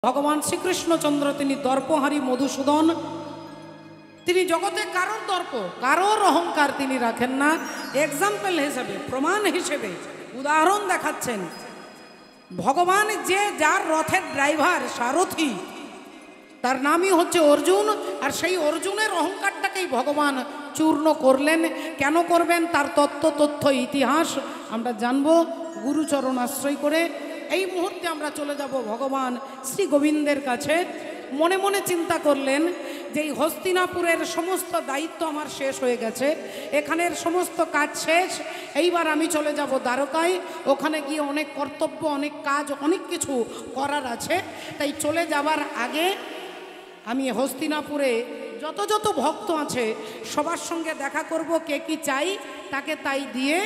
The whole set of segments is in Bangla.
ভগবান শ্রীকৃষ্ণচন্দ্র তিনি দর্পহারী মধুসূদন, তিনি জগতে কারোর দর্প কারোর অহংকার তিনি রাখেন না। এক্সাম্পল হিসেবে, প্রমাণ হিসেবে উদাহরণ দেখাচ্ছেন। ভগবান যে যার রথের ড্রাইভার সারথি, তার নামই হচ্ছে অর্জুন। আর সেই অর্জুনের অহংকারটাকেই ভগবান চূর্ণ করলেন। কেন করবেন তার তথ্য ইতিহাস আমরা জানব গুরুচরণ আশ্রয় করে। এই মুহূর্তে আমরা চলে যাব ভগবান শ্রী গোবিন্দের কাছে। মনে মনে চিন্তা করলেন যে এই হস্তিনাপুরের সমস্ত দায়িত্ব আমার শেষ হয়ে গেছে, এখানের সমস্ত কাজ শেষ, এইবার আমি চলে যাব দ্বারকায়। ওখানে গিয়ে অনেক কর্তব্য, অনেক কাজ, অনেক কিছু করার আছে। তাই চলে যাবার আগে আমি হস্তিনাপুরে যত যত ভক্ত আছে সবার সঙ্গে দেখা করব, কে কি চাই তাকে তাই দিয়ে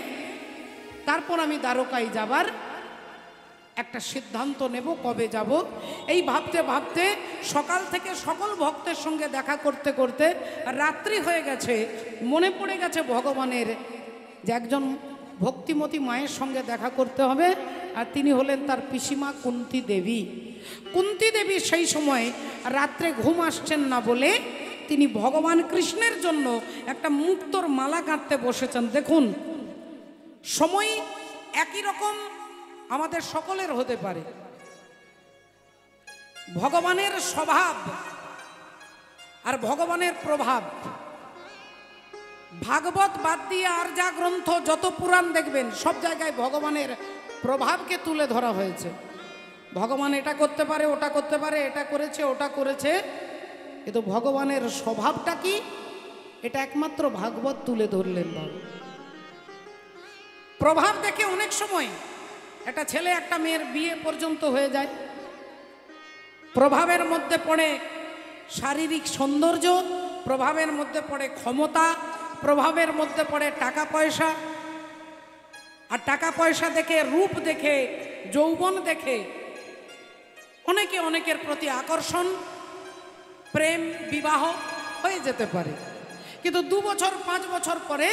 তারপর আমি দ্বারকায় যাবার একটা সিদ্ধান্ত নেব, কবে যাব। এই ভাবতে ভাবতে সকাল থেকে সকল ভক্তের সঙ্গে দেখা করতে করতে রাত্রি হয়ে গেছে। মনে পড়ে গেছে ভগবানের যে একজন ভক্তিমতী মায়ের সঙ্গে দেখা করতে হবে, আর তিনি হলেন তার পিসিমা কুন্তী দেবী। কুন্তী দেবী সেই সময় রাত্রে ঘুম আসছেন না বলে তিনি ভগবান কৃষ্ণের জন্য একটা মুক্তোর মালা গাঁথতে বসেছেন। দেখুন, সময় একই রকম আমাদের সকলের হতে পারে। ভগবানের স্বভাব আর ভগবানের প্রভাব, ভাগবত বাদ দিয়ে আর যা গ্রন্থ যত পুরাণ দেখবেন সব জায়গায় ভগবানের প্রভাবকে তুলে ধরা হয়েছে। ভগবান এটা করতে পারে, ওটা করতে পারে, এটা করেছে, ওটা করেছে, কিন্তু ভগবানের স্বভাবটা কি এটা একমাত্র ভাগবত তুলে ধরলেন। প্রভাব দেখে অনেক সময় একটা ছেলে একটা মেয়ের বিয়ে পর্যন্ত হয়ে যায়। প্রভাবের মধ্যে পড়ে শারীরিক সৌন্দর্য, প্রভাবের মধ্যে পড়ে ক্ষমতা, প্রভাবের মধ্যে পড়ে টাকা পয়সা। আর টাকা পয়সা দেখে, রূপ দেখে, যৌবন দেখে অনেকে অনেকের প্রতি আকর্ষণ, প্রেম, বিবাহ হয়ে যেতে পারে। কিন্তু 2 বছর 5 বছর পরে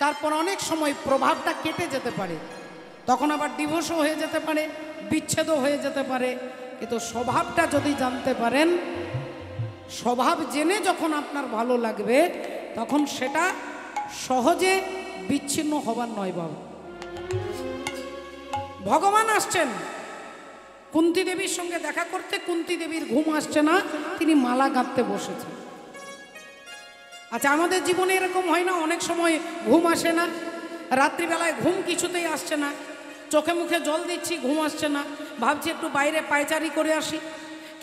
তারপর অনেক সময় প্রভাবটা কেটে যেতে পারে, তখন আবার ডিভোর্সও হয়ে যেতে পারে, বিচ্ছেদও হয়ে যেতে পারে। কিন্তু স্বভাবটা যদি জানতে পারেন, স্বভাব জেনে যখন আপনার ভালো লাগবে তখন সেটা সহজে বিচ্ছিন্ন হবার নয়। বাবা ভগবান আসছেন কুন্তী দেবীর সঙ্গে দেখা করতে। কুন্তী দেবীর ঘুম আসছে না, তিনি মালা গাঁথতে বসেছেন। আচ্ছা, আমাদের জীবনে এরকম হয় না? অনেক সময় ঘুম আসে না, রাত্রিবেলায় ঘুম কিছুতেই আসছে না, চোখে মুখে জল দিচ্ছি, ঘুম আসছে না, ভাবছি একটু বাইরে পায়চারি করে আসি।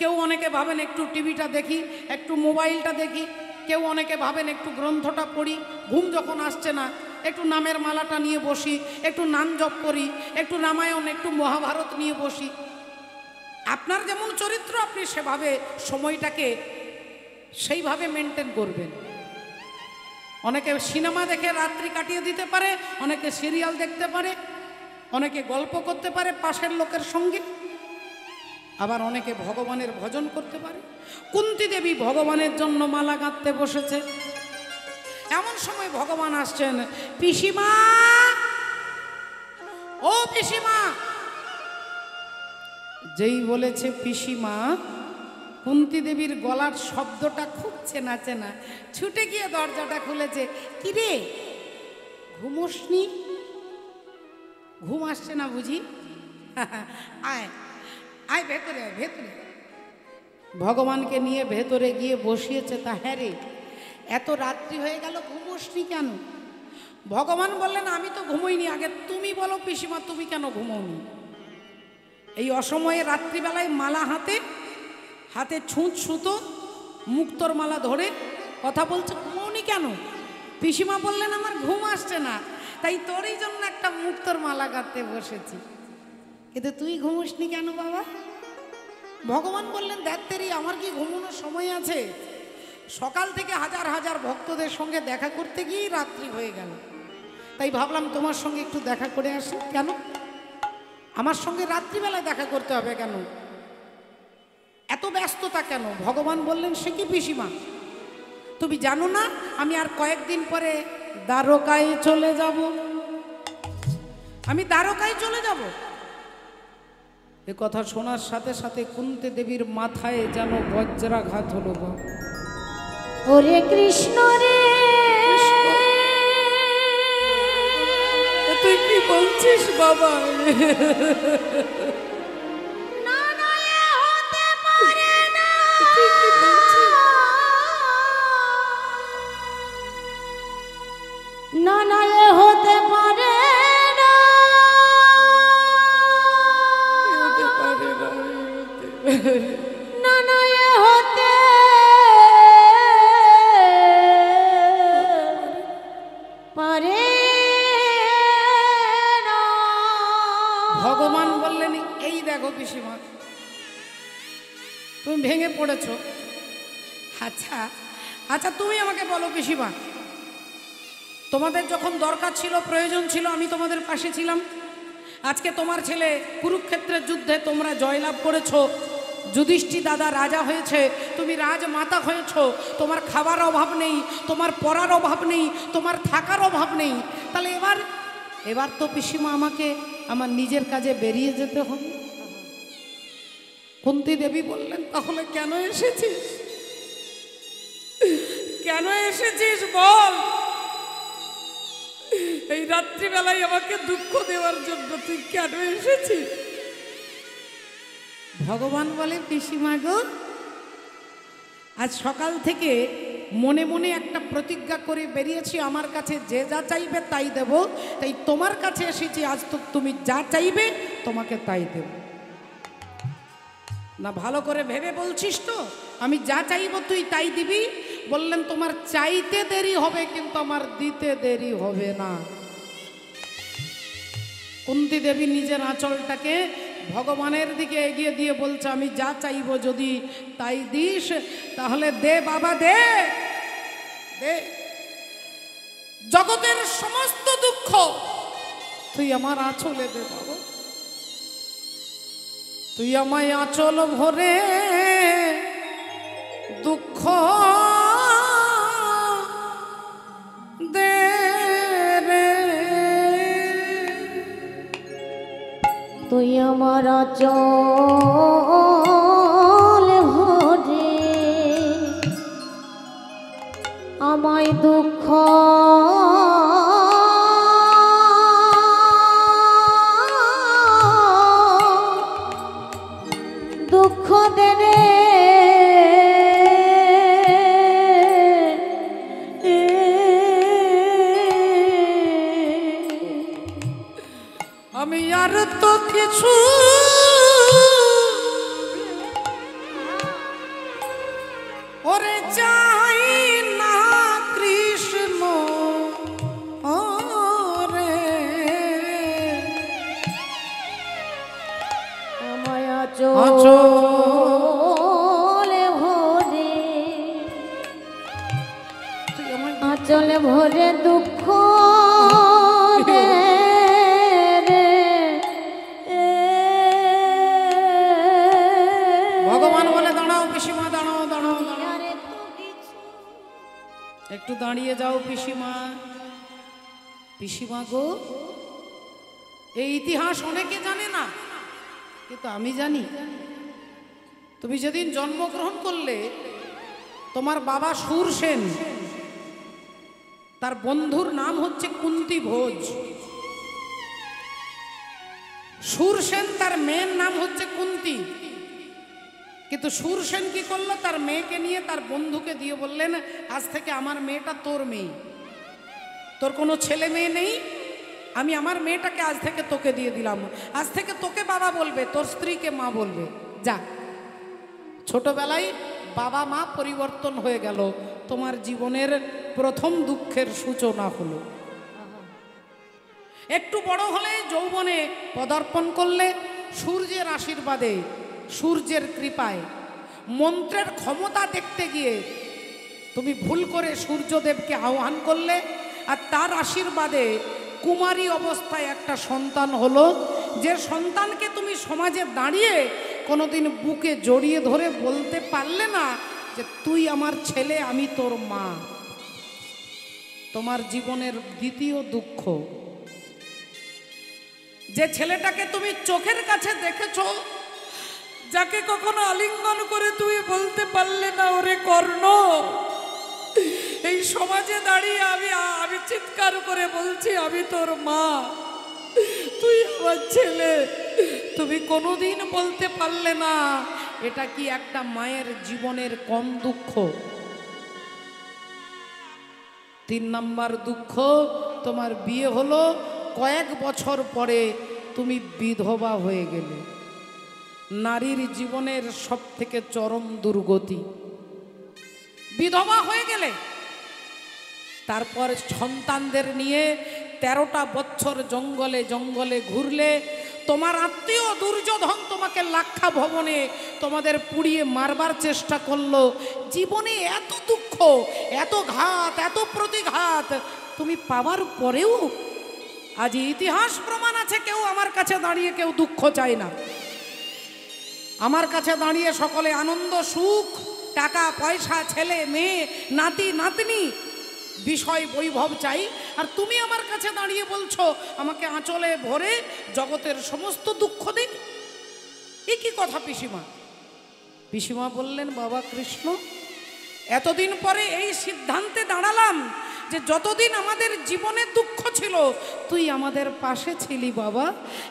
কেউ অনেকে ভাবেন একটু টিভিটা দেখি, একটু মোবাইলটা দেখি, কেউ অনেকে ভাবেন একটু গ্রন্থটা পড়ি। ঘুম যখন আসছে না, একটু নামের মালাটা নিয়ে বসি, একটু নাম জপ করি, একটু রামায়ণ, একটু মহাভারত নিয়ে বসি। আপনার যেমন চরিত্র আপনি সেভাবে সময়টাকে সেইভাবে মেনটেন করবেন। অনেকে সিনেমা দেখে রাত্রি কাটিয়ে দিতে পারে, অনেকে সিরিয়াল দেখতে পারে, অনেকে গল্প করতে পারে পাশের লোকের সঙ্গে, আবার অনেকে ভগবানের ভজন করতে পারে। কুন্তী দেবী ভগবানের জন্য মালা গাঁথতে বসেছে। এমন সময় ভগবান আসছেন। পিসিমা, ও পিসিমা। যেই বলেছে পিসিমা, কুন্তী দেবীর গলার শব্দটা খুব চেনা চেনা। ছুটে গিয়ে দরজাটা খুলেছে। কিরে, ঘুমোসনি? ঘুম আসছে না বুঝি? আয় আয়, ভেতরে আয়, ভেতরে। ভগবানকে নিয়ে ভেতরে গিয়ে বসিয়েছে। তা হ্যাঁ রে, এত রাত্রি হয়ে গেল, ঘুমোসনি কেন? ভগবান বললেন, আমি তো ঘুমোইনি, আগে তুমি বলো পিসিমা, তুমি কেন ঘুমোনি? এই অসময়ে রাত্রিবেলায় মালা হাতে হাতে ছুঁচ সুতো, মুক্তোর মালা ধরে কথা বলছে, ঘুমোনি কেন? পিসিমা বললেন, আমার ঘুম আসছে না, তাই তোরই জন্য একটা মুক্তোর মালা গাঁথতে বসেছি। কিন্তু তুই ঘুমোসনি কেন বাবা? ভগবান বললেন, দেখ আমার কি ঘুমানোর সময় আছে? সকাল থেকে হাজার হাজার ভক্তদের সঙ্গে দেখা করতে গিয়েই রাত্রি হয়ে গেল, তাই ভাবলাম তোমার সঙ্গে একটু দেখা করে আসি। কেন আমার সঙ্গে রাত্রিবেলায় দেখা করতে হবে? কেন এত ব্যস্ততা কেন? ভগবান বললেন, সে কি পিসিমা, তুমি জানো না আমি আর কয়েকদিন পরে দ্বারকায় চলে যাব? আমি দ্বারকায় চলে যাব। এ কথা শোনার সাথে সাথে কুন্তি দেবীর মাথায় যেন বজ্রাঘাত হলো। ওরে কৃষ্ণ রে, তুই কি বলছিস বাবা? না না, এ হতে পারে না, তুই কি বলছিস? না না, এ হতে পারে না, হতে পারে না, না না, এ হতে পারে না। ভগবান বললেন, এই দেখো পিসিমা, তুমি ভেঙে পড়েছো। আচ্ছা আচ্ছা, তুমি আমাকে বলো পিসিমা, তোমাদের যখন দরকার ছিল, প্রয়োজন ছিল, আমি তোমাদের পাশে ছিলাম। আজকে তোমার ছেলে কুরুক্ষেত্রের যুদ্ধে তোমরা জয়লাভ করেছো, যুধিষ্ঠির দাদা রাজা হয়েছে, তুমি রাজমাতা হয়েছো, তোমার খাবার অভাব নেই, তোমার পড়ার অভাব নেই, তোমার থাকার অভাব নেই। তাহলে এবার তো পিসিমা আমাকে আমার নিজের কাজে বেরিয়ে যেতে হবে। কুন্তী দেবী বললেন, তাহলে কেন এসেছিস? কেন এসেছিস বল? এই রাত্রিবেলায় আমাকে দুঃখ দেওয়ার জন্য তুই কেন এসেছিস? ভগবান বলে, পিসিমা গো, আজ সকাল থেকে মনে মনে একটা প্রতিজ্ঞা করে বেরিয়েছি, আমার কাছে যে যা চাইবে তাই দেব। তাই তোমার কাছে এসেছি, আজ তো তুমি যা চাইবে তোমাকে তাই দেব। না ভালো করে ভেবে বলছিস তো? আমি যা চাইবো তুই তাই দিবি? বললেন, তোমার চাইতে দেরি হবে কিন্তু আমার দিতে দেরি হবে না। কুন্তী দেবী নিজের আঁচলটাকে ভগবানের দিকে এগিয়ে দিয়ে বলছে, আমি যা চাইবো যদি তাই দিস, তাহলে দে বাবা, দে দে। জগতের সমস্ত দুঃখ তুই আমার আঁচলে দে বাবা। তুই আমায় আঁচল ভরে দুঃখ দে রে। তুই আমার আঁচল ভরে আমায় দুঃখ দুঃখ দে রে। আমি আর তো কিছু ওরে চাই না কৃষ্ণ ওরে। আমায় আঁচল ভরে তুই আমায় আঁচল ভরে দুঃখ দে রে। ভগবান বলে, দাঁড়াও পিসিমা, দাঁড়াও দাঁড়াও দাঁড়াও, আরে তো কিছু একটু দাঁড়িয়ে যাও পিসিমা। পিসিমা গো, এই ইতিহাস অনেকে জানে না, কিন্তু আমি জানি। তুমি যেদিন জন্মগ্রহণ করলে, তোমার বাবা সুরসেন, তার বন্ধুর নাম হচ্ছে কুন্তী ভোজ। সুরসেন তার মেয়ের নাম হচ্ছে কুন্তী, কিন্তু সুরসেন কি করলো, তার মেয়েকে নিয়ে তার বন্ধুকে দিয়ে বললেন, আজ থেকে আমার মেয়েটা তোর মেয়ে, তোর কোনো ছেলে মেয়ে নেই, আমি আমার মেয়েটাকে আজ থেকে তোকে দিয়ে দিলাম, আজ থেকে তোকে বাবা বলবে, তোর স্ত্রীকে মা বলবে। যা, ছোটবেলায় বাবা মা পরিবর্তন হয়ে গেল, তোমার জীবনের প্রথম দুঃখের সূচনা হলো। একটু বড় হলে যৌবনে পদার্পণ করলে, সূর্যের আশীর্বাদে, সূর্যের কৃপায়, মন্ত্রের ক্ষমতা দেখতে গিয়ে তুমি ভুল করে সূর্যদেবকে আহ্বান করলে, আর তার আশীর্বাদে কুমারী অবস্থায় একটা সন্তান হলো, যে সন্তানকে তুমি সমাজে দাঁড়িয়ে কোনোদিন বুকে জড়িয়ে ধরে বলতে পারলে না যে তুই আমার ছেলে, আমি তোর মা। তোমার জীবনের দ্বিতীয় দুঃখ, যে ছেলেটাকে তুমি চোখের কাছে দেখেছো, যাকে কখনো আলিঙ্গন করে তুই বলতে পারলে না ওরে কর্ণ, এই সমাজে দাঁড়িয়ে আমি চিৎকার করে বলছি আমি তোর মা, তুই আমার ছেলে, তুমি কোনোদিন বলতে পারলে না। এটা কি একটা মায়ের জীবনের কম দুঃখ? 3 নাম্বার দুঃখ, তোমার বিয়ে হলো, কয়েক বছর পরে তুমি বিধবা হয়ে গেলে। নারীর জীবনের সব থেকে চরম দুর্গতি, বিধবা হয়ে গেলে। তারপর সন্তানদের নিয়ে 13টা বছর জঙ্গলে জঙ্গলে ঘুরলে, তোমার আত্মীয় দুর্যোধন তোমাকে লাক্ষা ভবনে তোমাদের পুড়িয়ে মারবার চেষ্টা করলো। জীবনে এত দুঃখ, এত ঘাত, এত প্রতিঘাত তুমি পাওয়ার পরেও আজ ইতিহাস প্রমাণ আছে, কেউ আমার কাছে দাঁড়িয়ে কেউ দুঃখ চায় না। আমার কাছে দাঁড়িয়ে সকলে আনন্দ, সুখ, টাকা পয়সা, ছেলে মেয়ে, নাতি নাতনি, বিষয় বৈভব চাই। আর তুমি আমার কাছে দাঁড়িয়ে বলছো আমাকে আঁচলে ভরে জগতের সমস্ত দুঃখ দিন। এ কি কথা পিসিমা? পিসিমা বললেন, বাবা কৃষ্ণ, এতদিন পরে এই সিদ্ধান্তে দাঁড়ালাম যে যতদিন আমাদের জীবনে দুঃখ ছিল তুই আমাদের পাশে ছিলি বাবা,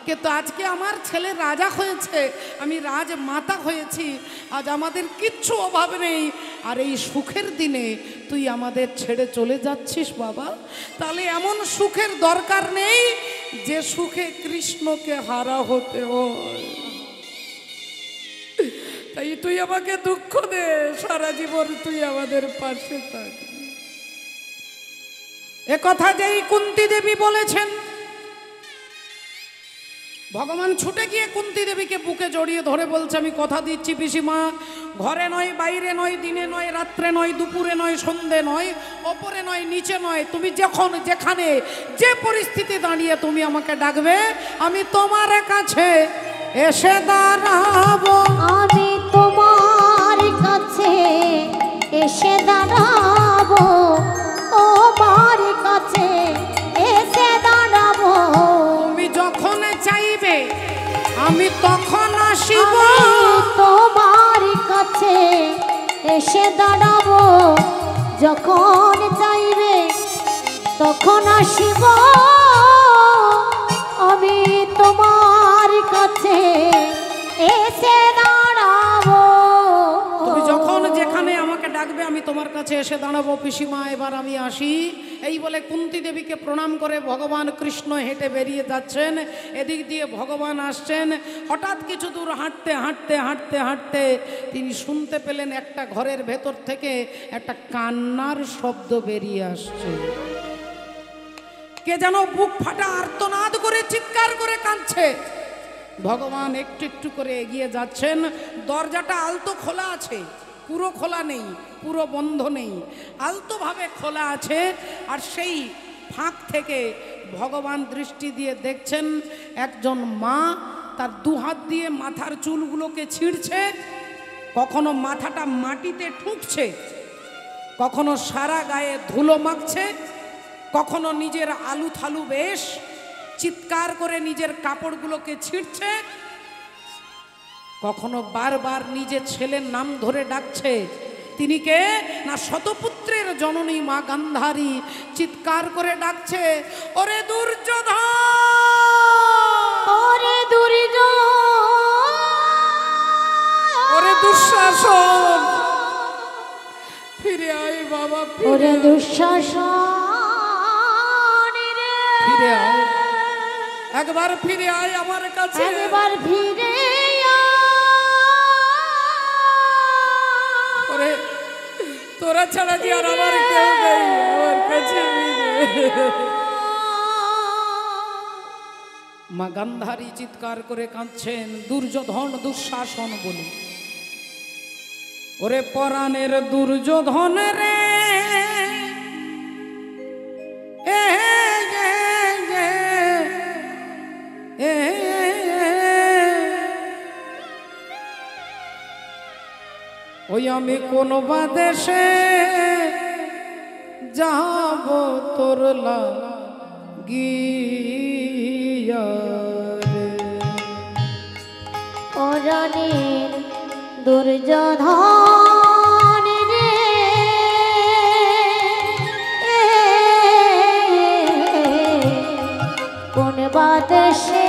কিন্তু আজকে আমার ছেলে রাজা হয়েছে, আমি রাজমাতা হয়েছি, আজ আমাদের কিচ্ছু অভাব নেই, আর এই সুখের দিনে তুই আমাদের ছেড়ে চলে যাচ্ছিস বাবা। তাহলে এমন সুখের দরকার নেই যে সুখে কৃষ্ণকে হারা হতে হয়। তাই তুই আমাকে দুঃখ দে, সারা জীবন তুই আমাদের পাশে থাক। এ কথা যেই কুন্তী দেবী বলেছেন, ভগবান ছুটে গিয়ে কুন্তী দেবীকে বুকে জড়িয়ে ধরে বলছে, আমি কথা দিচ্ছি পিসিমা, ঘরে নয়, বাইরে নয়, দিনে নয়, রাত্রে নয়, দুপুরে নয়, সন্ধে নয়, ওপরে নয়, নিচে নয়, তুমি যখন যেখানে যে পরিস্থিতি দাঁড়িয়ে তুমি আমাকে ডাকবে, আমি তোমার কাছে এসে দাঁড়াবো। আমি তোমার কাছে এসে দাঁড়াবো, তোমার কাছে এসে দাঁড়াবো। তুমি যখন চাইবে আমি তখন আসিব, তোমার কাছে এসে দাঁড়াবো, যখন চাইবে তখন আসিব। আমি তোমার কাছে এসে দাঁড়াবো। তুমি যখন যেখানে আমাকে ডাকবে আমি তোমার কাছে এসে দাঁড়াবো। পিসিমা এবার আমি আসি। এই বলে কুন্তী দেবীকে প্রণাম করে ভগবান কৃষ্ণ হেঁটে বেরিয়ে যাচ্ছেন। এদিক দিয়ে ভগবান আসছেন। হঠাৎ কিছু দূর হাঁটতে হাঁটতে হাঁটতে হাঁটতে তিনি শুনতে পেলেন একটা ঘরের ভেতর থেকে একটা কান্নার শব্দ বেরিয়ে আসছে। কে যেন বুক ফাটা আর্তনাদ করে চিৎকার করে কাঁদছে। ভগবান একটু একটু করে এগিয়ে যাচ্ছেন। দরজাটা আলতো খোলা আছে, পুরো খোলা নেই, পুরো বন্ধ নেই, আলতোভাবে খোলা আছে। আর সেই ফাঁক থেকে ভগবান দৃষ্টি দিয়ে দেখছেন একজন মা তার 2 হাত দিয়ে মাথার চুলগুলোকে ছিঁড়ছে, কখনো মাথাটা মাটিতে ঠুকছে, কখনো সারা গায়ে ধুলো মাখছে, কখনো নিজের আলু থালু বেশ চিৎকার করে নিজের কাপড়গুলোকে ছিঁড়ছে, কখনো বারবার নিজের ছেলের নাম ধরে ডাকছে। তিনি কে না, শতপুত্রের জননী মা গান্ধারী। চিৎকার করে ডাকছে, ওরে দুর্যোধন, ওরে দুর্যোধন, ওরে দুঃশাসন, ফিরে আয় বাবা, ওরে দুঃশাসন, ফিরে আয়, একবার ফিরে আয় আমার কাছে, একবার ফিরে ওরে তোরা ছাড়া যে আর আমার কেউ নেই, আমার কাছে মা গান্ধারী চিৎকার করে কাঁদছেন, দুর্যোধন দুঃশাসন বলে। ওরে পরাণের দুর্যোধন রে, ওই আমি কোন বাদেশে যাব তোর লাগিয়া রে, পরাণের দুর্যোধন রে কোন বাদেশে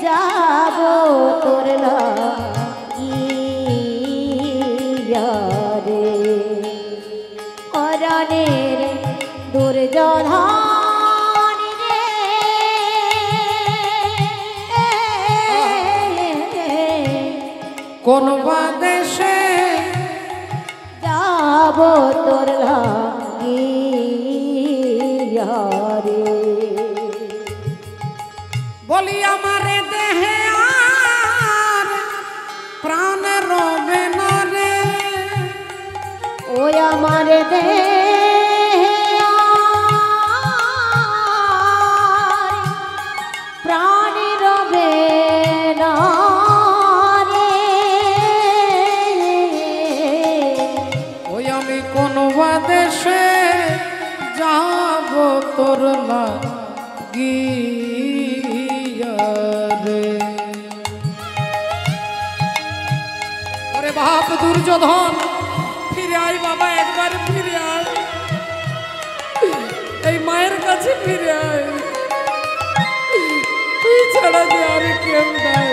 যাব তোর লাগিয়া রে অরণের দুর্যোধন রে কোন বাদেশে যাব তোর লাগিয়া রে বলি আমারে দেহে আর প্রাণ রবে না রে ওই আমার দেহে আর প্রাণ রবে না রে ওই আমি কোন বাদেশে যাব তোর লাগিয়া রে ওরে বাপ দুর্যোধন ফিরে আয় বাবা একবার ফিরে আয় এই মায়ের কাছে ফিরে আয় তুই ছাড়া যে আর কেউ নাই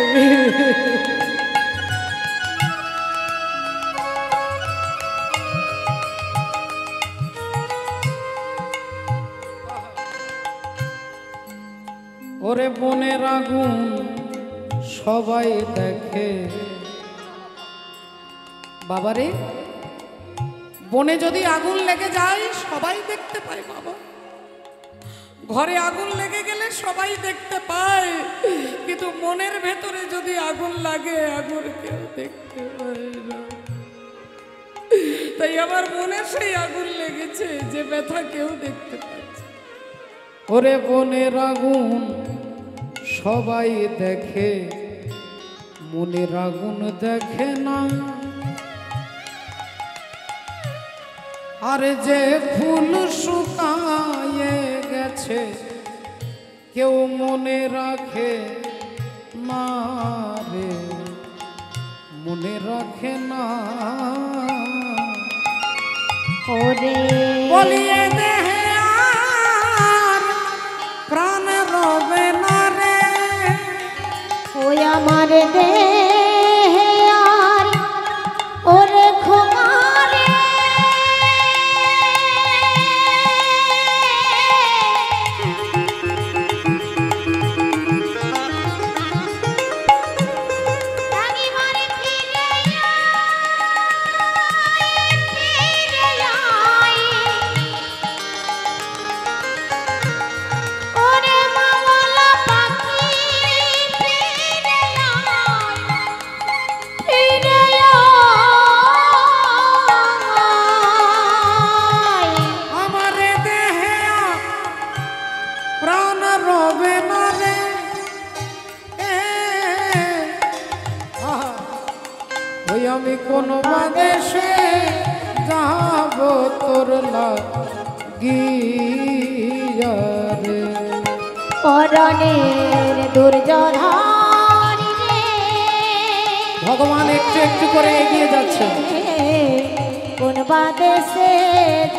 ওরে বনের আগুন সবাই দেখে বাবারে বনে যদি আগুন লেগে যায় সবাই দেখতে পায় বাবা ঘরে আগুন লেগে গেলে সবাই দেখতে পায় কিন্তু মনের ভেতরে যদি আগুন লাগে আগুন কেউ দেখতে পায় না তাই আমার মনে সেই আগুন লেগেছে যে ব্যথা কেউ দেখতে পাচ্ছে ওরে বনের আগুন সবাই দেখে মনের আগুন দেখে না আর যে ফুল শুকায়ে গেছে কেউ মনে রাখে না রে মনে রাখে না ওরে বলিয়ে দেহে আর প্রাণ রবে না রে ওই আমার দেহে আর ওরে খোমারে আমি কোন বাদেশে যাব তোর লাগিয়া রে পরনের দুর্যোধন রে ভগবান একটু একটু করে এগিয়ে যাচ্ছে কোন বাদেশে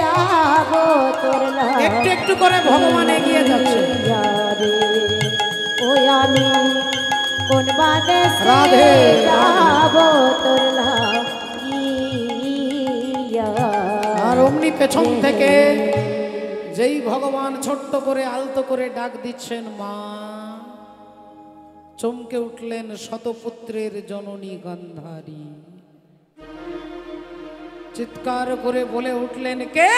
যাব তোর একটু একটু করে ভগবান এগিয়ে যাচ্ছে রে ওই আমি কোন বাদেশে রাধে যাব তোর লাগিয়া আর অমনি পেছন থেকে যেই ভগবান ছোট্ট করে আলতো করে ডাক দিচ্ছেন মা চমকে উঠলেন শতপুত্রের জননী গান্ধারী চিৎকার করে বলে উঠলেন কে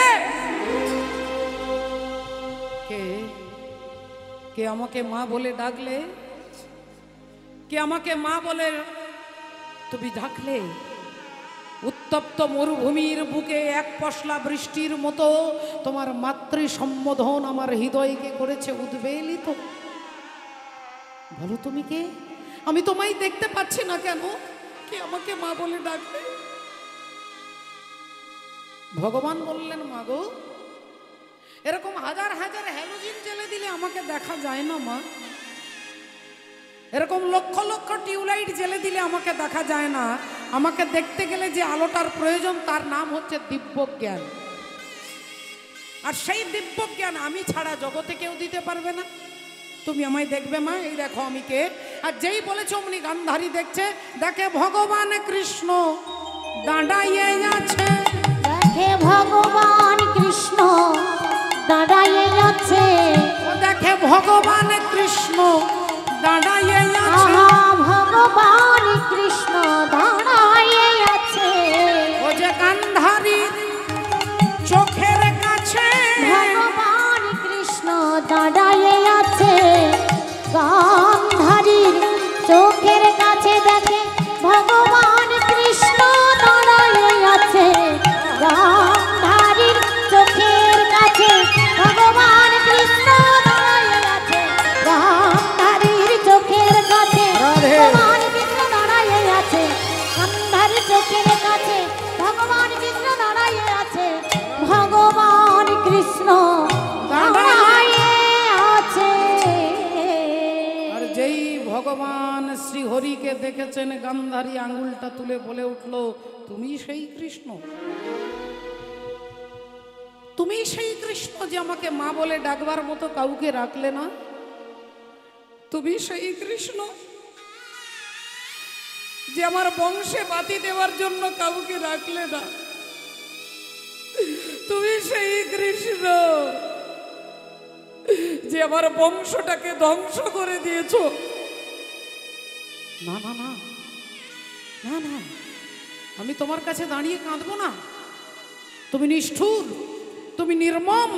কে কে আমাকে মা বলে ডাকলে কে আমাকে মা বলে তুমি ডাকলে উত্তপ্ত মরুভূমির বুকে এক পশলা বৃষ্টির মতো তোমার মাতৃ সম্বোধন আমার হৃদয়কে করেছে উদ্বেলিত বলো তুমি কে আমি তোমায় দেখতে পাচ্ছি না কেন কে আমাকে মা বলে ডাকলে ভগবান বললেন মা গো এরকম হাজার হাজার হ্যালোজিন জ্বেলে দিলে আমাকে দেখা যায় না মা এরকম লক্ষ লক্ষ টিউবলাইট জ্বেলে দিলে আমাকে দেখা যায় না আমাকে দেখতে গেলে যে আলোটার প্রয়োজন তার নাম হচ্ছে দিব্য জ্ঞান। আর সেই দিব্য জ্ঞান আমি ছাড়া জগতে কেউ দিতে পারবে না। তুমি আমায় দেখবে মা, এই দেখো আমি কে। আর যেই বলেছ অমনি গান্ধারী দেখছে, দেখে ভগবান কৃষ্ণ দাঁড়াইয়ে আছে, দেখে ভগবান কৃষ্ণ দাঁড়াইয়ে আছে, ও দেখে ভগবান কৃষ্ণ দাঁড়াইয়ে আছে, আহা ভগবান কৃষ্ণ দাঁড়াইয়ে আছে, ও যে গান্ধারীর চোখের কাছে ভগবান কৃষ্ণ দাঁড়াইয়ে আছে, গান্ধারীর চোখের কাছে দেখে ভগবান কৃষ্ণ দাঁড়াইয়ে আছে, গান্ধারীর চোখের কাছে ভগবান কৃষ্ণ দাঁড়াইয়ে আছে, গান্ধারীর চোখের কাছে ভগবান কৃষ্ণ দাঁড়াইয়ে আছে, গান্ধারীর চোখের কাছে ভগবান কৃষ্ণ দাঁড়াইয়ে আছে, ভগবান কৃষ্ণ দাঁড়াইয়ে আছে। আর যেই ভগবান শ্রী হরিকে দেখেছেন গান্ধারী আঙ্গুলটা তুলে বলে উঠল, তুমি সেই কৃষ্ণ, তুমি সেই কৃষ্ণ যে আমাকে মা বলে ডাকবার মতো কাউকে রাখলে না, তুমি সেই কৃষ্ণ যে আমার বংশে বাতি দেওয়ার জন্য কাউকে রাখলে না, তুমি সেই কৃষ্ণ যে আমার বংশটাকে ধ্বংস করে দিয়েছ। না না না না না, আমি তোমার কাছে দাঁড়িয়ে কাঁদবো না। তুমি নিষ্ঠুর, তুমি নির্মম,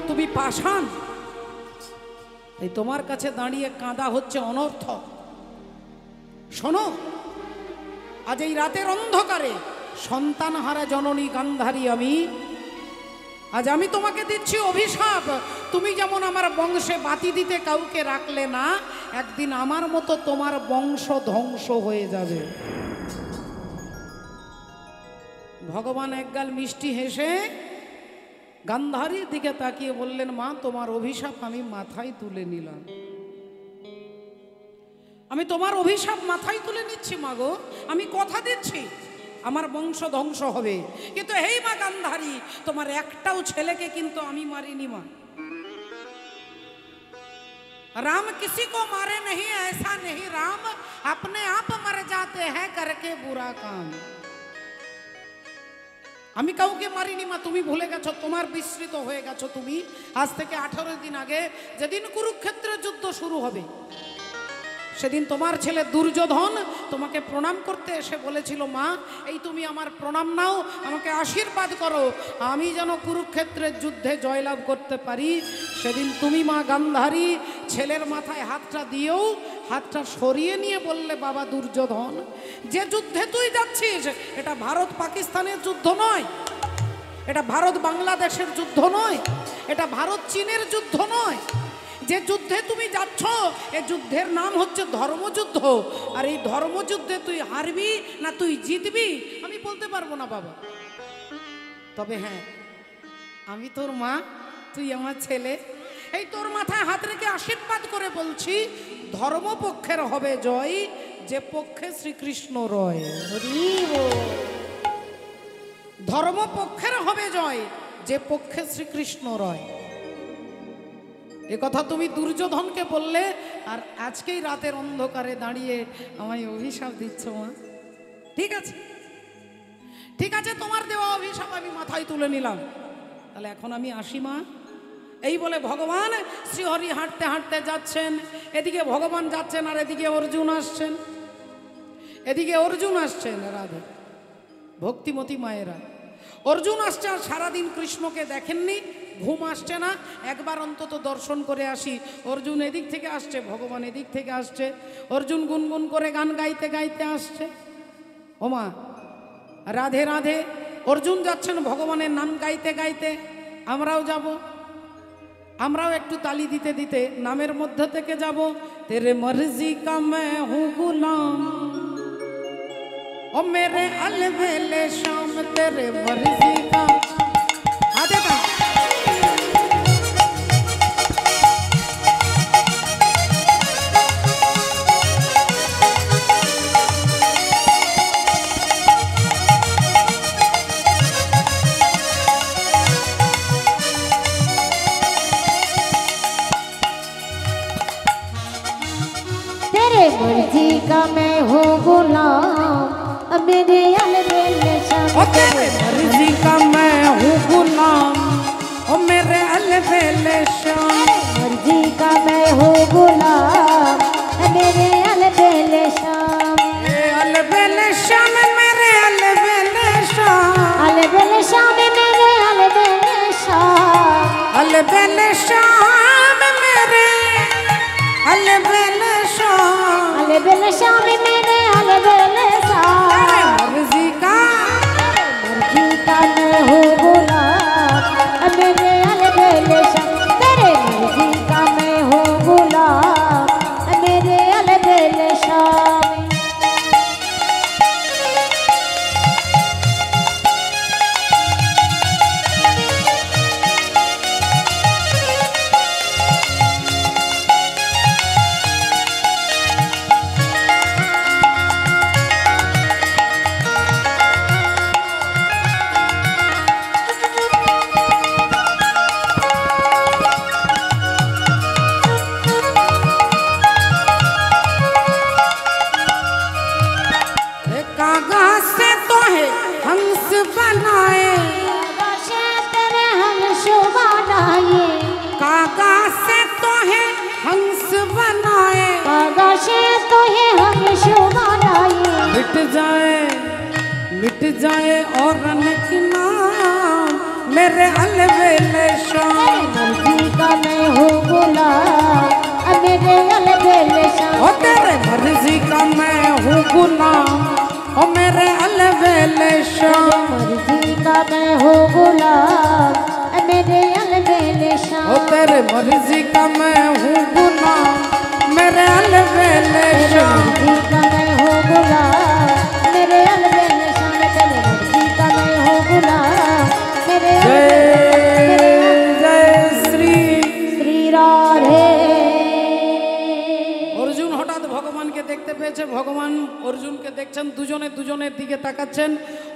তুমি পাষাণ। এই তোমার কাছে দাঁড়িয়ে কাঁদা হচ্ছে অনর্থক। শোনো, আজ এই রাতের অন্ধকারে সন্তানহারা জননী গান্ধারী আজ আমি তোমাকে দিচ্ছি অভিশাপ। তুমি যেমন আমার বংশে বাতি দিতে কাউকে রাখলে না, একদিন আমার মতো তোমার বংশ ধ্বংস হয়ে যাবে। ভগবান একগাল মিষ্টি হেসে গান্ধারীর দিকে তাকিয়ে বললেন, মা তোমার অভিশাপ আমি মাথায় তুলে নিলাম। আমি তোমার অভিশাপ মাথায় তুলে নিচ্ছি মা গো, আমি কথা দিচ্ছি আমার বংশ ধ্বংস হবে। কিন্তু হেই মা গান্ধারী, তোমার একটাও ছেলেকে কিন্তু আমি মারিনি মা। राम किसी को मारे नहीं, ऐसा नहीं, राम अपने आप मर जाते हैं करके बुरा काम। আমি কাউকে মারিনি মা, তুমি ভুলে গেছো, তোমার বিস্মৃত হয়ে গেছো। তুমি আজ থেকে 18 দিন আগে যেদিন কুরুক্ষেত্রের যুদ্ধ শুরু হবে, সেদিন তোমার ছেলে দুর্যোধন তোমাকে প্রণাম করতে এসে বলেছিল, মা এই তুমি আমার প্রণাম নাও, আমাকে আশীর্বাদ করো, আমি যেন কুরুক্ষেত্রের যুদ্ধে জয়লাভ করতে পারি। সেদিন তুমি মা গান্ধারী ছেলের মাথায় হাতটা দিয়েও হাতটা সরিয়ে নিয়ে বললে, বাবা দুর্যোধন, যে যুদ্ধে তুই যাচ্ছিস এটা ভারত পাকিস্তানের যুদ্ধ নয়, এটা ভারত বাংলাদেশের যুদ্ধ নয়, এটা ভারত চীনের যুদ্ধ নয়। যে যুদ্ধে তুমি যাচ্ছ এ যুদ্ধের নাম হচ্ছে ধর্মযুদ্ধ। আর এই ধর্মযুদ্ধে তুই হারবি না তুই জিতবি আমি বলতে পারবো না বাবা। তবে হ্যাঁ, আমি তোর মা, তুই আমার ছেলে, এই তোর মাথায় হাত রেখে আশীর্বাদ করে বলছি, ধর্মপক্ষের হবে জয়, যে পক্ষে শ্রীকৃষ্ণ রয়। ধর্মপক্ষের হবে জয়, যে পক্ষে শ্রীকৃষ্ণ রয়। এ কথা তুমি দুর্যোধনকে বললে, আর আজকেই রাতের অন্ধকারে দাঁড়িয়ে আমায় অভিশাপ দিচ্ছ মা। ঠিক আছে, ঠিক আছে, তোমার দেওয়া অভিশাপ আমি মাথায় তুলে নিলাম। তাহলে এখন আমি আসি মা। এই বলে ভগবান শ্রীহরি হাঁটতে হাঁটতে যাচ্ছেন। এদিকে ভগবান যাচ্ছেন আর এদিকে অর্জুন আসছেন, এদিকে অর্জুন আসছেন। রাধে ভক্তিমতী মায়েরা, অর্জুন আসছে আর সারাদিন কৃষ্ণকে দেখেননি, ঘুম আসছে না, একবার অন্তত দর্শন করে আসি। অর্জুন এদিক থেকে আসছে, ভগবান এদিক থেকে আসছে। অর্জুন গুনগুন করে গান গাইতে গাইতে আসছে। ওমা রাধে রাধে। অর্জুন যাচ্ছেন ভগবানের নাম গাইতে গাইতে, আমরাও যাব, আমরাও একটু তালি দিতে দিতে নামের মধ্যে থেকে যাব। তেরে মর্জি কা मैं हूँ गुलाम, ओ मेरे अलबेले शाम तेरे मर्जी का। आधे का गुलाम मेरे अलबेले शाम ओ तेरे मर्जी का मैं हूँ गुलाम ओ मेरे अलबेले शाम मर्जी का मैं हूँ गुलाम मेरे अलबेले शाम अलबेले शाम मेरे अलबेले शाम अलबेले शाम मेरे अलबेले शाम अलबेले शाम मेरे अलबेले शाम अलबेले शाम मेरे अलबेले शाम मर्जी का मैं हूँ गुलाम मेरे अलबेले शाम तेरे मर्जी का मैं हूँ गुलाम मेरे अलबेले शाम मिट जाए और रनक नाम मेरे अलबेले शाम मर्जी का मैं हूँ गुलाम मेरे अलबेले शाम ओ तेरे मर्जी का मैं हूँ गुलाम ओ मेरे अलबेले शाम मर्जी का मैं हूँ गुलाम मेरे अलबेले शाम ओ तेरे मर्जी का मैं हूँ गुलाम मेरे अलबेले शाम मर्जी का मैं हूँ गुलाम मेरे अलबेले शाम तेरे मर्जी का मैं हूँ गुलाम मेरे जय जय श्री श्री राधे অর্জুন হঠাৎ ভগবানকে দেখতে পেয়েছে ভগবান অর্জুনকে দেখছেন দুজনে দুজনের দিকে তাকাচ্ছেন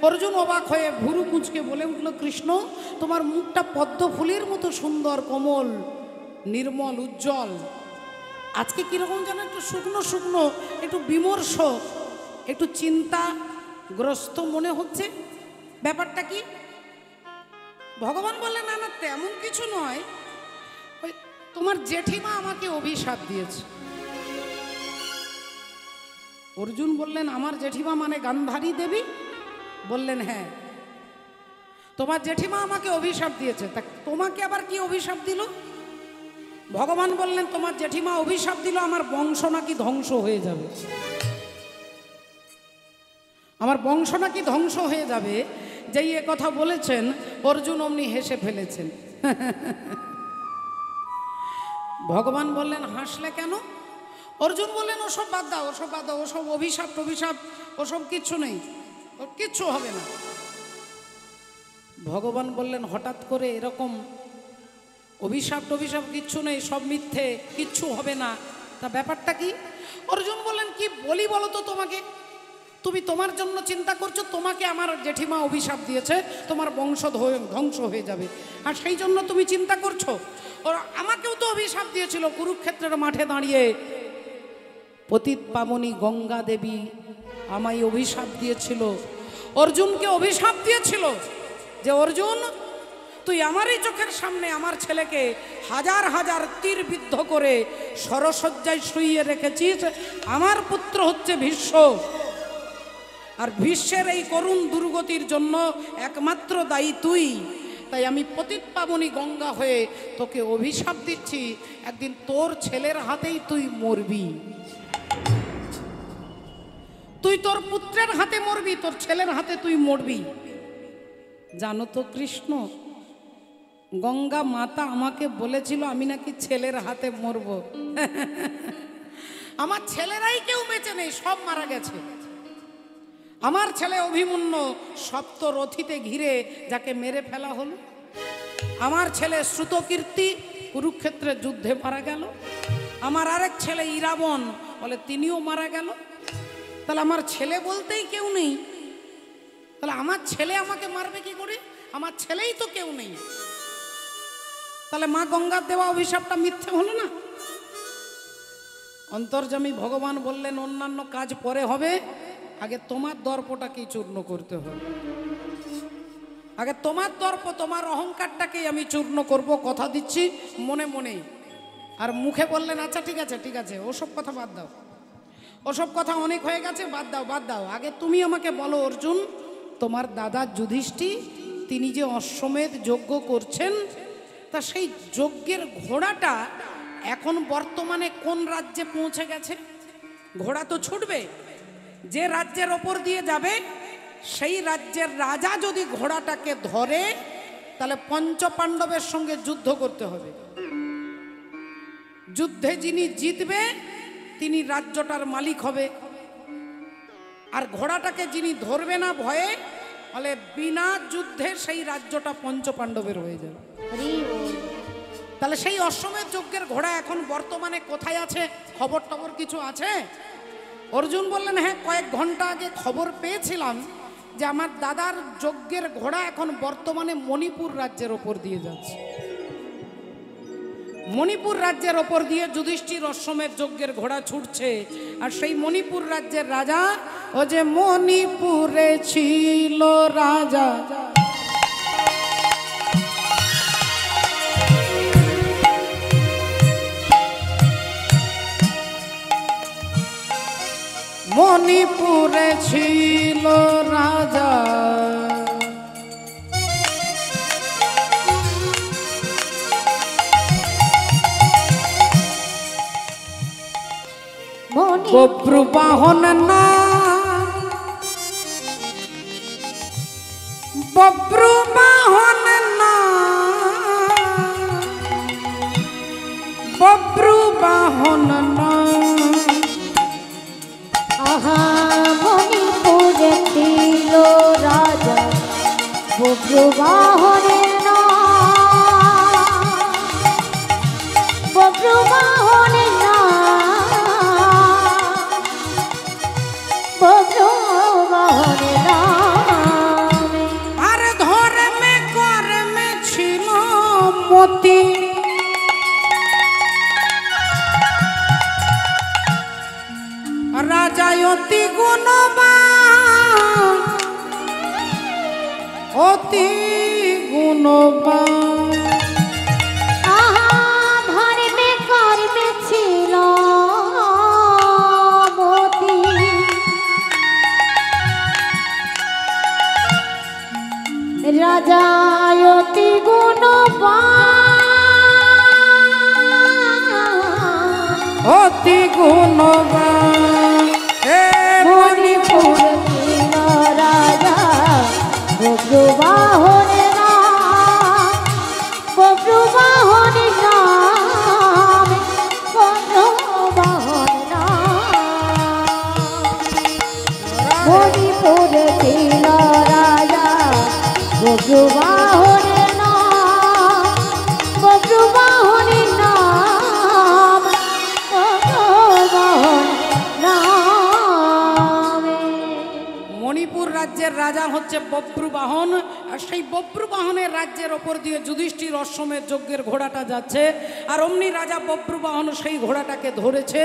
অর্জুন অবাক হয়ে ভুরু কুঁচকে বলে উঠল কৃষ্ণ তোমার মুখটা পদ্ম ফুলের মতো সুন্দর কোমল নির্মল উজ্জ্বল আজকে কিরকম যেন একটু শুকনো শুকনো একটু বিমর্ষ একটু চিন্তাগ্রস্ত মনে হচ্ছে ব্যাপারটা কি ভগবান বললেন না না তেমন কিছু নয় ওই তোমার জেঠিমা আমাকে অভিশাপ দিয়েছে অর্জুন বললেন আমার জেঠিমা মানে গান্ধারী দেবী বললেন হ্যাঁ তোমার জেঠিমা আমাকে অভিশাপ দিয়েছে তা তোমাকে আবার কি অভিশাপ দিল ভগবান বললেন তোমার জেঠিমা অভিশাপ দিল আমার বংশ নাকি ধ্বংস হয়ে যাবে আমার বংশ নাকি ধ্বংস হয়ে যাবে যেই এ কথা বলেছেন অর্জুন অমনি হেসে ফেলেছেন ভগবান বললেন হাসলে কেন অর্জুন বললেন ওসব বাদ দাও ওসব বাদ দাও ওসব অভিশাপ টভিশাপ ওসব কিচ্ছু নেই ওর কিচ্ছু হবে না ভগবান বললেন হঠাৎ করে এরকম অভিশাপ টভিশাপ কিচ্ছু নেই সব মিথ্যে কিচ্ছু হবে না তা ব্যাপারটা কি অর্জুন বললেন কি বলি বলো তো তোমাকে তুমি তোমার জন্য চিন্তা করছো তোমাকে আমার জেঠিমা অভিশাপ দিয়েছে তোমার বংশ ধ্বংস হয়ে যাবে আর সেই জন্য তুমি চিন্তা করছো ওর আমাকেও তো অভিশাপ দিয়েছিল কুরুক্ষেত্রের মাঠে দাঁড়িয়ে পতিত পাবনী গঙ্গা দেবী আমায় অভিশাপ দিয়েছিল অর্জুনকে অভিশাপ দিয়েছিল যে অর্জুন তুই আমারই চোখের সামনে আমার ছেলেকে হাজার হাজার তীর বিদ্ধ করে সরসজ্জায় শুইয়ে রেখেছিস আমার পুত্র হচ্ছে ভীষ্ম আর ভীষ্মের এই করুণ দুর্গতির জন্য একমাত্র দায়ী তুই তাই আমি পতিত পাবনী গঙ্গা হয়ে তোকে অভিশাপ দিচ্ছি একদিন তোর ছেলের হাতেই তুই মরবি তুই তোর পুত্রের হাতে মরবি তোর ছেলের হাতে তুই মরবি জানো তো কৃষ্ণ গঙ্গা মাতা আমাকে বলেছিল আমি নাকি ছেলের হাতে মরব আমার ছেলেরাই কেউ বেঁচে নেই সব মারা গেছে আমার ছেলে অভিমন্যু সপ্তরথীতে ঘিরে যাকে মেরে ফেলা হলো আমার ছেলে শ্রুতকীর্তি কুরুক্ষেত্রের যুদ্ধে মারা গেল আমার আরেক ছেলে ইরাবণ বলে তিনিও মারা গেল তাহলে আমার ছেলে বলতেই কেউ নেই তাহলে আমার ছেলে আমাকে মারবে কি করে আমার ছেলেই তো কেউ নেই তাহলে মা গঙ্গার দেওয়া অভিশাপটা মিথ্যে হলো না অন্তর্যামী ভগবান বললেন অন্যান্য কাজ পরে হবে আগে তোমার দর্পটাকেই চূর্ণ করতে হবে। আগে তোমার দর্প, তোমার অহংকারটাকেই আমি চূর্ণ করব, কথা দিচ্ছি মনে মনেই। আর মুখে বললেন আচ্ছা ঠিক আছে ঠিক আছে, ওসব কথা বাদ দাও, ওসব কথা অনেক হয়ে গেছে, বাদ দাও বাদ দাও। আগে তুমি আমাকে বলো অর্জুন, তোমার দাদা যুধিষ্ঠির তিনি যে অশ্বমেধ যজ্ঞ করছেন, তা সেই যজ্ঞের ঘোড়াটা এখন বর্তমানে কোন রাজ্যে পৌঁছে গেছে? ঘোড়া তো ছুটবে, যে রাজ্যের ওপর দিয়ে যাবে সেই রাজ্যের রাজা যদি ঘোড়াটাকে ধরে তাহলে পঞ্চপাণ্ডবের সঙ্গে যুদ্ধ করতে হবে। যুদ্ধে যিনি জিতবে তিনি রাজ্যটার মালিক হবে, আর ঘোড়াটাকে যিনি ধরবে না ভয়ে, ফলে বিনা যুদ্ধে সেই রাজ্যটা পঞ্চপাণ্ডবের হয়ে যাবে। তাহলে সেই অশ্বমেধ যজ্ঞের ঘোড়া এখন বর্তমানে কোথায় আছে? খবর টবর কিছু আছে? অর্জুন বললেন হ্যাঁ, কয়েক ঘন্টা আগে খবর পেয়েছিলাম যে আমার দাদার যজ্ঞের ঘোড়া এখন বর্তমানে মণিপুর রাজ্যের ওপর দিয়ে যাচ্ছে। মণিপুর রাজ্যের ওপর দিয়ে যুধিষ্ঠির অশ্বমেধ যজ্ঞের ঘোড়া ছুটছে, আর সেই মণিপুর রাজ্যের রাজা, ও যে মণিপুরে ছিল রাজা, মণিপুরে ছিল রাজা, বব্রু বাহন না, বব্রু বাহন না, বব্রু বাহন না। আহা মণিপুরে ছিল রাজা, বব্রু বাহনের নাম, বব্রু বাহনের নাম, বব্রু বাহনের নাম। আর ধর্মে কর্মে ছিল মতি, রাজা অতি গুণবান, অতি গুণবান। আহা ধর্মে কর্মে ছিল মতি, রাজা অতি গুণবান, অতি গুণবান। হে মণিপুর ছিল রাজা, বব্রু বাহনের নাম, বব্রু বাহনের নাম, বব্রু বাহনের নাম। মণিপুর ছিল রাজা, বব্রু বাহনের নাম, বব্রু বাহনের নাম, বব্রু বাহনের নাম। মণিপুর রাজ্যের রাজা হচ্ছে বব্রুবাহন, আর সেই বব্রুবাহনের রাজ্যের ওপর দিয়ে যুধিষ্ঠির অশ্বমেধ যজ্ঞের ঘোড়াটা যাচ্ছে, আর অমনি রাজা বব্রুবাহন সেই ঘোড়াটাকে ধরেছে।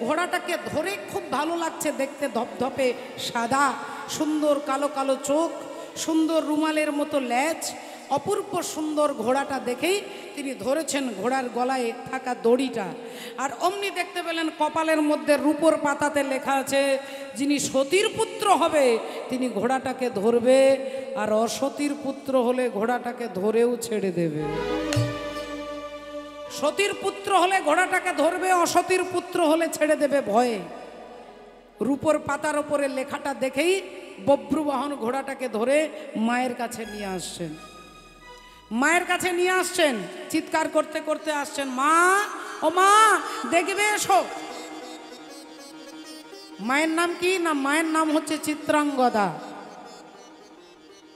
ঘোড়াটাকে ধরে খুব ভালো লাগছে দেখতে, ধপধপে সাদা, সুন্দর কালো কালো চোখ, সুন্দর রুমালের মতো ল্যাজ, অপূর্ব সুন্দর ঘোড়াটা দেখেই তিনি ধরেছেন ঘোড়ার গলায় থাকা দড়িটা। আর অমনি দেখতে পেলেন কপালের মধ্যে রূপোর পাতাতে লেখা আছে যিনি সতীর পুত্র হবে তিনি ঘোড়াটাকে ধরবে, আর অসতীর পুত্র হলে ঘোড়াটাকে ধরেও ছেড়ে দেবে। সতীর পুত্র হলে ঘোড়াটাকে ধরবে, অসতীর পুত্র হলে ছেড়ে দেবে ভয়ে। রূপোর পাতার ওপরে লেখাটা দেখেই বব্রুবাহন ঘোড়াটাকে ধরে মায়ের কাছে নিয়ে আসছেন। মায়ের কাছে নিয়ে আসছেন, চিৎকার করতে করতে আসছেন, মা ও মা দেখবে এসো। মায়ের নাম কি না? মায়ের নাম হচ্ছে চিত্রাঙ্গদা।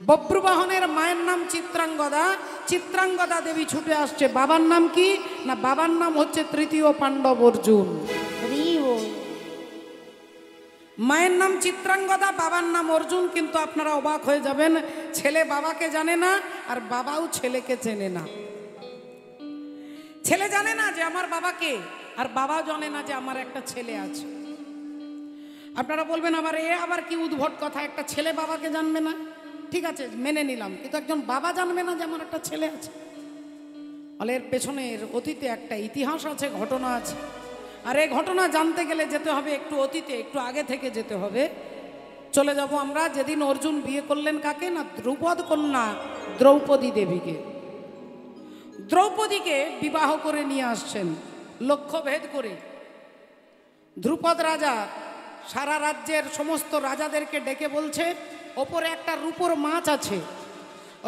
বব্রুবাহনের মায়ের নাম চিত্রাঙ্গদা। চিত্রাঙ্গদা দেবী ছুটে আসছে। বাবার নাম কি না? বাবার নাম হচ্ছে তৃতীয় পাণ্ডব অর্জুন। মায়ের নাম চিত্রাঙ্গদা, বাবার নাম অর্জুন। কিন্তু আপনারা অবাক হয়ে যাবেন, ছেলে বাবাকে জানে না আর বাবাও ছেলেকে চেনে না। ছেলে জানে না যে আমার বাবাকে, আর বাবা জানে না যে আমার একটা ছেলে আছে। আপনারা বলবেন আবার এ আবার কি উদ্ভট কথা, একটা ছেলে বাবাকে জানবে না? ঠিক আছে, মেনে নিলাম, কিন্তু একজন বাবা জানবে না যে আমার একটা ছেলে আছে? ফলে এর পেছনের অতীতে একটা ইতিহাস আছে, ঘটনা আছে। আর এই ঘটনা জানতে গেলে যেতে হবে একটু অতীতে, একটু আগে থেকে যেতে হবে। চলে যাব আমরা যেদিন অর্জুন বিয়ে করলেন কাকে না, দ্রুপদ কন্যা দ্রৌপদী দেবীকে। দ্রৌপদীকে বিবাহ করে নিয়ে আসছেন লক্ষ্যভেদ করে। ধ্রুপদ রাজা সারা রাজ্যের সমস্ত রাজাদেরকে ডেকে বলছে, ওপরে একটা রূপোর মাছ আছে,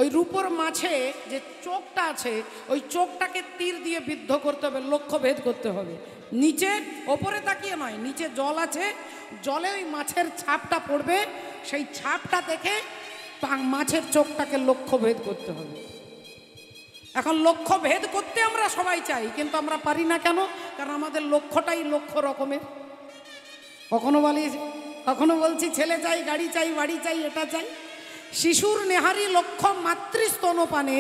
ওই রূপোর মাছে যে চোখটা আছে ওই চোখটাকে তীর দিয়ে বিদ্ধ করতে হবে, লক্ষ্যভেদ করতে হবে। নিচে ওপরে তাকিয়ে নয়, নিচে জল আছে, জলে ওই মাছের ছাপটা পড়বে, সেই ছাপটা দেখে মাছের চোখটাকে লক্ষ্যভেদ করতে হবে। এখন লক্ষ্যভেদ করতে আমরা সবাই চাই, কিন্তু আমরা পারি না কেন? কারণ আমাদের লক্ষ্যটাই লক্ষ্য রকমের। কখনো বলছি ছেলে চাই, গাড়ি চাই, বাড়ি চাই, এটা চাই। শিশুর নেহারি লক্ষ্য মাতৃস্তনপানে,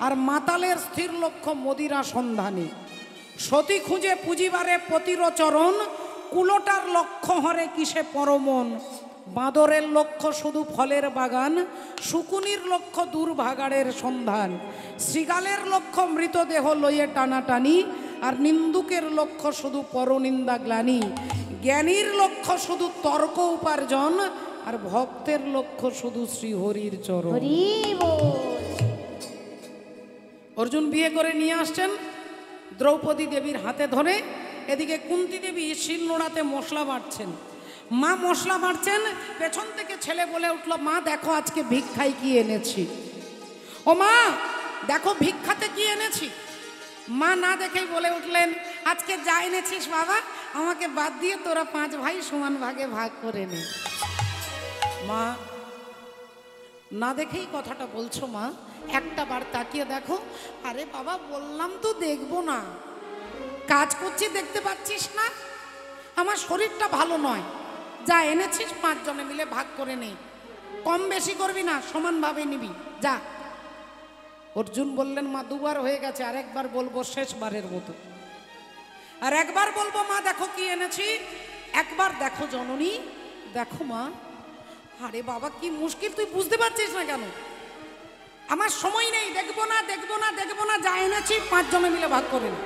আর মাতালের স্থির লক্ষ্য মদিরা সন্ধানে। সতী খুঁজে পুঁজিবারে পতির চরণ, কুলোটার লক্ষ্য হরে কিসে পরমন। বাঁদরের লক্ষ্য শুধু ফলের বাগান, শুকুনির লক্ষ্য দুর্ভাগাড়ের সন্ধান। শৃগালের লক্ষ্য মৃতদেহ লইয়ে টানাটানি, আর নিন্দুকের লক্ষ্য শুধু পরনিন্দা গ্লানি। জ্ঞানীর লক্ষ্য শুধু তর্ক উপার্জন, আর ভক্তের লক্ষ্য শুধু শ্রীহরির চরণ। অর্জুন বিয়ে করে নিয়ে আসছেন দ্রৌপদী দেবীর হাতে ধরে। এদিকে কুন্তী দেবী শিল নোড়াতে মশলা বাটছেন। মা মশলা বাটছেন, পেছন থেকে ছেলে বলে উঠল, মা দেখো আজকে ভিক্ষায় কি এনেছি। ও মা দেখো ভিক্ষাতে কি এনেছি। মা না দেখেই বলে উঠলেন, আজকে যা এনেছিস বাবা আমাকে বাদ দিয়ে তোরা 5 ভাই সমান ভাগে ভাগ করে নে। মা না দেখেই কথাটা বলছো মা, একটা বার তাকিয়ে দেখো। আরে বাবা বললাম তো দেখবো না, কাজ করছি দেখতে পাচ্ছিস না? আমার শরীরটা ভালো নয়, যা এনেছিস 5 জনে মিলে ভাগ করে নে, কম বেশি করবি না, সমানভাবে নিবি, যা। অর্জুন বললেন, মা 2 বার হয়ে গেছে, আর একবার বলবো শেষবারের মতো। আর একবার বলবো, মা দেখো কি এনেছি। একবার দেখো জননী, দেখো মা। আরে বাবা কি মুশকিল, তুই বুঝতে পারছিস না কেন? আমার সময় নেই, দেখবো না দেখবো না দেখবো না, যা এনেছি 5 জনে মিলে ভাগ করে নে।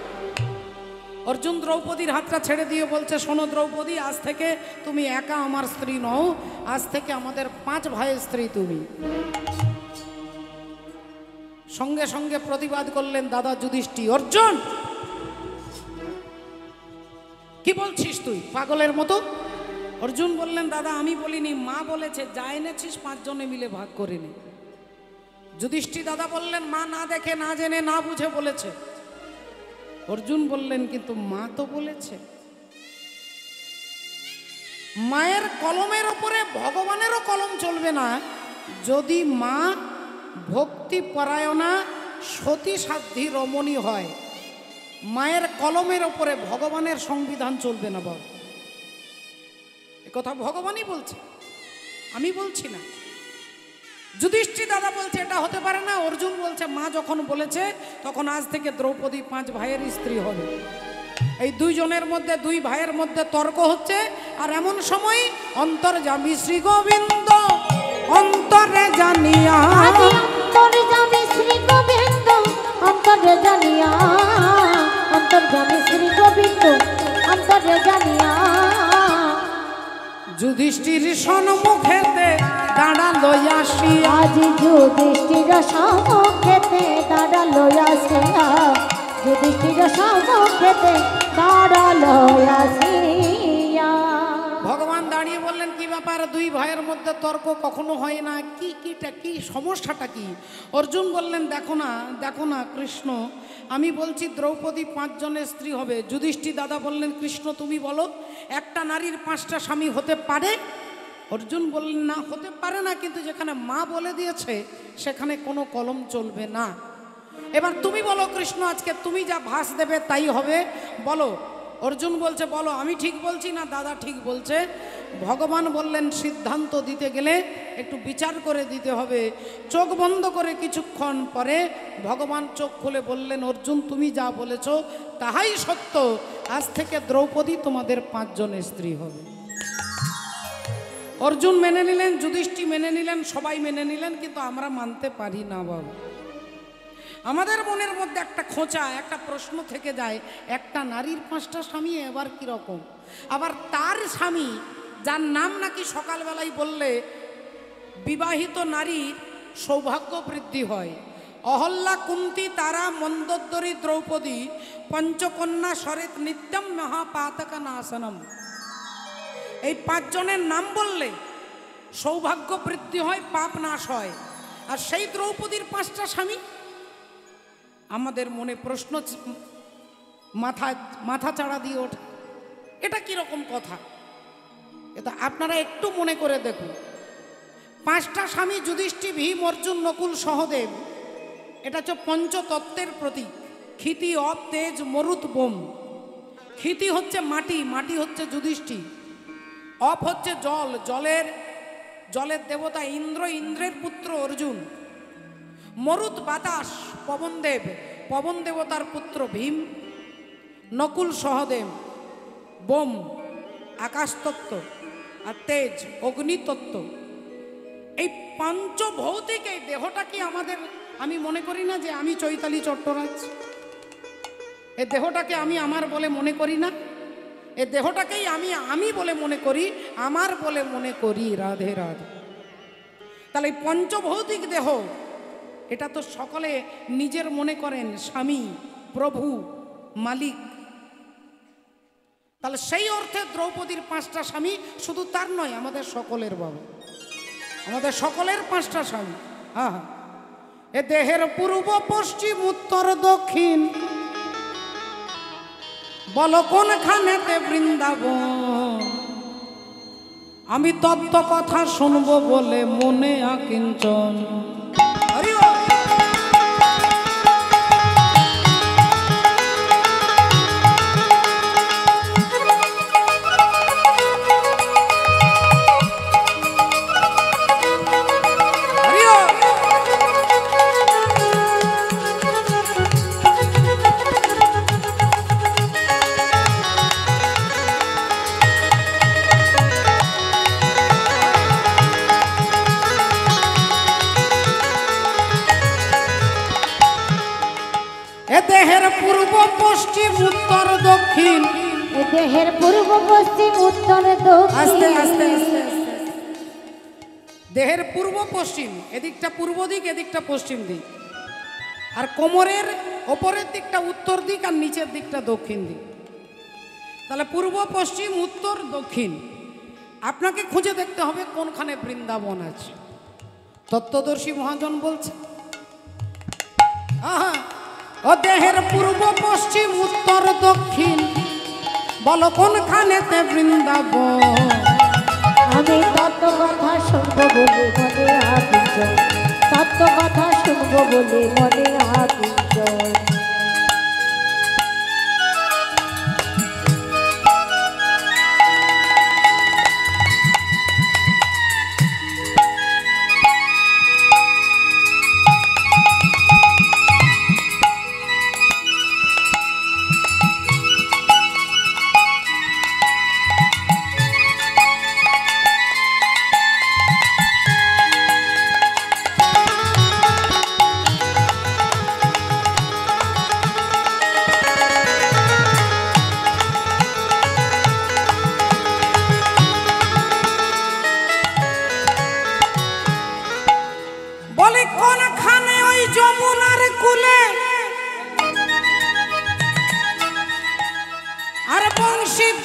অর্জুন দ্রৌপদীর হাতটা ছেড়ে দিয়ে বলছে, শোনো দ্রৌপদী, আজ থেকে তুমি একা আমার স্ত্রী নও, আজ থেকে আমাদের 5 ভাইয়ের স্ত্রী তুমি। সঙ্গে সঙ্গে প্রতিবাদ করলেন দাদা যুধিষ্ঠির, অর্জুন কি বলছিস তুই পাগলের মতো? অর্জুন বললেন, দাদা আমি বলিনি, মা বলেছে যা এনেছিস 5 জনে মিলে ভাগ করে নে। যুধিষ্ঠির দাদা বললেন, মা না দেখে না জেনে না বুঝে বলেছে। অর্জুন বললেন, কিন্তু মা তো বলেছে। মায়ের কলমের ওপরে ভগবানেরও কলম চলবে না যদি মা ভক্তি পরায়ণা সতী সাধ্যী রমণী হয়। মায়ের কলমের ওপরে ভগবানের সংবিধান চলবে না বাবা, এ কথা ভগবানই বলছে, আমি বলছি না। যুধিষ্ঠির দাদা বলছে এটা হতে পারে না। অর্জুন বলছে মা যখন বলেছে তখন আজ থেকে দ্রৌপদী 5 ভাইয়ের স্ত্রী হবে। এই 2 জনের মধ্যে 2 ভাইয়ের মধ্যে তর্ক হচ্ছে, আর এমন সময় অন্তর্যামী শ্রী গোবিন্দ অন্তরে জানিয়া, অন্তর্যামী শ্রী গোবিন্দ অন্তরে জানিয়া, অন্তর্যামী শ্রী গোবিন্দ অন্তরে জানিয়া, যুধিষ্ঠির সম্মুখেতে দাঁড়ালো আসিয়া, আজ যুধিষ্ঠির সম্মুখেতে দাঁড়ালো আসিয়া, যুধিষ্ঠির সম্মুখেতে দাঁড়ালো আসিয়া। ভগবান দাঁড়িয়ে বললেন, কি ব্যাপার 2 ভাইয়ের মধ্যে তর্ক কখনো হয় না, কি সমস্যাটা কি? অর্জুন বললেন, দেখো না কৃষ্ণ, আমি বলছি দ্রৌপদী 5 জনের স্ত্রী হবে। যুধিষ্ঠির দাদা বললেন, কৃষ্ণ তুমি বলো একটা নারীর 5টা স্বামী হতে পারে? অর্জুন বললেন, না হতে পারে না, কিন্তু যেখানে মা বলে দিয়েছে সেখানে কোনো কলম চলবে না। এবার তুমি বলো কৃষ্ণ, আজকে তুমি যা ভাস দেবে তাই হবে, বলো। অর্জুন বলছে, বলো আমি ঠিক বলছি না দাদা ঠিক বলছে? ভগবান বললেন, সিদ্ধান্ত দিতে গেলে একটু বিচার করে দিতে হবে। চোখ বন্ধ করে কিছুক্ষণ পরে ভগবান চোখ খুলে বললেন, অর্জুন তুমি যা বলেছ তাহাই সত্য, আজ থেকে দ্রৌপদী তোমাদের 5 জনের স্ত্রী হবে। অর্জুন মেনে নিলেন, যুধিষ্ঠির মেনে নিলেন, সবাই মেনে নিলেন, কিন্তু আমরা মানতে পারি না বাবা। আমাদের মনের মধ্যে একটা খোঁচা, একটা প্রশ্ন থেকে যায়, একটা নারীর 5টা স্বামী, এবার কিরকম? আবার তার স্বামী যার নাম নাকি সকালবেলায় বললে বিবাহিত নারীর সৌভাগ্য বৃদ্ধি হয়, অহল্যা, কুন্তি, তারা, মন্দোদরী, দ্রৌপদী, পঞ্চকন্যা সরেত নিত্যম মহাপাতক নাশনম, এই 5 জনের নাম বললে সৌভাগ্য বৃদ্ধি হয়, পাপ নাশ হয়। আর সেই দ্রৌপদীর 5টা স্বামী। আমাদের মনে প্রশ্ন মাথা চাড়া দিয়ে ওঠে, এটা কিরকম কথা? এটা আপনারা একটু মনে করে দেখুন। 5টা স্বামী যুধিষ্ঠির, ভীম, অর্জুন, নকুল, সহদেব, এটা হচ্ছে পঞ্চতত্ত্বের প্রতীক। ক্ষিতি, অপ, তেজ, মরুত, বোম। ক্ষিতি হচ্ছে মাটি, মাটি হচ্ছে যুধিষ্ঠির। অপ হচ্ছে জল, জলের দেবতা ইন্দ্র, ইন্দ্রের পুত্র অর্জুন। মরুত বাতাস, পবনদেব, পবন দেবতার পুত্র ভীম। নকুল, সহদেব। বোম, আকাশতত্ত্ব। আর তেজ, অগ্নিতত্ত্ব। এই পঞ্চভৌতিক এই দেহটা কি আমাদের, আমি মনে করি না যে আমি চৈতালি চট্টরাজ, এই দেহটাকে আমি আমার বলে মনে করি না, এই দেহটাকেই আমি বলে মনে করি, আমার বলে মনে করি। রাধে রাধে। তাহলে এই পঞ্চভৌতিক দেহ, এটা তো সকলে নিজের মনে করেন স্বামী, প্রভু, মালিক। তাহলে সেই অর্থে দ্রৌপদীর 5টা স্বামী শুধু তার নয়, আমাদের সকলের বাবা, আমাদের সকলের 5টা স্বামী। হ্যাঁ, এ দেহের পূর্ব, পশ্চিম, উত্তর, দক্ষিণ, বল কোনখানেতে বৃন্দাবন। আমি তত্ত্ব কথা শুনবো বলে মনে আকিঞ্চন। হরি বল। দেহের পূর্ব, পশ্চিম, উত্তর, দক্ষিণ, দেহের পূর্ব, পশ্চিম, উত্তর, দক্ষিণ। আস্তে আস্তে আস্তে আস্তে। দেহের পূর্ব, পশ্চিম, এদিকটা পূর্ব দিক, এদিকটা পশ্চিম দিক। আর কোমরের ওপরের দিকটা উত্তর দিক, আর নিচের দিকটা দক্ষিণ দিক। তাহলে পূর্ব, পশ্চিম, উত্তর, দক্ষিণ। আপনাকে খুঁজে দেখতে হবে কোনখানে বৃন্দাবন আছে। তত্ত্বদর্শী মহাজন বলছে, আহা, ও দেহের পূর্ব, পশ্চিম, উত্তর, দক্ষিণ, বলো কোনখানেতে বৃন্দাবন। আমি তত্ত্ব কথা শুনবো বলে মনে আকিঞ্চন, তত্ত্ব কথা শুনবো বলে মনে আকিঞ্চন।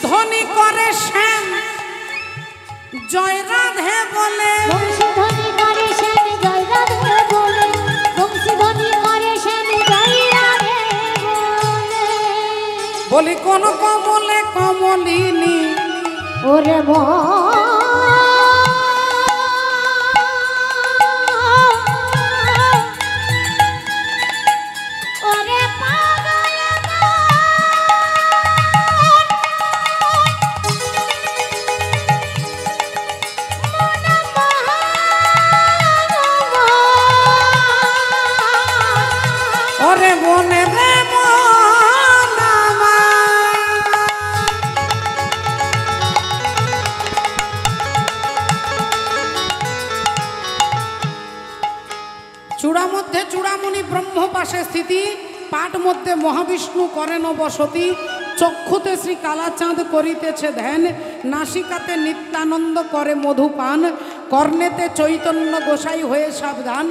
ধ্বনি করে শ্যাম জয় রাধে বলে, বংশীধ্বনি করে শ্যাম জয় রাধে বলে, বংশীধ্বনি করে শ্যাম জয় রাধে বলে। বলি কোন কমলে কমলিনী ওরে মনে রে চূড়া মধ্যে চূড়ামণি ব্রহ্ম পাশে স্থিতি, পাট মধ্যে মহাবিষ্ণু করেন বসতি, চক্ষুতে শ্রী কালাচাঁদ করিতেছে ধ্যান, নাসিকাতে নিত্যানন্দ করে মধুপান, কর্ণেতে চৈতন্য গোসাই হয়ে সাবধান,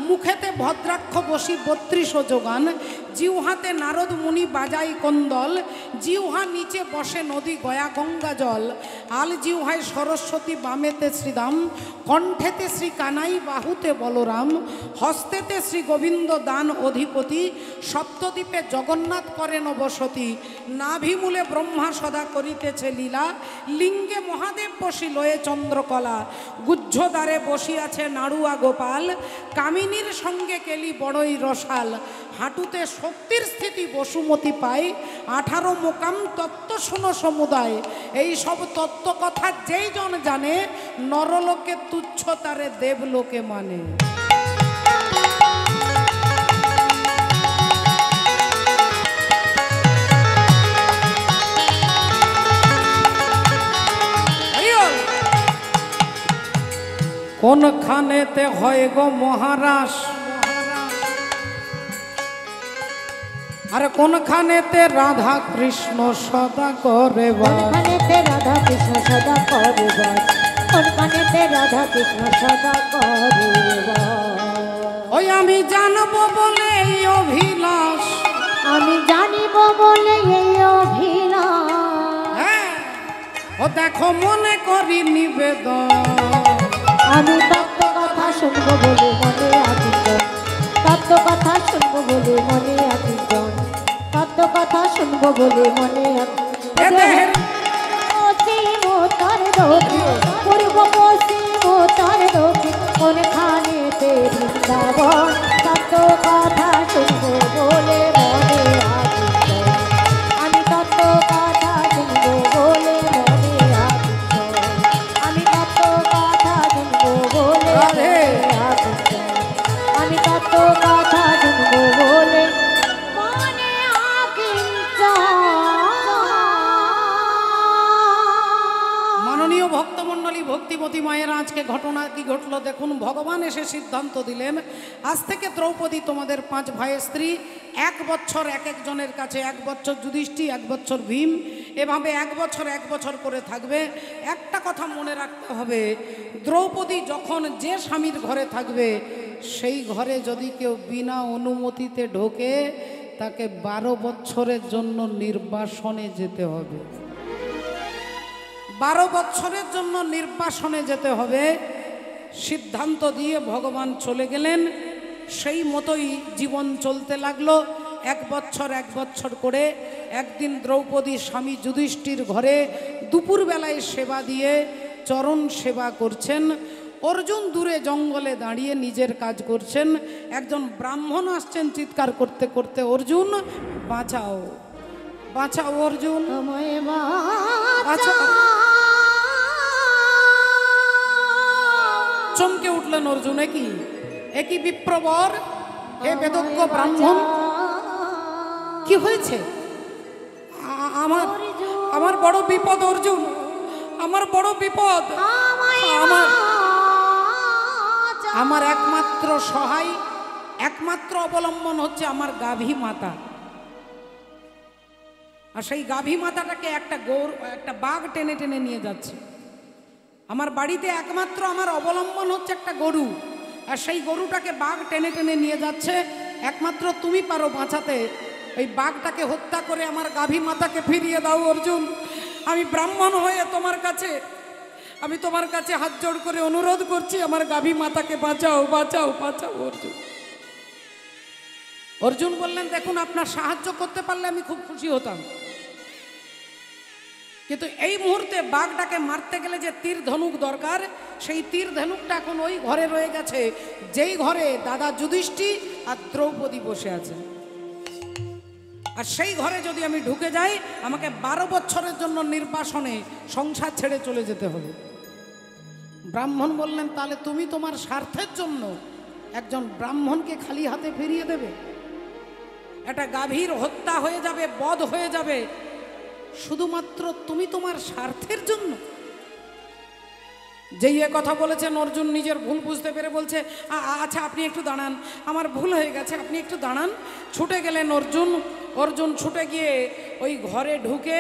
মুখেতে ভদ্রাক্ষ বসি 32 যোগান, জিহ্বাতে নারদ মুনি বাজাই কন্দল, জিহ্বা নিচে বসে নদী গয়া গঙ্গা জল, আল জিহ্বায় সরস্বতী বামেতে শ্রীদাম, কণ্ঠেতে শ্রী কানাই বাহুতে বলরাম, হস্তেতে শ্রী গোবিন্দ দান অধিপতি, সপ্তদ্বীপে জগন্নাথ করেন বসতি, নাভিমূলে ব্রহ্মা সদা করিতেছে লীলা, লিঙ্গে মহাদেব বসি লয়ে চন্দ্রকলা, গুহ্যদ্বারে বসিয়াছে নাড়ুয়া গোপাল, কামিনীর সঙ্গে কেলি বড়ই রসাল, হাঁটুতে শক্তির স্থিতি বসুমতি পায়, 18 মোকাম তত্ত্ব শোনো সমুদায়, এই সব তত্ত্ব কথা যেই জন জানে, নরলোকে তুচ্ছ তারে দেবলোকে মানে। কোনখানেতে হয় গো মহারাজ, আর কোনখানেতে রাধা কৃষ্ণ সদা করে বাস, কোনখানেতে রাধা কৃষ্ণ সদা করে বাস, কোনখানেতে রাধা কৃষ্ণ সদা করে বাস। ওই আমি জানবো বলে এই অভিলাষ, আমি জানিব বলে এই অভিলাষ, হ্যাঁ ও দেখো মনে করি নিবেদন, আমি তত্ত্ব কথা শুনবো বলে মনে আকিজন, তত্ত্ব কথা শুনবো বলে মনে আকিজন, তত্ত্ব কথা শুনবো বলে মনে আকিজন। পশ্চিম উত্তর দক্ষিণ পূর্ব পশ্চিম উত্তর দক্ষিণ কোনখানেতে বৃন্দাবন, তত্ত্ব কথা শুনবো বলে মনে আকিজন, আমি তত্ত্ব কথা শুনবো বলে মনে আকিজন, আমি তত্ত্ব কথা শুনবো বলে রাধে। আমি তত্ত্ব কথা শুনবো বলে মনে আকিজন। মাননীয় ভক্তমণ্ডলী, ভক্তিমতী মায়েরা, আজকে ঘটনা কি ঘটলো দেখুন। ভগবান এসে সিদ্ধান্ত দিলেন, আজ থেকে দ্রৌপদী তোমাদের 5 ভাইয়ের স্ত্রী, 1 বছর এক একজনের কাছে, 1 বছর যুধিষ্ঠির, 1 বছর ভীম, এভাবে 1 বছর 1 বছর করে থাকবে। একটা কথা মনে রাখতে হবে, দ্রৌপদী যখন যে স্বামীর ঘরে থাকবে, সেই ঘরে যদি কেউ বিনা অনুমতিতে ঢোকে, তাকে 12 বছরের জন্য নির্বাসনে যেতে হবে। 12 বছরের জন্য নির্বাসনে যেতে হবে। সিদ্ধান্ত দিয়ে ভগবান চলে গেলেন। সেই মতোই জীবন চলতে লাগলো। 1 বছর 1 বছর করে একদিন দ্রৌপদী স্বামী যুধিষ্ঠির ঘরে দুপুরবেলায় সেবা দিয়ে চরণ সেবা করছেন। অর্জুন দূরে জঙ্গলে দাঁড়িয়ে নিজের কাজ করছেন। একজন ব্রাহ্মণ আসছেন চিৎকার করতে করতে, অর্জুন বাঁচাও, বাঁচাও অর্জুন, আমায় বাঁচাও। বাঁচাও। চমকে উঠলেন অর্জুন, একই বিপ্রবর, হে বেদজ্ঞ ব্রাহ্মণ, কি হয়েছে? আমার বড় বিপদ অর্জুন, আমার বড় বিপদ। আমার একমাত্র সহায়, একমাত্র অবলম্বন হচ্ছে আমার গাভী মাতা। আর সেই গাভী মাতাটাকে একটা বাঘ টেনে টেনে নিয়ে যাচ্ছে। আমার বাড়িতে একমাত্র আমার অবলম্বন হচ্ছে একটা গরু, আর সেই গরুটাকে বাঘ টেনে টেনে নিয়ে যাচ্ছে। একমাত্র তুমি পারো বাঁচাতে। ওই বাঘটাকে হত্যা করে আমার গাভী মাতাকে ফিরিয়ে দাও অর্জুন। আমি ব্রাহ্মণ হয়ে আমি তোমার কাছে হাত জোড় করে অনুরোধ করছি, আমার গাভী মাতাকে বাঁচাও, বাঁচাও, বাঁচাও অর্জুন। অর্জুন বললেন, দেখুন আপনার সাহায্য করতে পারলে আমি খুব খুশি হতাম, কিন্তু এই মুহূর্তে বাঘটাকে মারতে গেলে যে তীর ধনুক দরকার, সেই তীর ধনুকটা এখন ওই ঘরে রয়ে গেছে, যেই ঘরে দাদা যুধিষ্ঠির আর দ্রৌপদী বসে আছে। আর সেই ঘরে যদি আমি ঢুকে যাই, আমাকে 12 বছরের জন্য নির্বাসনে সংসার ছেড়ে চলে যেতে হবে। ব্রাহ্মণ বললেন, তাহলে তুমি তোমার স্বার্থের জন্য একজন ব্রাহ্মণকে খালি হাতে ফিরিয়ে দেবে? একটা গাভীর হত্যা হয়ে যাবে, বধ হয়ে যাবে, শুধুমাত্র তুমি তোমার স্বার্থের জন্য? যেই এ কথা বলেছেন অর্জুন নিজের ভুল বুঝতে পেরে বলছে, আচ্ছা আপনি একটু দাঁড়ান, আমার ভুল হয়ে গেছে, আপনি একটু দাঁড়ান। ছুটে গেলেন অর্জুন ছুটে গিয়ে ওই ঘরে ঢুকে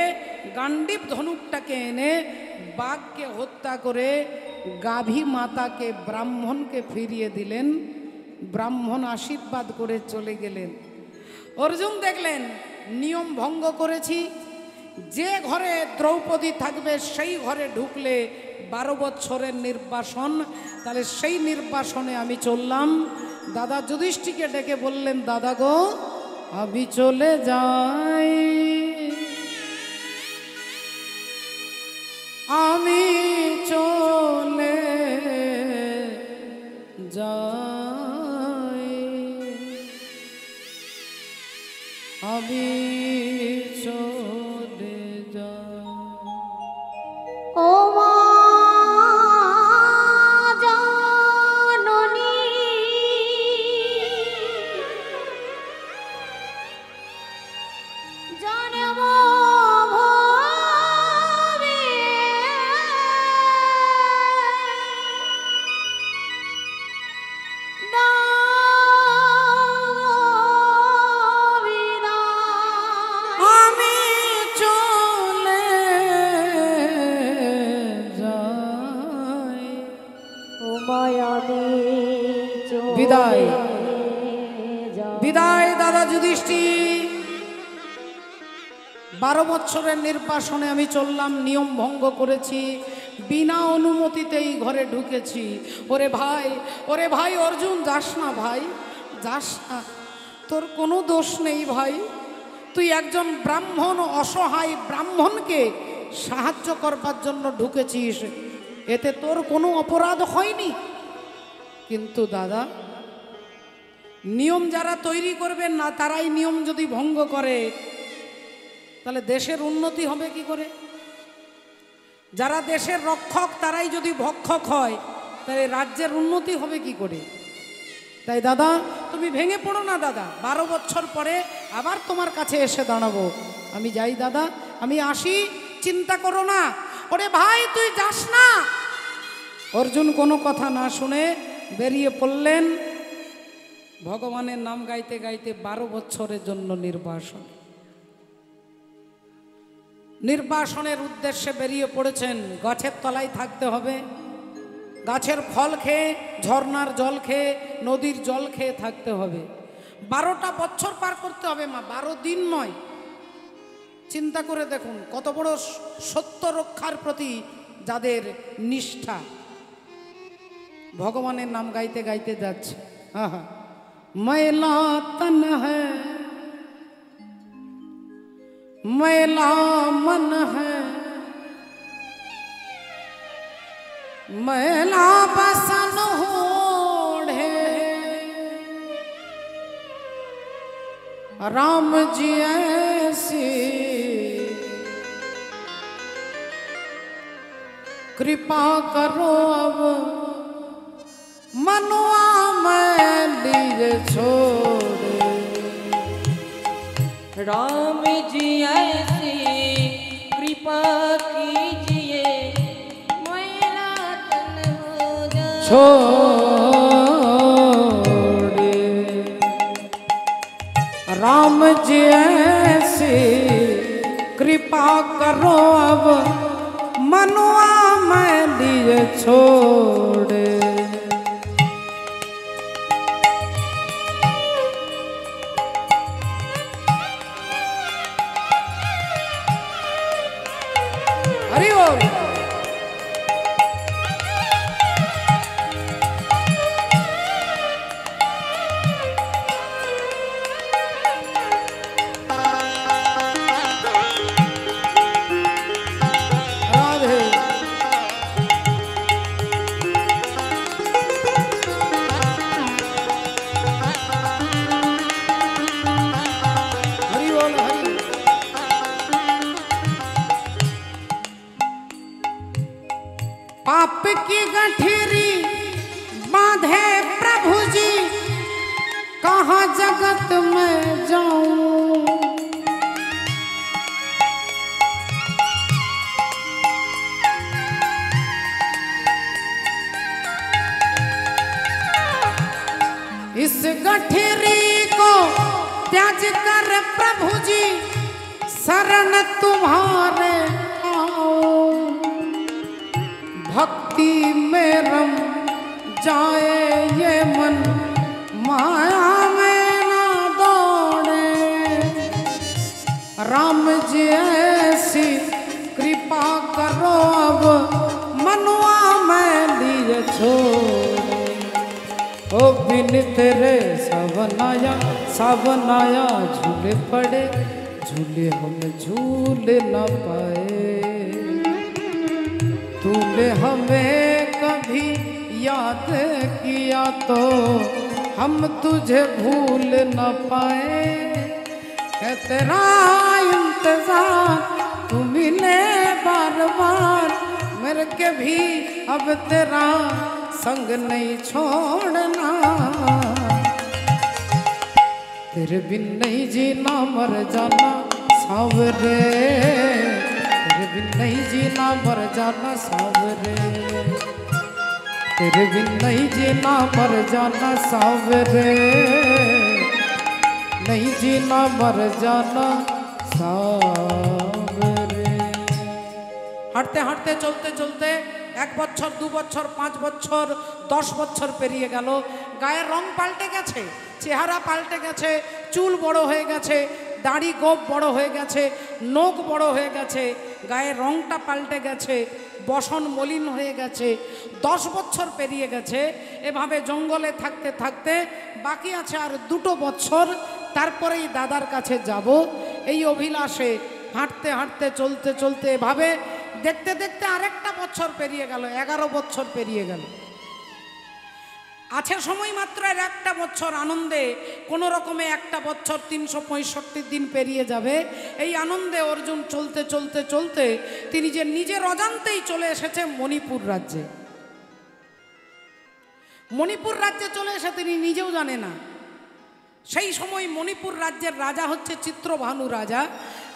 গান্ডীব ধনুকটাকে এনে বাঘকে হত্যা করে গাভী মাতাকে ব্রাহ্মণকে ফিরিয়ে দিলেন। ব্রাহ্মণ আশীর্বাদ করে চলে গেলেন। অর্জুন দেখলেন নিয়ম ভঙ্গ করেছি, যে ঘরে দ্রৌপদী থাকবে সেই ঘরে ঢুকলে 12 বছরের নির্বাসন, তাহলে সেই নির্বাসনে আমি চললাম। দাদা যুধিষ্ঠিরকে ডেকে বললেন, দাদা গো আমি চলে যাই, আমি চলে যাই, আমি চলে যাই। ও মা জননী জনম ভবে আমি চলে যাই। ও মায়াবী বিদায় বিদায় দাদা যুধিষ্ঠির। 12 বছরের নির্বাসনে আমি চললাম, নিয়ম ভঙ্গ করেছি, বিনা অনুমতিতেই ঘরে ঢুকেছি। ওরে ভাই অর্জুন যাস না ভাই, যাস না, তোর কোনো দোষ নেই ভাই। তুই একজন ব্রাহ্মণ, অসহায় ব্রাহ্মণকে সাহায্য করবার জন্য ঢুকেছিস, এতে তোর কোনো অপরাধ হয়নি। কিন্তু দাদা নিয়ম যারা তৈরি করবেন না তারাই নিয়ম যদি ভঙ্গ করে তাহলে দেশের উন্নতি হবে কি করে? যারা দেশের রক্ষক তারাই যদি ভক্ষক হয় তাহলে রাজ্যের উন্নতি হবে কি করে? তাই দাদা তুমি ভেঙে পড়ো না দাদা, 12 বছর পরে আবার তোমার কাছে এসে দাঁড়াবো। আমি যাই দাদা, আমি আসি, চিন্তা করো না। ওরে ভাই তুই যাস না। অর্জুন কোনো কথা না শুনে বেরিয়ে পড়লেন ভগবানের নাম গাইতে গাইতে 12 বছরের জন্য নির্বাসনের উদ্দেশ্যে বেরিয়ে পড়েছেন। গাছের তলায় থাকতে হবে, গাছের ফল খেয়ে, ঝর্ণার জল খেয়ে, নদীর জল খেয়ে থাকতে হবে। 12টা বছর পার করতে হবে মা, 12 দিন নয়। চিন্তা করে দেখুন কত বড় সত্য রক্ষার প্রতি যাদের নিষ্ঠা। ভগবানের নাম গাইতে গাইতে যাচ্ছে। मैला तन है मैला मन है, मैला बसन होढ़े, राम जी ऐसी कृपा करो अब मनुआ मैली छोड़े। राम जी ऐसी कृपा कीजिए, मैला तन हो जाए छोड़े। राम जी ऐसी कृपा करो अब मनुआ मैली छोड़े। हरि बोल। राधे हरि बोल हरि। पाप की गठरी बांधे प्रभु जी, कहाँ जगत में जाऊं। इस गठरी को त्याज कर प्रभु जी शरण तुम्हारे आओ, भक्ति में रम जाए ये मन माया में ना दौड़े। राम जी ऐसी कृपा करो अब मनुआ में लिए छोड़े। ओ बिन तेरे सावनाया झूले पड़े, झूले हम झूल न पाए। तूने हमें कभी याद किया तो हम तुझे भूल न पाए। है तेरा इंतजार तू मिले बार बार, मेरे के भी अब तेरा संग नहीं छोड़ना। तेरे बिन नहीं जीना मर जाना सावरे, तेरे बिन नहीं जीना मर जाना सावरे, तेरे बिन नहीं जीना मर जाना सावरे, नहीं जीना मर जाना सावरे। হাঁটতে হাঁটতে চলতে চলতে 1 বছর 2 বছর 5 বছর 10 বছর পেরিয়ে গেল। গায়ের রং পাল্টে গেছে, চেহারা পাল্টে গেছে, চুল বড় হয়ে গেছে, দাড়ি গোপ বড় হয়ে গেছে, নখ বড় হয়ে গেছে, গায়ের রংটা পাল্টে গেছে, বসন মলিন হয়ে গেছে। 10 বছর পেরিয়ে গেছে। এভাবে জঙ্গলে থাকতে থাকতে বাকি আছে আর 2 বছর, তারপরেই দাদার কাছে যাব। এই অভিলাষে হাঁটতে হাঁটতে চলতে চলতে এভাবে দেখতে দেখতে আরেকটা বছর পেরিয়ে গেল, 11 বছর পেরিয়ে গেল। আছে সময় মাত্র আর একটা বছর আনন্দে, কোনো রকমে একটা বছর 365 দিন পেরিয়ে যাবে। এই আনন্দে অর্জুন চলতে চলতে চলতে তিনি যে নিজের অজান্তেই চলে এসেছে মণিপুর রাজ্যে। মণিপুর রাজ্যে চলে এসে তিনি নিজেও জানে না। সেই সময় মণিপুর রাজ্যের রাজা হচ্ছে চিত্রভানু রাজা,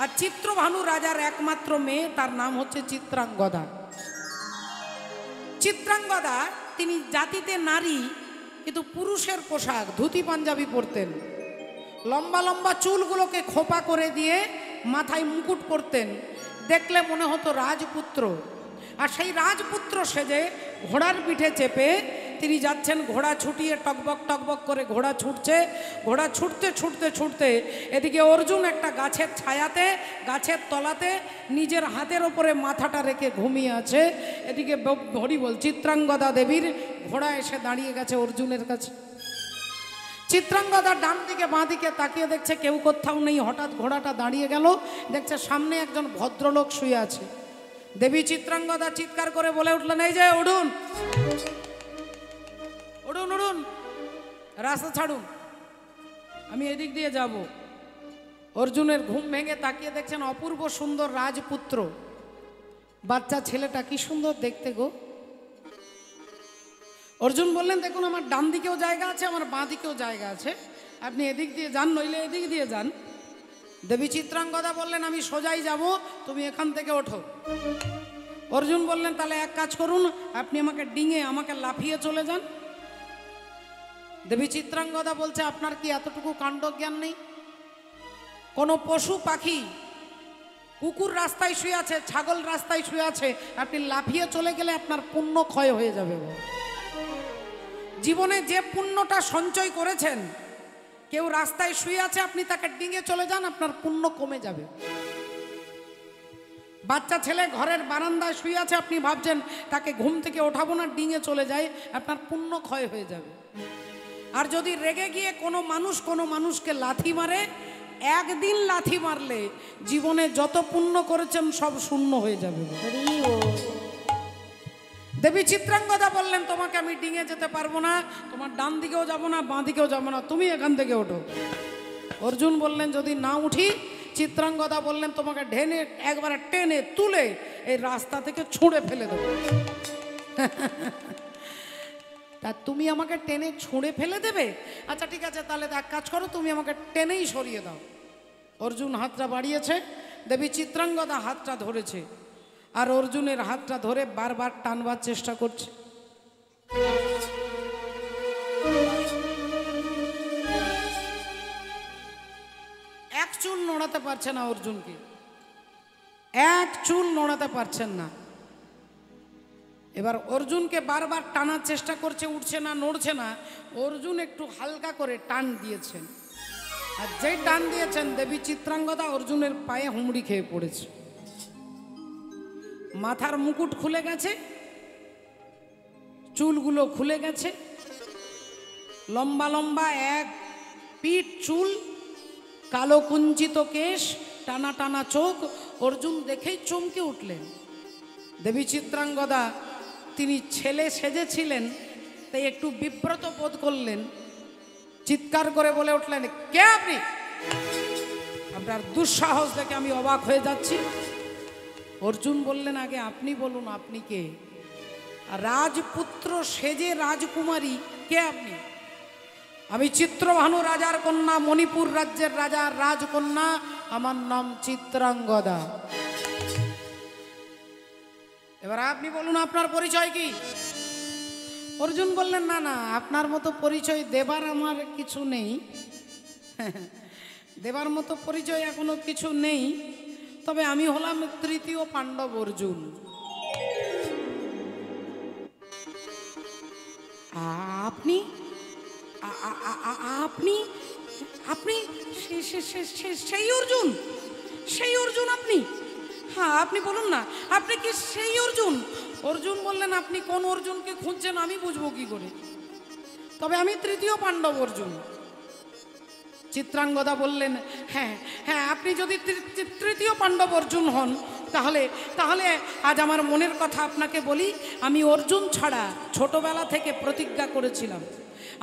আর চিত্রভানু রাজার একমাত্র মেয়ে, তার নাম হচ্ছে চিত্রাঙ্গদা। চিত্রাঙ্গদা তিনি জাতিতে নারী, কিন্তু পুরুষের পোশাক ধুতি পাঞ্জাবি পরতেন, লম্বা লম্বা চুলগুলোকে খোপা করে দিয়ে মাথায় মুকুট পরতেন, দেখলে মনে হতো রাজপুত্র। আর সেই রাজপুত্র সেজে ঘোড়ার পিঠে চেপে তিনি যাচ্ছেন, ঘোড়া ছুটিয়ে টকবক টকবক করে ঘোড়া ছুটছে। ঘোড়া ছুটতে ছুটতে ছুটতে এদিকে অর্জুন একটা গাছের ছায়াতে, গাছের তলাতে নিজের হাতের ওপরে মাথাটা রেখে ঘুমিয়ে আছে। এদিকে হরি বল চিত্রাঙ্গদা দেবীর ঘোড়া এসে দাঁড়িয়ে গেছে অর্জুনের কাছে। চিত্রাঙ্গদা ডান দিকে বাঁ দিকে তাকিয়ে দেখছে কেউ কোথাও নেই। হঠাৎ ঘোড়াটা দাঁড়িয়ে গেল, দেখছে সামনে একজন ভদ্রলোক শুয়ে আছে। দেবী চিত্রাঙ্গদা চিৎকার করে বলে উঠলেন, এই যে উঠুন উঠুন উঠুন, রাস্তা ছাড়ুন, আমি এদিক দিয়ে যাব। অর্জুনের ঘুম ভেঙে তাকিয়ে দেখছেন অপূর্ব সুন্দর রাজপুত্র, বাচ্চা ছেলেটা কি সুন্দর দেখতে গো। অর্জুন বললেন, দেখুন আমার ডান দিকেও জায়গা আছে, আমার বাঁ দিকেও জায়গা আছে, আপনি এদিক দিয়ে যান নইলে এদিক দিয়ে যান। দেবী চিত্রাঙ্গদা বললেন, আমি সোজাই যাব, তুমি এখান থেকে ওঠো। অর্জুন বললেন, তাহলে এক কাজ করুন, আপনি আমাকে ডিঙে আমাকে লাফিয়ে চলে যান। দেবী চিত্রাঙ্গদা বলছে, আপনার কি এতটুকু কাণ্ডজ্ঞান নেই? কোনো পশু পাখি, কুকুর রাস্তায় শুয়ে আছে, ছাগল রাস্তায় শুয়ে আছে, আপনি লাফিয়ে চলে গেলে আপনার পুণ্য ক্ষয় হয়ে যাবে। জীবনে যে পুণ্যটা সঞ্চয় করেছেন, কেউ রাস্তায় শুয়ে আছে, আপনি তাকে ডিঙে চলে যান, আপনার পুণ্য কমে যাবে। বাচ্চা ছেলে ঘরের বারান্দায় শুয়ে আছে, আপনি ভাবছেন তাকে ঘুম থেকে ওঠাবো না, ডিঙে চলে যায়, আপনার পুণ্য ক্ষয় হয়ে যাবে। আর যদি রেগে গিয়ে কোনো মানুষকে লাথি মারে, একদিন লাথি মারলে জীবনে যত পুণ্য করেছেন সব শূন্য হয়ে যাবে। দেবী চিত্রাঙ্গদা বললেন, তোমাকে আমি ডিঙে যেতে পারবো না, তোমার ডান দিকেও যাব না, বাঁ দিকেও যাব না, তুমি এখান থেকে ওঠো। অর্জুন বললেন, যদি না উঠি? চিত্রাঙ্গদা বললেন, তোমাকে একবারে টেনে তুলে এই রাস্তা থেকে ছুঁড়ে ফেলে দেবো। তা তুমি আমাকে টেনে ছুঁড়ে ফেলে দেবে? আচ্ছা ঠিক আছে, তাহলে এক কাজ করো, তুমি আমাকে টেনেই সরিয়ে দাও। অর্জুন হাতটা বাড়িয়েছে, দেবী চিত্রাঙ্গদা হাতটা ধরেছে, আর অর্জুনের হাতটা ধরে বারবার টানবার চেষ্টা করছে। এক চুল নড়াতে পারছে না অর্জুনকে, এক চুল নড়াতে পারছেন না। এবার অর্জুনকে বারবার টানার চেষ্টা করছে, উঠছে না, নড়ছে না। অর্জুন একটু হালকা করে টান দিয়েছেন, আর যেই টান দিয়েছেন দেবী চিত্রাঙ্গদা অর্জুনের পায়ে হুমড়ি খেয়ে পড়েছে। মাথার মুকুট খুলে গেছে, চুলগুলো খুলে গেছে, লম্বা লম্বা এক পিঠ চুল, কালো কুঞ্চিত কেশ, টানা টানা চোখ। অর্জুন দেখেই চমকে উঠলেন। দেবী চিত্রাঙ্গদা তিনি ছেলে সেজেছিলেন, তাই একটু বিব্রত বোধ করলেন, চিৎকার করে বলে উঠলেন, কে আপনি? আপনার দুঃসাহস দেখে আমি অবাক হয়ে যাচ্ছি। অর্জুন বললেন, আগে আপনি বলুন, আপনি কে? রাজপুত্র সেজে রাজকুমারী, কে আপনি? আমি চিত্রভানু রাজার কন্যা, মণিপুর রাজ্যের রাজার রাজকন্যা, আমার নাম চিত্রাঙ্গদা। এবার আপনি বলুন আপনার পরিচয় কি? অর্জুন বললেন, না না, আপনার মতো পরিচয় দেবার আমার কিছু নেই, দেবার মতো পরিচয় এখনো কিছু নেই, তবে আমি হলাম তৃতীয় পাণ্ডব অর্জুন। আপনি আপনি আপনি সেই অর্জুন? সেই অর্জুন আপনি? হ্যাঁ, আপনি বলুন না, আপনি কি সেই অর্জুন? অর্জুন বললেন, আপনি কোন অর্জুনকে খুঁজছেন আমি বুঝবো কি করে, তবে আমি তৃতীয় পাণ্ডব অর্জুন। চিত্রাঙ্গদা বললেন, হ্যাঁ হ্যাঁ, আপনি যদি তৃতীয় পাণ্ডব অর্জুন হন, তাহলে তাহলে আজ আমার মনের কথা আপনাকে বলি। আমি অর্জুন ছাড়া ছোটবেলা থেকে প্রতিজ্ঞা করেছিলাম,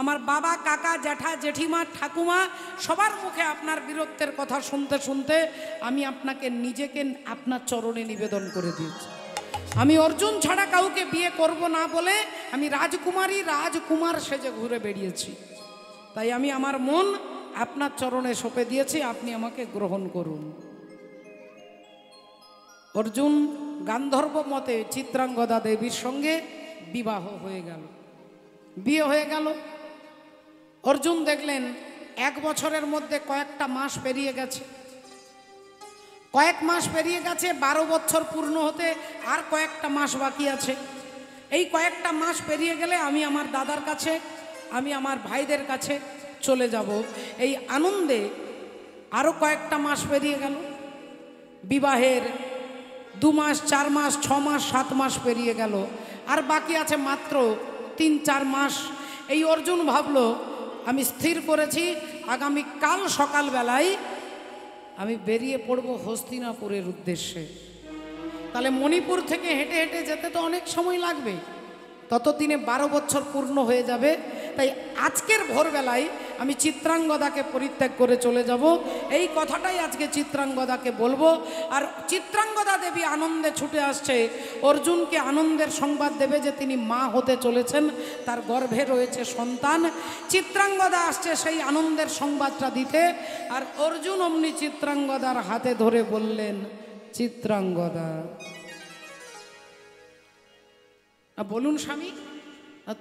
আমার বাবা, কাকা, জ্যাঠা, জেঠিমা, ঠাকুমা সবার মুখে আপনার বীরত্বের কথা শুনতে শুনতে আমি আপনাকে নিজেকে আপনার চরণে নিবেদন করে দিয়েছি। আমি অর্জুন ছাড়া কাউকে বিয়ে করব না বলে আমি রাজকুমারী, রাজকুমার সেজে ঘুরে বেরিয়েছি। তাই আমি আমার মন আপনার চরণে সঁপে দিয়েছি, আপনি আমাকে গ্রহণ করুন। অর্জুন গান্ধর্ব মতে চিত্রাঙ্গদা দেবীর সঙ্গে বিবাহ হয়ে গেল, বিয়ে হয়ে গেল। অর্জুন দেখলেন 1 বছরের মধ্যে কয়েকটা মাস পেরিয়ে গেছে, কয়েক মাস পেরিয়ে গেছে, 12 বছর পূর্ণ হতে আর কয়েকটা মাস বাকি আছে। এই কয়েকটা মাস পেরিয়ে গেলে আমি আমার দাদার কাছে, আমি আমার ভাইদের কাছে চলে যাব। এই আনন্দে আরও কয়েকটা মাস পেরিয়ে গেল, বিবাহের 2 মাস, 4 মাস, 6 মাস, 7 মাস পেরিয়ে গেল, আর বাকি আছে মাত্র 3-4 মাস। এই অর্জুন ভাবলো, আমি স্থির করেছি আগামী কাল সকালবেলায় আমি বেরিয়ে পড়ব হস্তিনাপুরের উদ্দেশ্যে। তাহলে মণিপুর থেকে হেঁটে হেঁটে যেতে তো অনেক সময় লাগবে, ততদিনে 12 বছর পূর্ণ হয়ে যাবে। তাই আজকের ভোরবেলায় আমি চিত্রাঙ্গদাকে পরিত্যাগ করে চলে যাব, এই কথাটাই আজকে চিত্রাঙ্গদাকে বলবো। আর চিত্রাঙ্গদা দেবী আনন্দে ছুটে আসছে, অর্জুনকে আনন্দের সংবাদ দেবে যে তিনি মা হতে চলেছেন, তার গর্ভে রয়েছে সন্তান। চিত্রাঙ্গদা আসছে সেই আনন্দের সংবাদটা দিতে, আর অর্জুন অমনি চিত্রাঙ্গদার হাতে ধরে বললেন, চিত্রাঙ্গদা। বলুন স্বামী,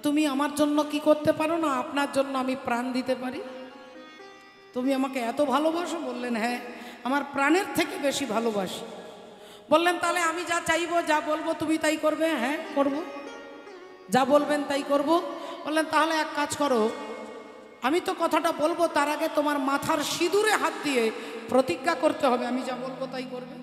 তুমি আমার জন্য কি করতে পারো না? আপনার জন্য আমি প্রাণ দিতে পারি। তুমি আমাকে এত ভালোবাসো? বললেন, হ্যাঁ, আমার প্রাণের থেকে বেশি ভালোবাসি। বললেন, তাহলে আমি যা চাইবো, যা বলবো তুমি তাই করবে? হ্যাঁ, করব, যা বলবেন তাই করব। বললেন, তাহলে এক কাজ করো, আমি তো কথাটা বলবো, তার আগে তোমার মাথার সিঁদুরে হাত দিয়ে প্রতিজ্ঞা করতে হবে, আমি যা বলবো তাই করবে।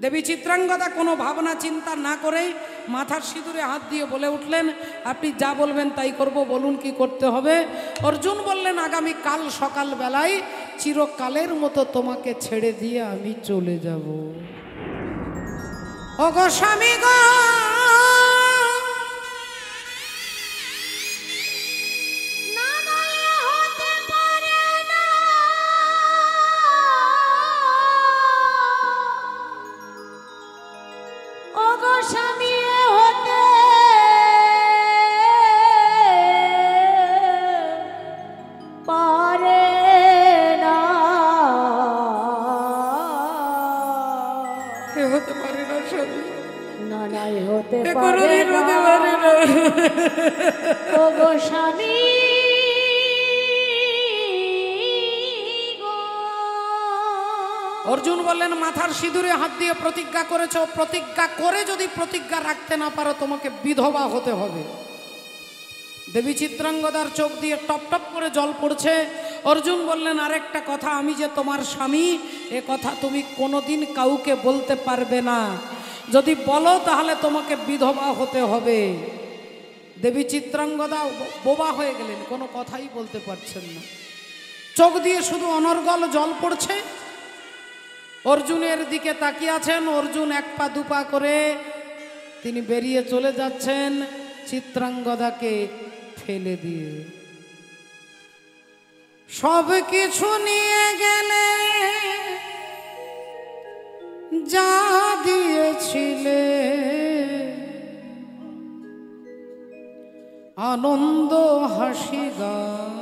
দেবী চিত্রাঙ্গদা কোনো ভাবনা চিন্তা না করেই মাথার সিঁদুরে হাত দিয়ে বলে উঠলেন, আপনি যা বলবেন তাই করব, বলুন কি করতে হবে। অর্জুন বললেন, আগামী কাল সকালবেলায় চিরকালের মতো তোমাকে ছেড়ে দিয়ে আমি চলে যাব। ওগো স্বামী গো, স্বামী হতে পারে না, হতে পারে না স্বামী, না নাই হতে পারে না। ওগো স্বামী গো, অর্জুন বললেন মাথার সিঁদুরে হাত দিয়ে প্রতিজ্ঞা করেছো, প্রতিজ্ঞা করে যদি প্রতিজ্ঞা রাখতে না পারো তোমাকে বিধবা হতে হবে। দেবী চিত্রাঙ্গদার চোখ দিয়ে টপ টপ করে জল পড়ছে। অর্জুন বললেন আরেকটা কথা, আমি যে তোমার স্বামী এ কথা তুমি কোনোদিন কাউকে বলতে পারবে না, যদি বলো তাহলে তোমাকে বিধবা হতে হবে। দেবী চিত্রাঙ্গদা বোবা হয়ে গেলেন, কোনো কথাই বলতে পারছেন না, চোখ দিয়ে শুধু অনর্গল জল পড়ছে। অর্জুনের দিকে তাকিয়ে আছেন। অর্জুন এক পা দুপা করে তিনি বেরিয়ে চলে যাচ্ছেন চিত্রাঙ্গদাকে ফেলে দিয়ে। সব কিছু নিয়ে গেলে যা দিয়েছিলে, আনন্দ হাসি গান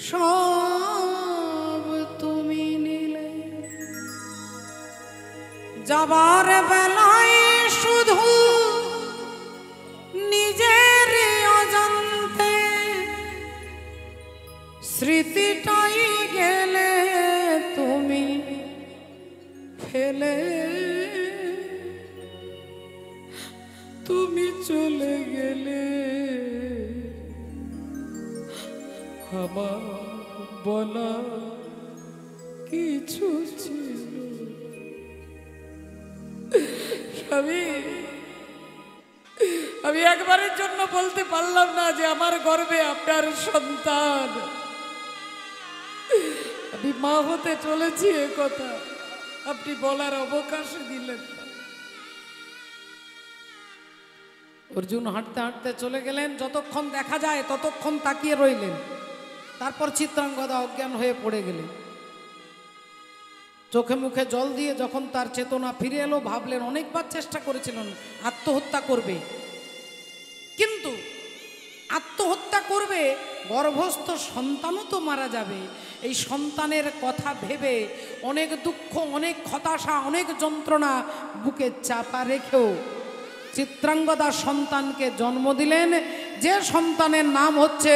সব তুমি নিলে। যাবার বেলায় শুধু নিজের অজান্তে স্মৃতিটাই গেলে তুমি ফেলে, তুমি চলে গেলে আমার বলা কিছু ছিল। স্বামী, আমি একবারের জন্য বলতে পারলাম না যে আমার গর্ভে আপনার সন্তান, আমি মা হতে চলেছি এ কথা আপনি বলার অবকাশ দিলেন না। অর্জুন হাঁটতে হাঁটতে চলে গেলেন। যতক্ষণ দেখা যায় ততক্ষণ তাকিয়ে রইলেন। তারপর চিত্রাঙ্গদা অজ্ঞান হয়ে পড়ে গেলেন। চোখে মুখে জল দিয়ে যখন তার চেতনা ফিরে এলো, ভাবলেন অনেকবার চেষ্টা করেছিলেন আত্মহত্যা করবে, কিন্তু আত্মহত্যা করবে, গর্ভস্থ সন্তানও তো মারা যাবে। এই সন্তানের কথা ভেবে অনেক দুঃখ, অনেক হতাশা, অনেক যন্ত্রণা বুকে চাপা রেখেও চিত্রাঙ্গদা সন্তানকে জন্ম দিলেন, যে সন্তানের নাম হচ্ছে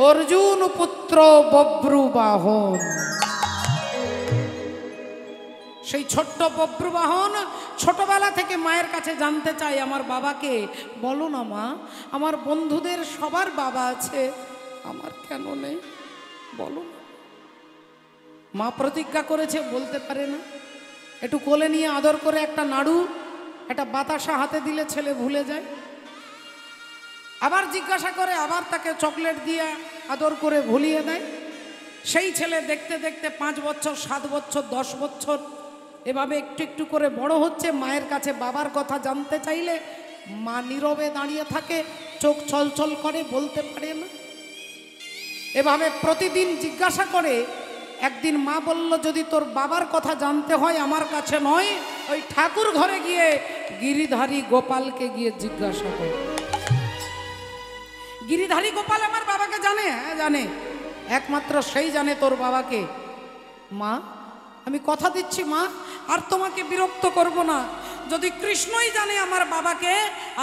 অর্জুন পুত্র বব্রুবাহন। সেই ছোট্ট বব্রুবাহন ছোটবেলা থেকে মায়ের কাছে জানতে চায় আমার বাবাকে, বলো না মা, আমার বন্ধুদের সবার বাবা আছে, আমার কেন নেই বলো। মা প্রতিজ্ঞা করেছে, বলতে পারে না। একটু কোলে নিয়ে আদর করে একটা নাড়ু, একটা বাতাসা হাতে দিলে ছেলে ভুলে যায়। আবার জিজ্ঞাসা করে, আবার তাকে চকলেট দিয়ে আদর করে ভুলিয়ে দেয়। সেই ছেলে দেখতে দেখতে 5 বছর, 7 বছর, 10 বছর এভাবে একটু একটু করে বড় হচ্ছে। মায়ের কাছে বাবার কথা জানতে চাইলে মা নীরবে দাঁড়িয়ে থাকে, চোখ ছলছল করে, বলতে পারে না। এভাবে প্রতিদিন জিজ্ঞাসা করে। একদিন মা বলল, যদি তোর বাবার কথা জানতে হয় আমার কাছে নয়, ওই ঠাকুর ঘরে গিয়ে গিরিধারী গোপালকে গিয়ে জিজ্ঞাসা কর। গিরিধারী গোপাল আমার বাবাকে জানে? হ্যাঁ জানে, একমাত্র সেই জানে তোর বাবাকে। মা, আমি কথা দিচ্ছি মা, আর তোমাকে বিরক্ত করব না। যদি কৃষ্ণই জানে আমার বাবাকে,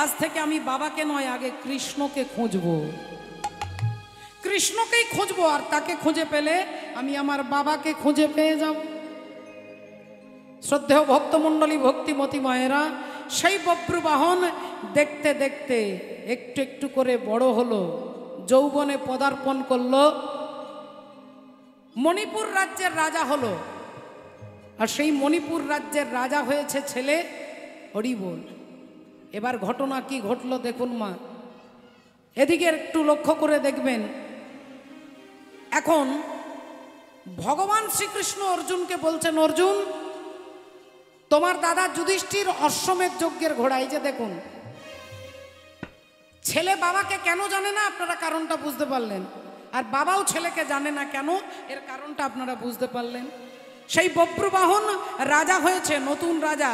আজ থেকে আমি বাবাকে নয়, আগে কৃষ্ণকে খুঁজবো, কৃষ্ণকেই খুঁজবো, আর তাকে খুঁজে পেলে আমি আমার বাবাকে খুঁজে পেয়ে যাব। শ্রদ্ধেয় ভক্তমণ্ডলী, ভক্তিমতী মায়েরা, সেই বব্রুবাহন দেখতে দেখতে একটু একটু করে বড় হলো, যৌবনে পদার্পণ করলো, মণিপুর রাজ্যের রাজা হলো। আর সেই মণিপুর রাজ্যের রাজা হয়েছে ছেলে হরিবোল। এবার ঘটনা কি ঘটলো দেখুন মা, এদিকে একটু লক্ষ্য করে দেখবেন। এখন ভগবান শ্রীকৃষ্ণ অর্জুনকে বলছেন, অর্জুন, তোমার দাদা যুধিষ্ঠির অশ্বমেধ যজ্ঞের ঘোড়া, এই যে দেখুন। ছেলে বাবাকে কেন জানে না, আপনারা কারণটা বুঝতে পারলেন। আর বাবাও ছেলেকে জানে না কেন, এর কারণটা আপনারা বুঝতে পারলেন। সেই বব্রুবাহন রাজা হয়েছে, নতুন রাজা,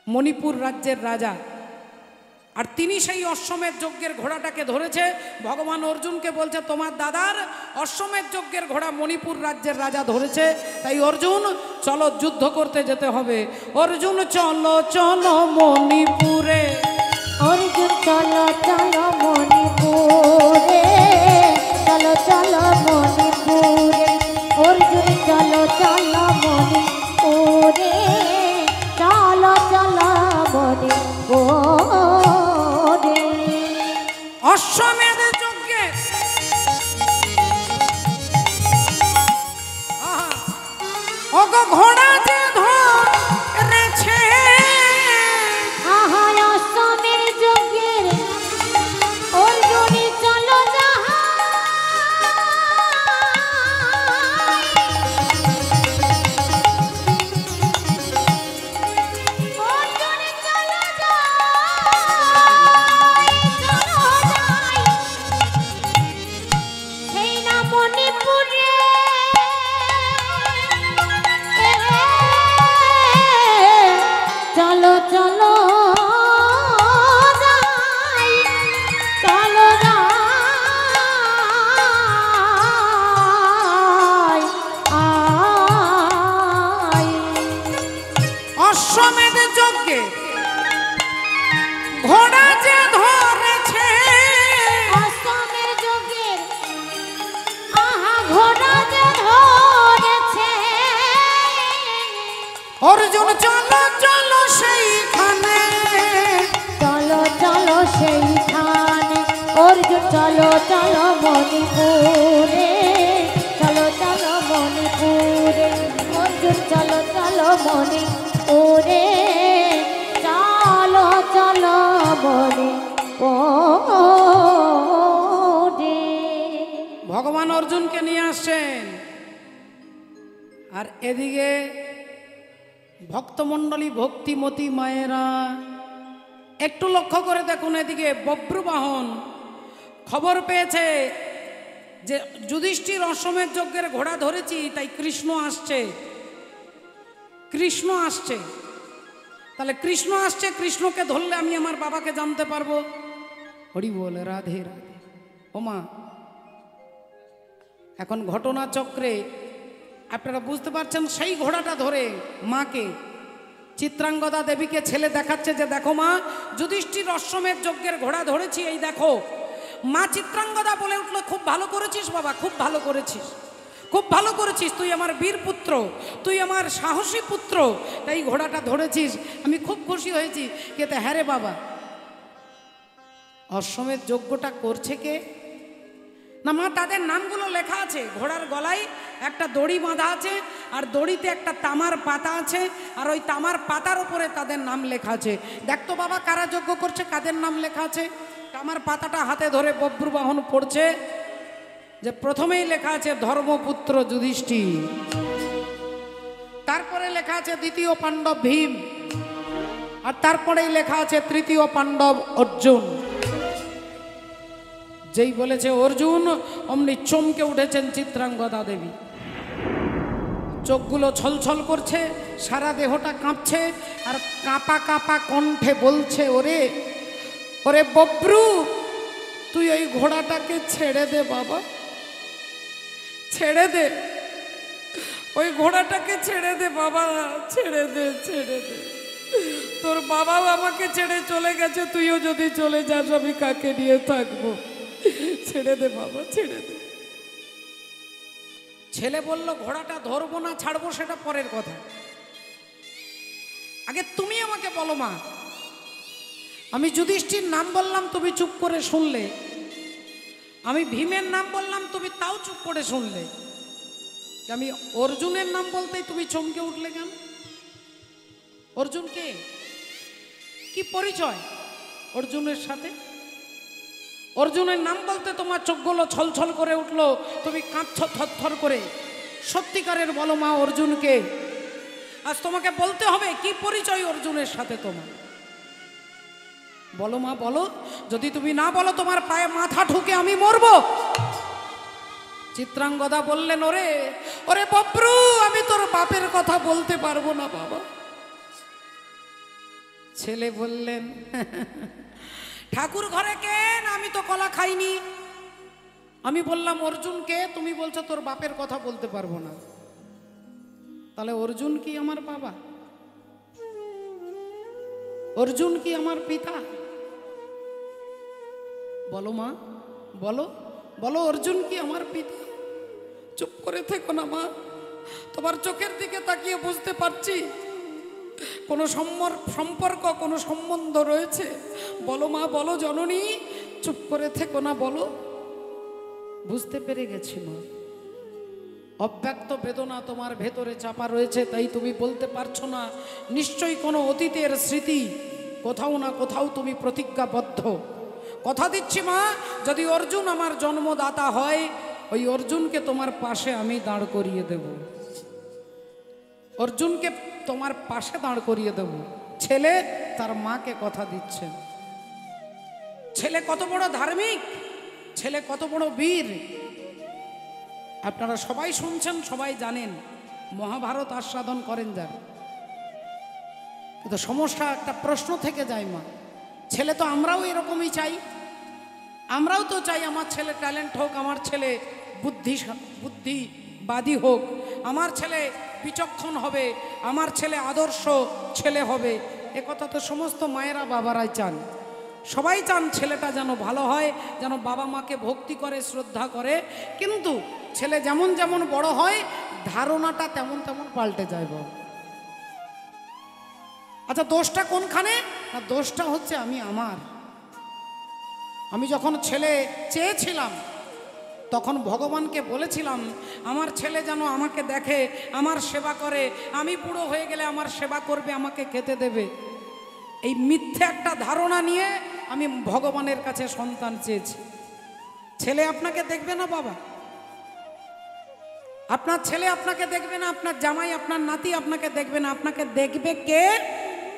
মণিপুর রাজ্যের রাজা। আর তিনি সেই অশ্বমেধ যজ্ঞের ঘোড়াটাকে ধরেছে। ভগবান অর্জুনকে বলছে, তোমার দাদার অশ্বমেধ যজ্ঞের ঘোড়া মণিপুর রাজ্যের রাজা ধরেছে, তাই অর্জুন চলো যুদ্ধ করতে যেতে হবে। অর্জুন চলো চলো মণিপুরে, অর্জুন চলো চলো মণিপুরে, চলো চলো মণিপুরে, অর্জুন চলো ওগো ঘোড়া যে ধরেছে আহা অষ্টমের যজ্ঞের অর্জুনে চলো চলো চলো যাই চলো যাই আই অশ্বমেধ যজ্ঞে ঘোড়া যে ধরেছে অষ্টমের যজ্ঞের আহা ঘোড়া যে ধরেছে অর্জুন চলো চলো সেইখানে চলো চলো সেইখানে অর্জুন চলো চলো মণিপুরে চলো চলো মণিপুরে অর্জুন চলো চলো মণিপুরে চলো চলো মণিপুরে ভগবান অর্জুনকে নিয়ে আসছেন। আর এদিকে ভক্তমণ্ডলী ভক্তিমতী মায়েরা একটু লক্ষ্য করে দেখুন, এদিকে বব্রবাহন খবর পেয়েছে যে যুধিষ্ঠির অশ্বমেধ যজ্ঞের ঘোড়া ধরেছি, তাই কৃষ্ণ আসছে। কৃষ্ণ আসছে, তাহলে কৃষ্ণ আসছে, কৃষ্ণকে ধরলে আমি আমার বাবাকে জানতে পারবো। হরি বলে রাধে রাধে। ওমা, এখন ঘটনা চক্রে আপনারা বুঝতে পারছেন, সেই ঘোড়াটা ধরে মাকে চিত্রাঙ্গদা দেবীকে ছেলে দেখাচ্ছে যে দেখো মা, যুধিষ্ঠির অশ্বমেধ যজ্ঞের ঘোড়া ধরেছি, এই দেখো। মা চিত্রাঙ্গদা বলে উঠলো, খুব ভালো করেছিস বাবা, খুব ভালো করেছিস, খুব ভালো করেছিস, তুই আমার বীর পুত্র, তুই আমার সাহসী পুত্র, তাই ঘোড়াটা ধরেছিস, আমি খুব খুশি হয়েছি। কিন্তু হ্যাঁ রে বাবা, অশ্বমেধ যজ্ঞটা করছে কে? না মা, তাদের নামগুলো লেখা আছে, ঘোড়ার গলায় একটা দড়ি বাঁধা আছে, আর দড়িতে একটা তামার পাতা আছে, আর ওই তামার পাতার উপরে তাদের নাম লেখা আছে। দেখতো বাবা, কারা যজ্ঞ করছে, কাদের নাম লেখা আছে। তামার পাতাটা হাতে ধরে বব্রবাহন পড়ছে, যে প্রথমেই লেখা আছে ধর্মপুত্র যুধিষ্ঠির, তারপরে লেখা আছে দ্বিতীয় পাণ্ডব ভীম, আর তারপরেই লেখা আছে তৃতীয় পাণ্ডব অর্জুন। যেই বলেছে অর্জুন, অমনি চমকে উঠেছেন চিত্রাঙ্গদা দেবী, চোখগুলো ছলছল করছে, সারা দেহটা কাঁপছে, আর কাঁপা কাঁপা কণ্ঠে বলছে, ওরে ওরে বব্রু, তুই ওই ঘোড়াটাকে ছেড়ে দে বাবা, ছেড়ে দে, ওই ঘোড়াটাকে ছেড়ে দে বাবা, ছেড়ে দে, ছেড়ে দে। তোর বাবাও আমাকে ছেড়ে চলে গেছে, তুইও যদি চলে যাস আমি কাকে নিয়ে থাকবো, ছেড়ে দে বাবা, ছেড়ে দে। ছেলে বলল, ঘোড়াটা ধরবো না ছাড়বো সেটা পরের কথা, আগে তুমি আমাকে বলো মা, আমি যুধিষ্ঠির নাম বললাম তুমি চুপ করে শুনলে, আমি ভীমের নাম বললাম তুমি তাও চুপ করে শুনলে, আমি অর্জুনের নাম বলতেই তুমি চমকে উঠলে কেন? অর্জুন কে? কি পরিচয় অর্জুনের সাথে? অর্জুনের নাম বলতে তোমার চোখগুলো ছলছল করে উঠলো, তুমি কাঁপছ থরথর করে। সত্যিকারের বলো মা, অর্জুনকে আজ তোমাকে বলতে হবে, কি পরিচয় অর্জুনের সাথে তোমার? বলো মা, বলো। যদি তুমি না বলো, তোমার পায়ে মাথা ঠুকে আমি মরবো। চিত্রাঙ্গদা বললেন, ওরে ওরে বব্রু, আমি তোর বাপের কথা বলতে পারবো না বাবা। ছেলে বললেন, ঠাকুর ঘরে কেন, আমি তো কলা খাইনি। আমি বললাম অর্জুনকে, তুমি বলছো তোর বাপের কথা বলতে পারবো না, তাহলে অর্জুন কি আমার বাবা? অর্জুন কি আমার পিতা? বলো মা, বলো বলো, অর্জুন কি আমার পিতা? চুপ করে থেকো না মা, তোমার চোখের দিকে তাকিয়ে বুঝতে পারছি কোনো সম্পর্ক, কোনো সম্বন্ধ রয়েছে। বলো মা, বলো জননী, চুপ করে থেকো না, বলো। বুঝতে পেরে গেছি মা, অব্যক্ত বেদনা তোমার ভেতরে চাপা রয়েছে, তাই তুমি বলতে পারছো না। নিশ্চয়ই কোনো অতীতের স্মৃতি কোথাও না কোথাও তুমি প্রতিজ্ঞাবদ্ধ। কথা দিচ্ছি মা, যদি অর্জুন আমার জন্মদাতা হয়, ওই অর্জুনকে তোমার পাশে আমি দাঁড় করিয়ে দেব। অর্জুনকে তোমার পাশে দাঁড় করিয়ে দেব। ছেলে তার মাকে কথা দিচ্ছে। ছেলে কত বড় ধার্মিক, ছেলে কত বড় বীর। আপনারা সবাই শুনছেন, সবাই জানেন, মহাভারত আস্বাদন করেন যার। কিন্তু সমস্যা একটা প্রশ্ন থেকে যায় মা, ছেলে তো আমরাও এরকমই চাই। আমরাও তো চাই আমার ছেলে ট্যালেন্ট হোক, আমার ছেলে বুদ্ধিবাদী হোক, আমার ছেলে বিচক্ষণ হবে, আমার ছেলে আদর্শ ছেলে হবে। একথা তো সমস্ত মায়েরা বাবারাই চান। সবাই চান ছেলেটা যেন ভালো হয়, যেন বাবা মাকে ভক্তি করে, শ্রদ্ধা করে। কিন্তু ছেলে যেমন যেমন বড় হয়, ধারণাটা তেমন তেমন পাল্টে যায়। আচ্ছা, দোষটা কোনখানে? না, দোষটা হচ্ছে আমি যখন ছেলে চেয়েছিলাম, তখন ভগবানকে বলেছিলাম আমার ছেলে যেন আমাকে দেখে, আমার সেবা করে, আমি বুড়ো হয়ে গেলে আমার সেবা করবে, আমাকে খেতে দেবে। এই মিথ্যে একটা ধারণা নিয়ে আমি ভগবানের কাছে সন্তান চেয়েছি। ছেলে আপনাকে দেখবে না বাবা, আপনার ছেলে আপনাকে দেখবে না, আপনার জামাই আপনার নাতি আপনাকে দেখবে না। আপনাকে দেখবে কে?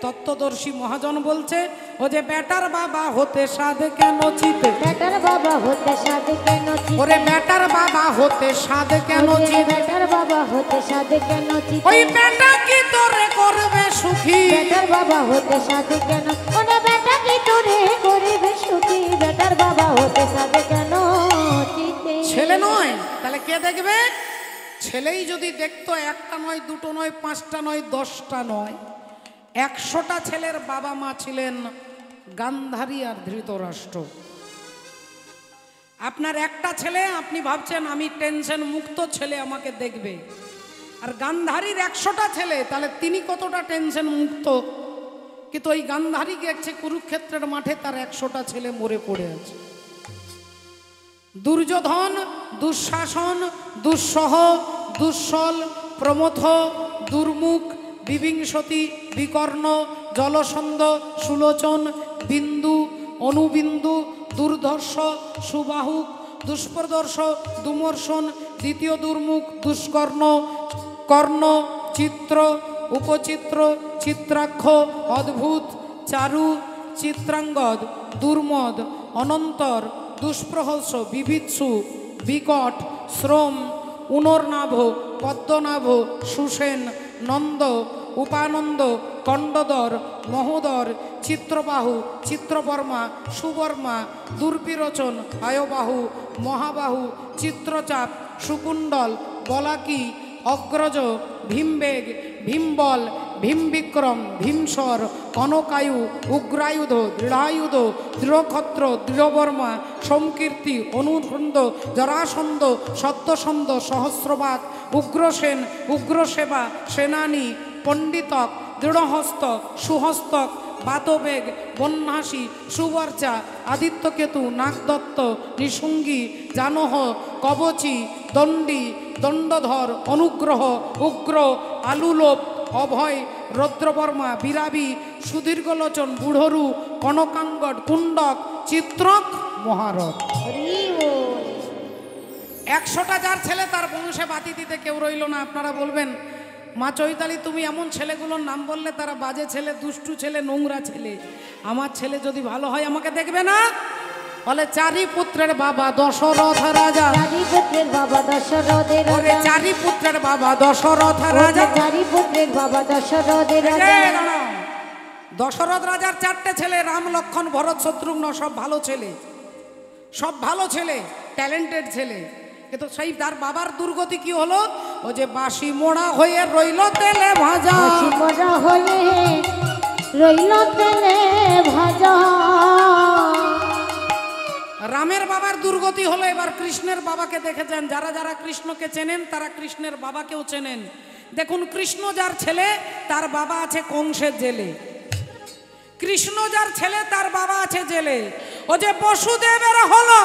তত্ত্বদর্শী মহাজন বলছে, ও যে বেটার বাবা হতে সাধ কেন চিতে, বেটার বাবা হতে সাধ কেন চিতে, ওরে বেটার বাবা হতে সাধ কেন চিতে, বেটার বাবা হতে সাধ কেন চিতে, ওই বেটা কি তোরে করবে সুখী, বেটার বাবা হতে সাধ কেন, ওরে বেটা কি তোরে করবে সুখী, বেটার বাবা হতে সাধ কেন চিতে। ছেলে নয়, তাহলে কে দেখবে? ছেলেই যদি দেখতো, একটা নয়, দুটো নয়, পাঁচটা নয়, 10টা নয়, 100টা ছেলের বাবা মা ছিলেন গান্ধারী আর ধৃতরাষ্ট্র। আপনার একটা ছেলে, আপনি ভাবছেন আমি টেনশন মুক্ত, ছেলে আমাকে দেখবে। আর গান্ধারীর 100টা ছেলে, তাহলে তিনি কতটা টেনশন মুক্ত। কিন্তু ওই গান্ধারী গেছে কুরুক্ষেত্রের মাঠে, তার 100টা ছেলে মরে পড়ে আছে। দুর্যোধন, দুঃশাসন, দুঃসহ, দুঃসল, প্রমথ, দুর্মুখ, বিবিংসতি, বিকর্ণ, জলসন্ধ, সুলোচন, বিন্দু, অনুবিন্দু, দুর্ধর্ষ, সুবাহুক, দুষ্প্রদর্শ, দুমর্শন, দ্বিতীয় দুর্মুখ, দুষ্কর্ণ, কর্ণ, চিত্র, উপচিত্র, চিত্রাক্ষ, অদ্ভুত, চারু, চিত্রাঙ্গদ, দুর্মদ, অনন্তর, দুষ্প্রহস্য, বিভীৎসু, বিকট, শ্রম, উনর্নাভ, পদ্মনাভ, সুসেন, নন্দ, উপানন্দ, কণ্ডদর, মহোদর, চিত্রবাহু, চিত্রবর্মা, সুবর্মা, দুর্বিরোচন, আয়বাহু, মহাবাহু, চিত্রচাপ, সুকুণ্ডল, বলাকি, অগ্রজ, ভীমবেগ, ভীমবল, ভীমবিক্রম, ভীমস্বর, কনকায়ু, উগ্রায়ুধ, দৃঢ়ায়ুধ, দৃঢ়ক্ষত্র, দৃঢ়বর্মা, সমকীর্তি, অনুসন্দ, জরাসন্ধ, সত্যসন্ধ, সহস্রবাদ, উগ্রসেন, উগ্রসেবা, সেনানী, পণ্ডিতক, দৃঢ়হস্ত, সুহস্তক, বাতবেগ, বন্যাসী, সুবর্চা, আদিত্যকেতু, নাগদত্ত, নিশুঙ্গী, জানহ, কবচী, দণ্ডী, দণ্ডধর, অনুগ্রহ, উগ্র, আলুলোপ, অভয়, রৌদ্রবর্মা, বিরাবী, সুদীর্ঘলোচন, বুড়রু, কনকাঙ্গড, কুণ্ডক, চিত্রক, মহারথ। 100টা যার ছেলে, তার বংশে বাতি দিতে কেউ রইল না। আপনারা বলবেন মা চৈতালি তুমি এমন ছেলেগুলোর নাম বললে, তারা বাজে ছেলে, দুষ্টু ছেলে, নোংরা ছেলে। আমার ছেলে যদি ভালো হয় আমাকে দেখবে না? বলে চারি পুত্রের বাবা দশরথ রাজা, চারি পুত্রের বাবা দশরথের রাজা, চারি পুত্রের বাবা দশরথ রাজা, চারি পুত্রের বাবা দশরথের রাজা। দশরথ রাজার 4টে ছেলে, রাম, লক্ষ্মণ, ভরত, শত্রুঘ্ন, সব ভালো ছেলে, সব ভালো ছেলে, ট্যালেন্টেড ছেলে। কিন্তু সেই তার বাবার দুর্গতি কি হলো? ও যে বাসি মোড়া হয়ে রইল তেলে ভাজা, বাসি মোড়া হয়ে রইল তেলে ভাজা। রামের বাবার দুর্গতি হলো। এবার কৃষ্ণের বাবাকে দেখেছেন, যারা যারা কৃষ্ণকে চেনেন তারা কৃষ্ণের বাবাকেও চেনেন। দেখুন, কৃষ্ণ যার ছেলে, তার বাবা আছে কংসের জেলে। কৃষ্ণ যার ছেলে, তার বাবা আছে জেলে। ও যে বসুদেবের হলো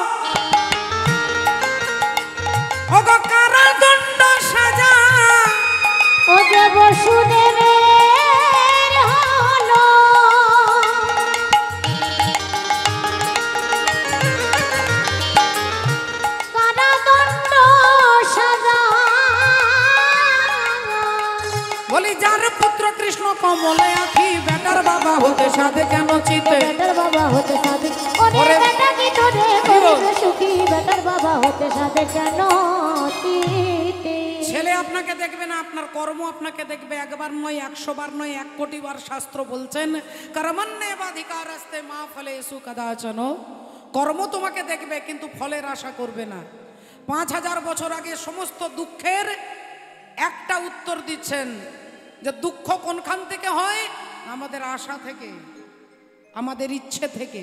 কারাদণ্ড যার পুত্র কৃষ্ণ কমলে আখি, বেটার বাবা হতে সাধে কেন চিতে? বেটার বাবা হতে সাধে ওরে ওরে বেটা কি তোরে করিবে সুখী, বেটার বাবা হতে সাধে কেন চিতে? ছেলে আপনাকে দেখবে না, আপনার কর্ম আপনাকে দেখবে। একবার নয়, 100 বার নয়, 1 কোটি বার শাস্ত্র বলছেন কর্মণ্যেবাধিকার আস্তে মা ফলেষু কদাচন। কর্ম তোমাকে দেখবে কিন্তু ফলের আশা করবে না। 5000 বছর আগে সমস্ত দুঃখের একটা উত্তর দিচ্ছেন যে দুঃখ কোনখান থেকে হয়? আমাদের আশা থেকে, আমাদের ইচ্ছে থেকে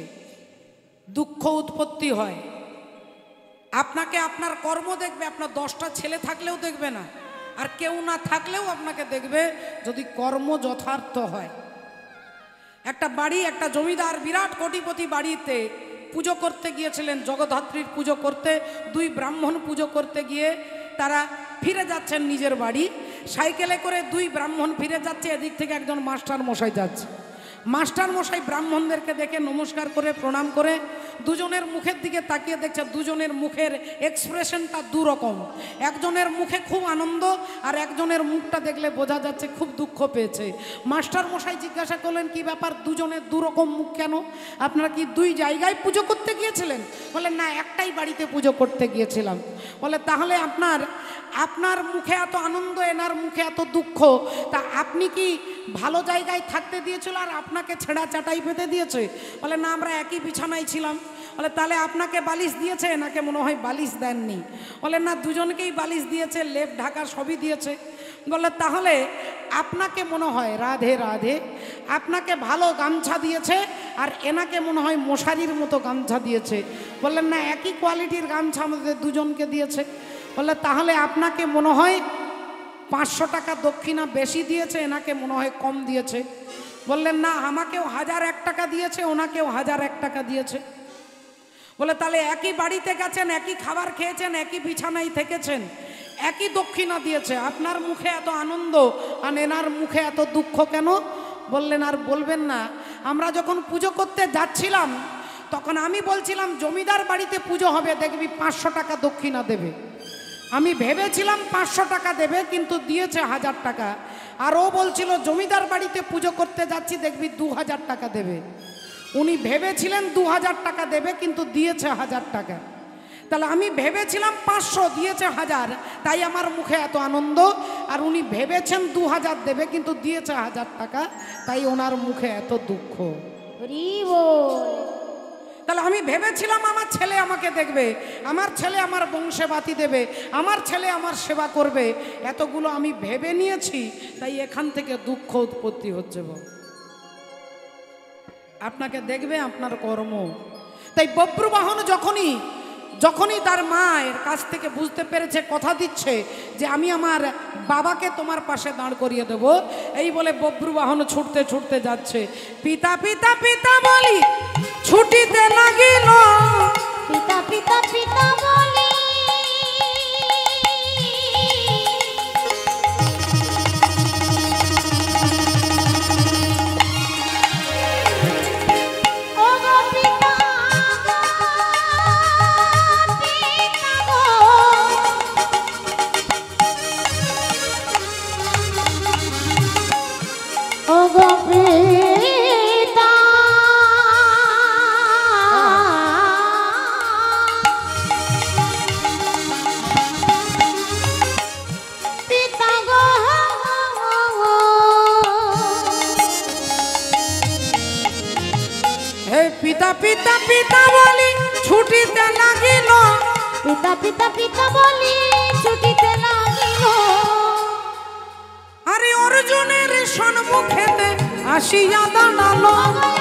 দুঃখ উৎপত্তি হয়। আপনাকে আপনার কর্ম দেখবে, আপনার 10টা ছেলে থাকলেও দেখবে না, আর কেউ না থাকলেও আপনাকে দেখবে যদি কর্ম যথার্থ হয়। একটা বাড়ি, একটা জমিদার বিরাট কোটিপতি বাড়িতে পুজো করতে গিয়েছিলেন, জগদ্ধাত্রীর পুজো করতে। 2 ব্রাহ্মণ পুজো করতে গিয়ে তারা ফিরে যাচ্ছেন নিজের বাড়ি। সাইকেলে করে 2 ব্রাহ্মণ ফিরে যাচ্ছে, এদিক থেকে একজন মাস্টার মশাই যাচ্ছে। মাস্টার মশাই ব্রাহ্মণদেরকে দেখে নমস্কার করে প্রণাম করে দুজনের মুখের দিকে তাকিয়ে দেখছে, দুজনের মুখের এক্সপ্রেশনটা দুরকম। একজনের মুখে খুব আনন্দ, আর একজনের মুখটা দেখলে বোঝা যাচ্ছে খুব দুঃখ পেয়েছে। মাস্টার মশাই জিজ্ঞাসা করলেন, কি ব্যাপার, দুজনের দুরকম মুখ কেন? আপনারা কি 2 জায়গায় পুজো করতে গিয়েছিলেন? বলেন না, একটাই বাড়িতে পুজো করতে গিয়েছিলাম। বলে তাহলে আপনার মুখে এত আনন্দ, এনার মুখে এত দুঃখ, তা আপনি কি ভালো জায়গায় থাকতে দিয়েছিল আর আপনাকে ছেঁড়া চাটাই পেতে দিয়েছে? বলে না, আমরা একই বিছানায় ছিলাম। বলে তাহলে আপনাকে বালিশ দিয়েছে, এনাকে মনে হয় বালিশ দেননি। বলে না, দুজনকেই বালিশ দিয়েছে, লেপ ঢাকা সবই দিয়েছে। বলে তাহলে আপনাকে মনে হয়, রাধে রাধে, আপনাকে ভালো গামছা দিয়েছে আর এনাকে মনে হয় মশারির মতো গামছা দিয়েছে। বললেন না, একই কোয়ালিটির গামছা আমাদের দুজনকে দিয়েছে। বলে তাহলে আপনাকে মনে হয় 500 টাকা দক্ষিণা বেশি দিয়েছে, এনাকে মনে হয় কম দিয়েছে। বললেন না, আমাকেও 1001 টাকা দিয়েছে, ওনাকেও 1001 টাকা দিয়েছে। বলে তাহলে একই বাড়িতে গেছেন, একই খাবার খেয়েছেন, একই বিছানায় থেকেছেন, একই দক্ষিণা দিয়েছে, আপনার মুখে এত আনন্দ আর এনার মুখে এত দুঃখ কেন? বললেন আর বলবেন না, আমরা যখন পুজো করতে যাচ্ছিলাম তখন আমি বলছিলাম জমিদার বাড়িতে পুজো হবে, দেখবি 500 টাকা দক্ষিণা দেবে। আমি ভেবেছিলাম 500 টাকা দেবে, কিন্তু দিয়েছে 1000 টাকা। আর ও বলছিল জমিদার বাড়িতে পুজো করতে যাচ্ছি, দেখবি 2000 টাকা দেবে। উনি ভেবেছিলেন 2000 টাকা দেবে, কিন্তু দিয়েছে 1000 টাকা। তাহলে আমি ভেবেছিলাম 500, দিয়েছে 1000, তাই আমার মুখে এত আনন্দ। আর উনি ভেবেছেন 2000 দেবে, কিন্তু দিয়েছে 1000 টাকা, তাই ওনার মুখে এত দুঃখ। হরি বল। তাহলে আমি ভেবেছিলাম আমার ছেলে আমাকে দেখবে, আমার ছেলে আমার বংশে বাতি দেবে, আমার ছেলে আমার সেবা করবে, এতগুলো আমি ভেবে নিয়েছি, তাই এখান থেকে দুঃখ উৎপত্তি হচ্ছে। আপনাকে দেখবে আপনার কর্ম। তাই বব্রবাহন যখনই তার মায়ের কাছ থেকে বুঝতে পেরেছে, কথা দিচ্ছে যে আমি আমার বাবাকে তোমার পাশে দাঁড় করিয়ে দেব, এই বলে বব্রবাহন ছুটতে ছুটতে যাচ্ছে। পিতা পিতা পিতা বলি ছুটিতে লাগিল, পিতা পিতা পিতা বলি পিতা পিতা পিতা বলি ছুটিতে লাগিল, পিতা পিতা পিতা বলি ছুটিতে লাগিল। আরে অর্জুনের সম্মুখেতে আসিয়া দাঁড়ালো,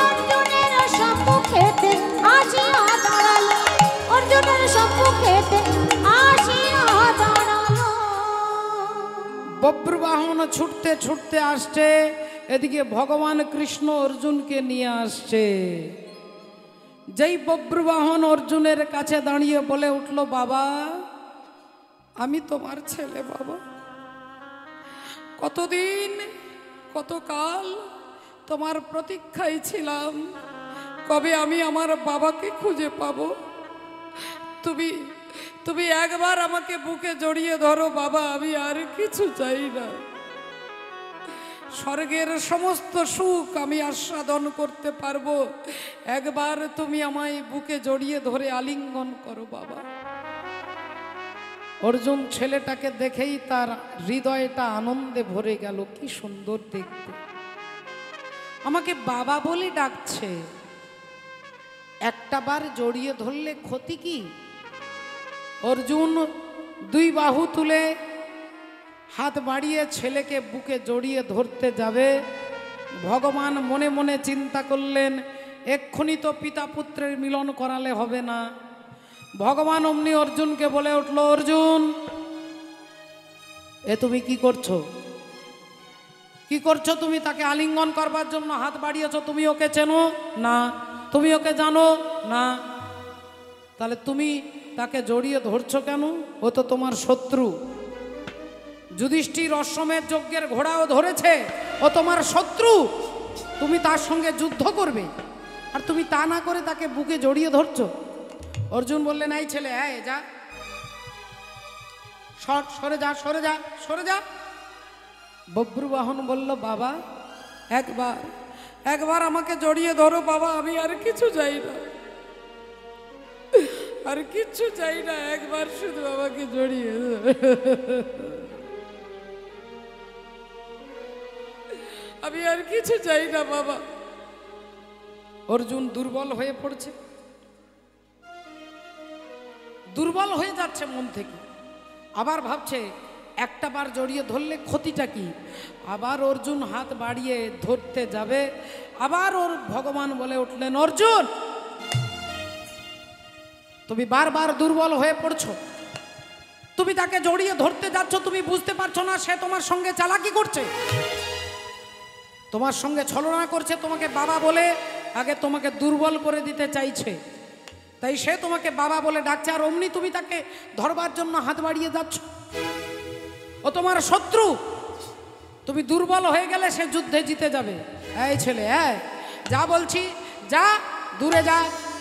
অর্জুনের সম্মুখেতে আসিয়া দাঁড়ালো, অর্জুনের সম্মুখেতে আসিয়া দাঁড়ালো। বব্রবাহন ছুটতে ছুটতে আসছে, এদিকে ভগবান কৃষ্ণ অর্জুনকে নিয়ে আসছে। যেই বব্রবাহন অর্জুনের কাছে দাঁড়িয়ে বলে উঠল, বাবা আমি তোমার ছেলে, বাবা কতদিন কতকাল তোমার প্রতীক্ষায় ছিলাম, কবে আমি আমার বাবাকে খুঁজে পাবো। তুমি একবার আমাকে বুকে জড়িয়ে ধরো বাবা, আমি আর কিছু চাই না। স্বর্গের সমস্ত সুখ আমি আস্বাদন করতে পারবো, একবার তুমি আমায় বুকে জড়িয়ে ধরে আলিঙ্গন করো বাবা। অর্জুন ছেলেটাকে দেখেই তার হৃদয়টা আনন্দে ভরে গেল, কি সুন্দর দেখতে, আমাকে বাবা বলে ডাকছে, একটা বার জড়িয়ে ধরলে ক্ষতি কি? অর্জুন দুই বাহু তুলে হাত বাড়িয়ে ছেলেকে বুকে জড়িয়ে ধরতে যাবে। ভগবান মনে মনে চিন্তা করলেন, এক্ষুনি তো পিতা পুত্রের মিলন করালে হবে না। ভগবান অমনি অর্জুনকে বলে উঠল, অর্জুন এ তুমি কি করছো? কি করছো তুমি? তাকে আলিঙ্গন করবার জন্য হাত বাড়িয়েছো, তুমি ওকে চেনো না, তুমি ওকে জানো না, তাহলে তুমি তাকে জড়িয়ে ধরছো কেন? ও তো তোমার শত্রু। যুধিষ্ঠির অশ্বমেধ যজ্ঞের ঘোড়াও ধরেছে, ও তোমার শত্রু, তুমি তার সঙ্গে যুদ্ধ করবে, আর তুমি তা না করে তাকে বুকে জড়িয়ে ধরছো। অর্জুন বললেন, এই ছেলে, হ্যাঁ যা, সরে যা, সরে যা, সরে যা। বব্রুবাহন বলল, বাবা একবার আমাকে জড়িয়ে ধরো বাবা, আমি আর কিছু চাই না, আর কিচ্ছু চাই না, একবার শুধু আমাকে জড়িয়ে ধরো। আমি আর কিছু চাই না বাবা। অর্জুন দুর্বল হয়ে পড়ছে, দুর্বল হয়ে যাচ্ছে মন থেকে। আবার ভাবছে একটা বার জড়িয়ে ধরলে ক্ষতিটা কি? আবার অর্জুন হাত বাড়িয়ে ধরতে যাবে, আবার ওর ভগবান বলে উঠলেন, অর্জুন তুমি বারবার দুর্বল হয়ে পড়ছো, তুমি তাকে জড়িয়ে ধরতে যাচ্ছ, তুমি বুঝতে পারছো না সে তোমার সঙ্গে চালাকি করছে, তোমার সঙ্গে ছলনা করছে, তোমাকে বাবা বলে আগে তোমাকে দুর্বল করে দিতে চাইছে, তাই সে তোমাকে বাবা বলে ডাকছে, আর অমনি তুমি তাকে ধরবার জন্য হাত বাড়িয়ে যাচ্ছ। ও তোমার শত্রু, তুমি দুর্বল হয়ে গেলে সে যুদ্ধে জিতে যাবে। এই ছেলে, যা বলছি যা, দূরে যা,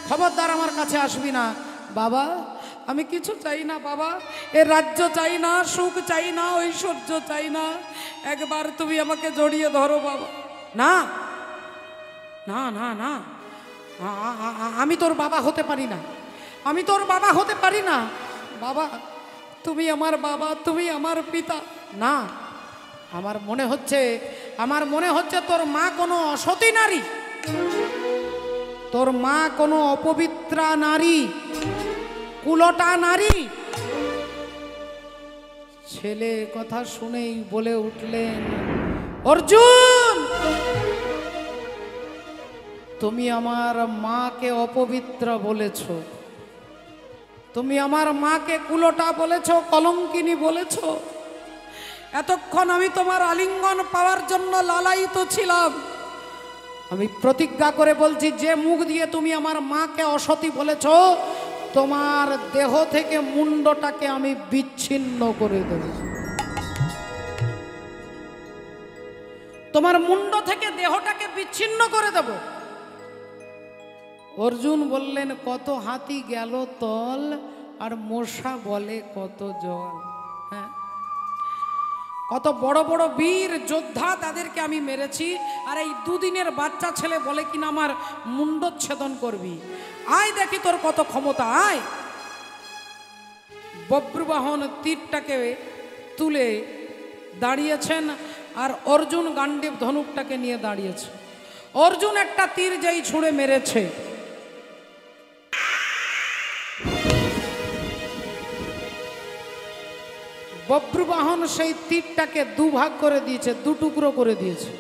খবরদার আমার কাছে আসবি না। বাবা আমি কিছু চাই না বাবা, এ রাজ্য চাই না, সুখ চাই না, ঐশ্বর্য চাই না, একবার তুমি আমাকে জড়িয়ে ধরো বাবা। না না না না, আমি তোর বাবা হতে পারি না, আমি তোর বাবা হতে পারি না বাবা, তুমি আমার বাবা, তুমি আমার পিতা। না, আমার মনে হচ্ছে তোর মা কোনো অসতী নারী, তোর মা কোনো অপবিত্রা নারী, কুলটা নারী। ছেলে কথা শুনেই বলে উঠলেন, অর্জুন তুমি আমার মাকে অপবিত্র বলেছ, তুমি আমার মাকে কুলটা বলেছ, কলঙ্কিনী বলেছ। এতক্ষণ আমি তোমার আলিঙ্গন পাওয়ার জন্য লালায়িত ছিলাম, আমি প্রতিজ্ঞা করে বলছি, যে মুখ দিয়ে তুমি আমার মাকে অসতী বলেছ, তোমার দেহ থেকে মুন্ডটাকে আমি বিচ্ছিন্ন করে দেব, তোমার মুন্ড থেকে দেহটাকে বিচ্ছিন্ন করে দেব। অর্জুন বললেন, কত হাতি গেল তল, আর মশা বলে কত জল। হ্যাঁ, কত বড় বড় বীর যোদ্ধা, তাদেরকে আমি মেরেছি, আর এই দুদিনের বাচ্চা ছেলে বলে কিনা আমার মুন্ডচ্ছেদন করবি, আয় দেখি তোর কত ক্ষমতা, আয়। বব্রুবাহন তীরটাকে তুলে দাঁড়িয়েছেন, আর অর্জুন গাণ্ডীব ধনুকটাকে নিয়ে দাঁড়িয়েছে। অর্জুন একটা তীর যেই ছুঁড়ে মেরেছে, বব্রুবাহন সেই তীরটাকে দুভাগ করে দিয়েছে, দুটুকরো করে দিয়েছে।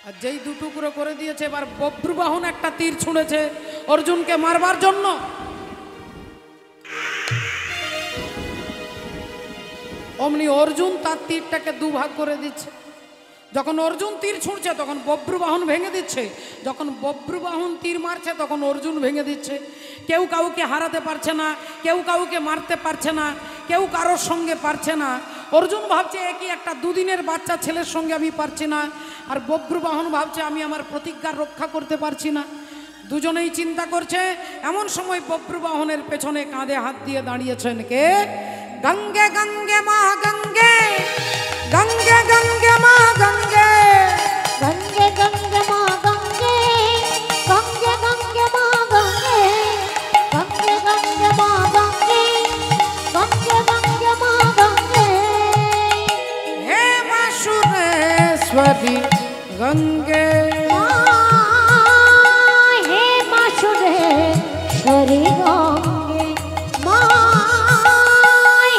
আর যেই দুটুকরো করে দিয়েছে, এবার বব্রুবাহন একটা তীর ছুঁড়েছে অর্জুনকে মারবার জন্য। অমনি অর্জুন তার তীরটাকে দুভাগ করে দিচ্ছে। যখন অর্জুন তীর ছুঁড়ছে তখন বব্রুবাহন ভেঙে দিচ্ছে, যখন বব্রুবাহন তীর মারছে তখন অর্জুন ভেঙে দিচ্ছে। কেউ কাউকে হারাতে পারছে না, কেউ কাউকে মারতে পারছে না, কেউ কারোর সঙ্গে পারছে না। অর্জুন ভাবছে একই একটা দুদিনের বাচ্চা ছেলের সঙ্গে আমি পারছি না, আর বব্রুবাহন ভাবছে আমি আমার প্রতিজ্ঞা রক্ষা করতে পারছি না। দুজনেই চিন্তা করছে। এমন সময় বব্রুবাহনের পেছনে কাঁধে হাত দিয়ে দাঁড়িয়েছেন কে? গঙ্গে গঙ্গে মা গঙ্গে গঙ্গে গঙ্গে মা গঙ্গে, গঙ্গে গঙ্গে মা গঙ্গে, গঙ্গে গঙ্গে মা গঙ্গে, গঙ্গে গঙ্গে মা গঙ্গে, গঙ্গে গঙ্গে মা গঙ্গে। হে মা সুরেশ্বরী গঙ্গে, হে মা সুরেশ্বরী গঙ্গে, মা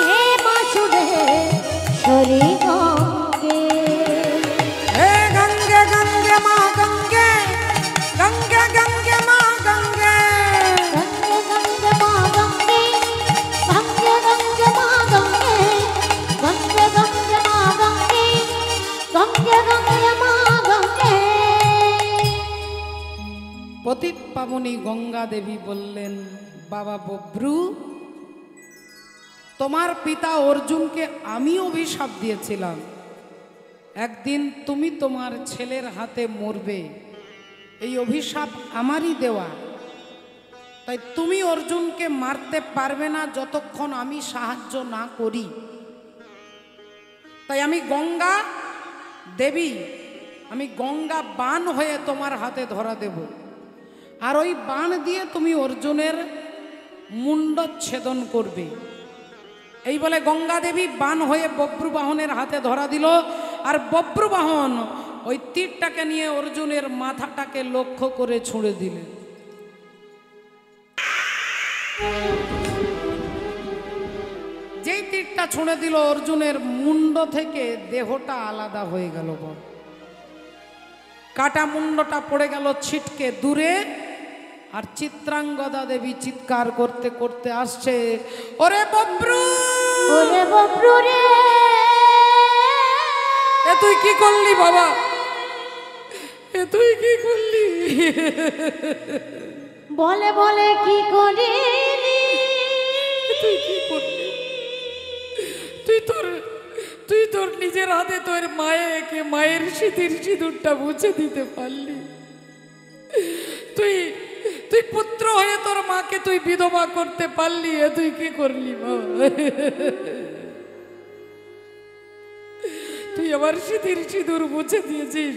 হে মা সুরেশ্বরী গঙ্গে। হে গঙ্গে গঙ্গে মা গঙ্গে, গঙ্গে গঙ্গে মা গঙ্গে, গঙ্গে গঙ্গে মা গঙ্গে, গঙ্গে গঙ্গে মা গঙ্গে, গঙ্গে গঙ্গে মা গঙ্গে, গঙ্গে গঙ্গে মা গঙ্গে। পতিত পাবনী গঙ্গা দেবী বললেন, বাবা বব্রু, তোমার পিতা অর্জুনকে আমি অভিশাপ দিয়েছিলাম, একদিন তুমি তোমার ছেলের হাতে মরবে, এই অভিশাপ আমারই দেওয়া। তাই তুমি অর্জুনকে মারতে পারবে না যতক্ষণ আমি সাহায্য না করি। তাই আমি গঙ্গা দেবী, আমি গঙ্গা বান হয়ে তোমার হাতে ধরা দেব, আর ওই বান দিয়ে তুমি অর্জুনের মুন্ডচ্ছেদন করবে। এই বলে গঙ্গা দেবী বান হয়ে বব্রুবাহনের হাতে ধরা দিল, আর বব্রুবাহন ওই তীরটাকে নিয়ে অর্জুনের মাথাটাকে লক্ষ্য করে ছুঁড়ে দিলেন। যেই তীরটা ছুঁড়ে দিল, অর্জুনের মুন্ড থেকে দেহটা আলাদা হয়ে গেল, কাটা মুন্ডটা পড়ে গেল ছিটকে দূরে। আর চিত্রাঙ্গদা দেবী চিৎকার করতে করতে আসছে, ওরে বব্রু, ওরে বব্রু রে, এ তুই কি করলি বাবা, এ তুই কি করলি? বলে বলে কি করিলি, তুই কি করলি? তুই তোর নিজের হাতে তোর মায়েকে মায়ের সিঁথির সিঁদুরটা মুছে দিতে পারলি। তুই পুত্র হয়ে তোর মাকে তুই বিধবা করতে পারলি, এ তুই কি করলি বাবা? তুই আমার সিঁথির সিঁদুর মুছে দিয়েছিস,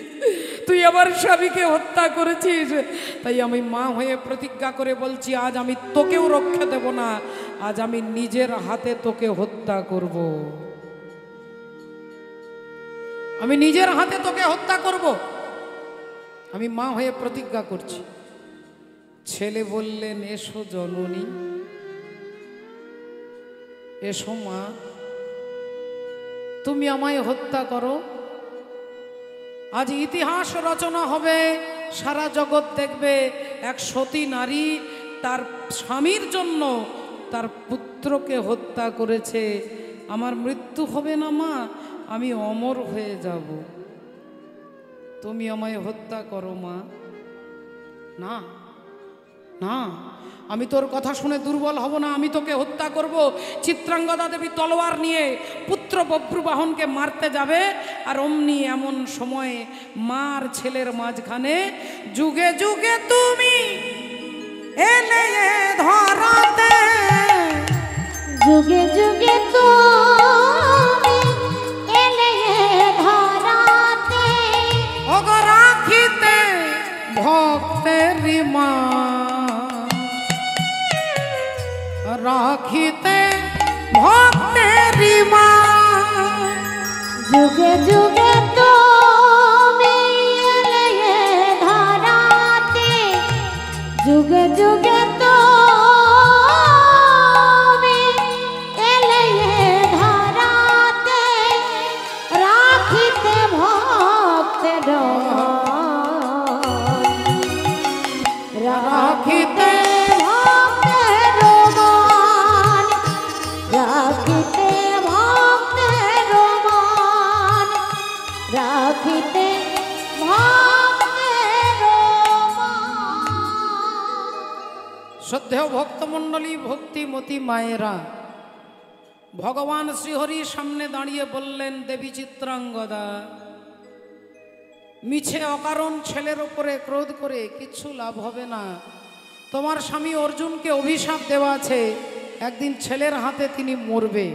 তুই আমার স্বামীকে হত্যা করেছিস। তাই আমি মা হয়ে প্রতিজ্ঞা করে বলছি, আজ আমি তোকেও রক্ষা দেব না, আজ আমি নিজের হাতে তোকে হত্যা করব। আমি নিজের হাতে তোকে হত্যা করব, আমি মা হয়ে প্রতিজ্ঞা করছি। ছেলে বললেন, এসো জননী, এসো মা, তুমি আমায় হত্যা করো। আজ ইতিহাস রচনা হবে, সারা জগৎ দেখবে এক সতী নারী তার স্বামীর জন্য তার পুত্রকে হত্যা করেছে। আমার মৃত্যু হবে না মা, আমি অমর হয়ে যাব, তুমি আমায় হত্যা করো মা। না না, আমি তোর কথা শুনে দুর্বল হব না, আমি তোকে হত্যা করব। চিত্রাঙ্গদা দেবী তলোয়ার নিয়ে পুত্র বব্রুবাহনকে মারতে যাবে, আর অমনি এমন সময়ে মার ছেলের মাঝখানে যুগে যুগে তুমি এলে ধরাতে, যুগে যুগে তুমি এলে ধরাতে, ওগো রাখিতে ভক্তের মা, রাখিতে ভক্তের মা। যুগে যুগে তুমি এলে ধরাতে, যুগে যুগে তুমি এলে ধরাতে, রাখিতে ভক্তের রাখিতে ভক্তের মান, রাখিতে ভক্তের মান, রাখিতে ভক্তের মান। শ্রদ্ধেয় ভক্তমণ্ডলী, ভক্তিমতী মায়েরা, ভগবান শ্রীহরির সামনে দাঁড়িয়ে বললেন, দেবী চিত্রাঙ্গদা, মিছে অকারণ ছেলের ওপরে ক্রোধ করে কিচ্ছু লাভ হবে না। তোমার স্বামী অর্জুনকে অভিশাপ দেওয়া আছে, একদিন ছেলের হাতে তিনি মরবে।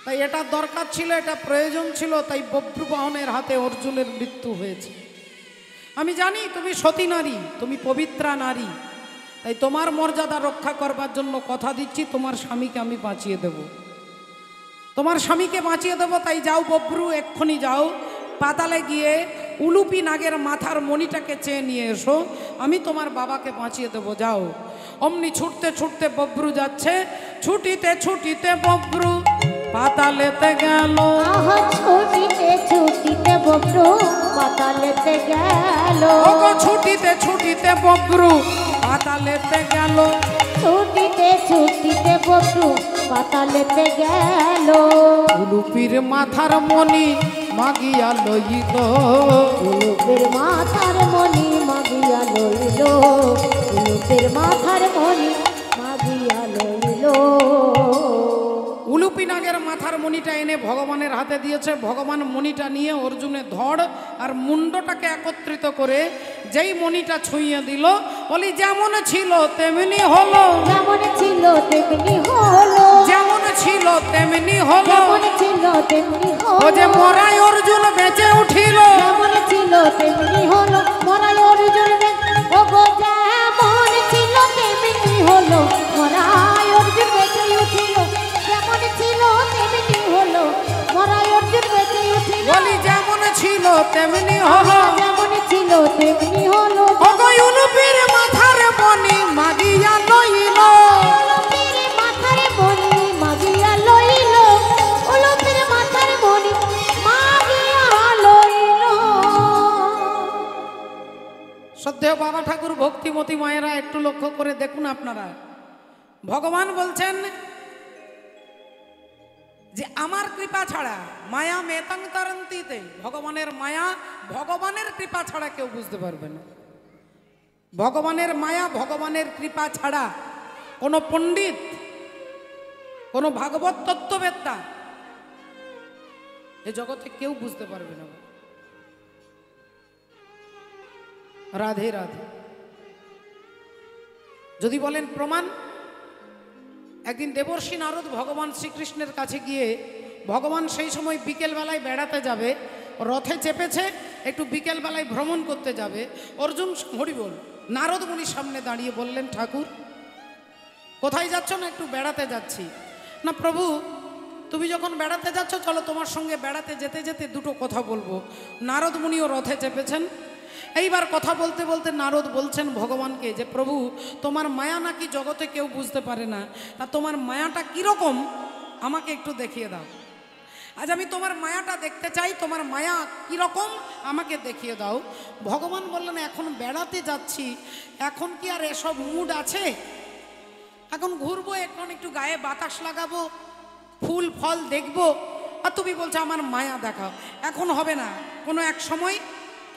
তাই এটা দরকার ছিল, এটা প্রয়োজন ছিল, তাই বব্রুবাহনের হাতে অর্জুনের মৃত্যু হয়েছে। আমি জানি তুমি সতী নারী, তুমি পবিত্রা নারী, তাই তোমার মর্যাদা রক্ষা করবার জন্য কথা দিচ্ছি, তোমার স্বামীকে আমি বাঁচিয়ে দেব, তোমার স্বামীকে বাঁচিয়ে দেবো। তাই যাও বব্রু, এক্ষুনি যাও পাতালে গিয়ে উলুপি নাগের মাথার মণিটাকে চেয়ে নিয়ে এসো, আমি তোমার বাবাকে বাঁচিয়ে দেবো, যাও। অমনি ছুটতে ছুটতে বব্রু যাচ্ছে, ছুটিতে ছুটিতে বব্রু পাতালেতে গেল। আহা ছুটিতে ছুটিতে বব্রু পাতালেতে গেল। ওগো ছুটিতে ছুটিতে বব্রু পাতালেতে গেল। ছুটিতে ছুটিতে বব্রু পাতালেতে গেল। উলুপির মাথার মণি মাগিয়া লইল। উলুপের মাথার মণি মাগিয়া লইল। উলুপের মাথার মণি মাগিয়া লইল। উলুপি নাগের মাথার মণিটা এনে ভগবানের হাতে দিয়েছে। ভগবান মণিটা নিয়ে অর্জুনের ধড় আর মুন্ডটাকে একত্রিত করে যেই মণিটা ছুঁয়ে দিল, বলি যেমন ছিল তেমনি হলো। যেমন ছিল তেমনি হলো। যেমন ছিল তেমনি হলো। যেমন ছিল তেমনি ও হলো। যে মরাই অর্জুন বেঁচে উঠিল। যেমন ছিল তেমনি হলো। মরাই অর্জুন ওগো যেমন ছিল তেমনি হলো। মরাই অর্জুন বেঁচে উঠিল। যেমন ছিল তেমনি হলো। মরাই অর্জুন বেঁচে উঠিল। বলি যেমন ছিল তেমনি হলো। যেমন ছিল তেমনি হলো। ওগো উলুপির মাথার মণি মাগিয়া লইল। উলুপের মাথার মণি মাগিয়া লইল। উলুপের মাথার মণি মাগিয়া লইল। শ্রদ্ধেয় বাবা ঠাকুর, ভক্তিমতী মায়েরা, একটু লক্ষ্য করে দেখুন আপনারা। ভগবান বলছেন যে আমার কৃপা ছাড়া মায়া মেতাং তারন্তিতে, ভগবানের মায়া, ভগবানের কৃপা ছাড়া কেউ বুঝতে পারবে না। ভগবানের মায়া, ভগবানের কৃপা ছাড়া কোনো পণ্ডিত, কোনো ভাগবত তত্ত্ববেত্তা এ জগতে কেউ বুঝতে পারবে না। রাধে রাধে। যদি বলেন প্রমাণ, একদিন দেবর্ষী নারদ ভগবান শ্রীকৃষ্ণের কাছে গিয়ে, ভগবান সেই সময় বিকেলবেলায় বেড়াতে যাবে, রথে চেপেছে, একটু বিকেলবেলায় ভ্রমণ করতে যাবে। অর্জুন হরি বল নারদ মুনির সামনে দাঁড়িয়ে বললেন, ঠাকুর কোথায় যাচ্ছ? না একটু বেড়াতে যাচ্ছি। না প্রভু, তুমি যখন বেড়াতে যাচ্ছ চলো তোমার সঙ্গে বেড়াতে যেতে যেতে দুটো কথা বলবো। নারদ মুনিও রথে চেপেছেন। এইবার কথা বলতে বলতে নারদ বলছেন ভগবানকে যে প্রভু, তোমার মায়া নাকি জগতে কেউ বুঝতে পারে না, তা তোমার মায়াটা কীরকম আমাকে একটু দেখিয়ে দাও। আজ আমি তোমার মায়াটা দেখতে চাই, তোমার মায়া কীরকম আমাকে দেখিয়ে দাও। ভগবান বললেন, এখন বেড়াতে যাচ্ছি, এখন কি আর এসব মুড আছে? এখন ঘুরবো, এখন একটু গায়ে বাতাস লাগাবো, ফুল ফল দেখবো, আর তুমি বলছো আমার মায়া দেখাও। এখন হবে না, কোনো এক সময়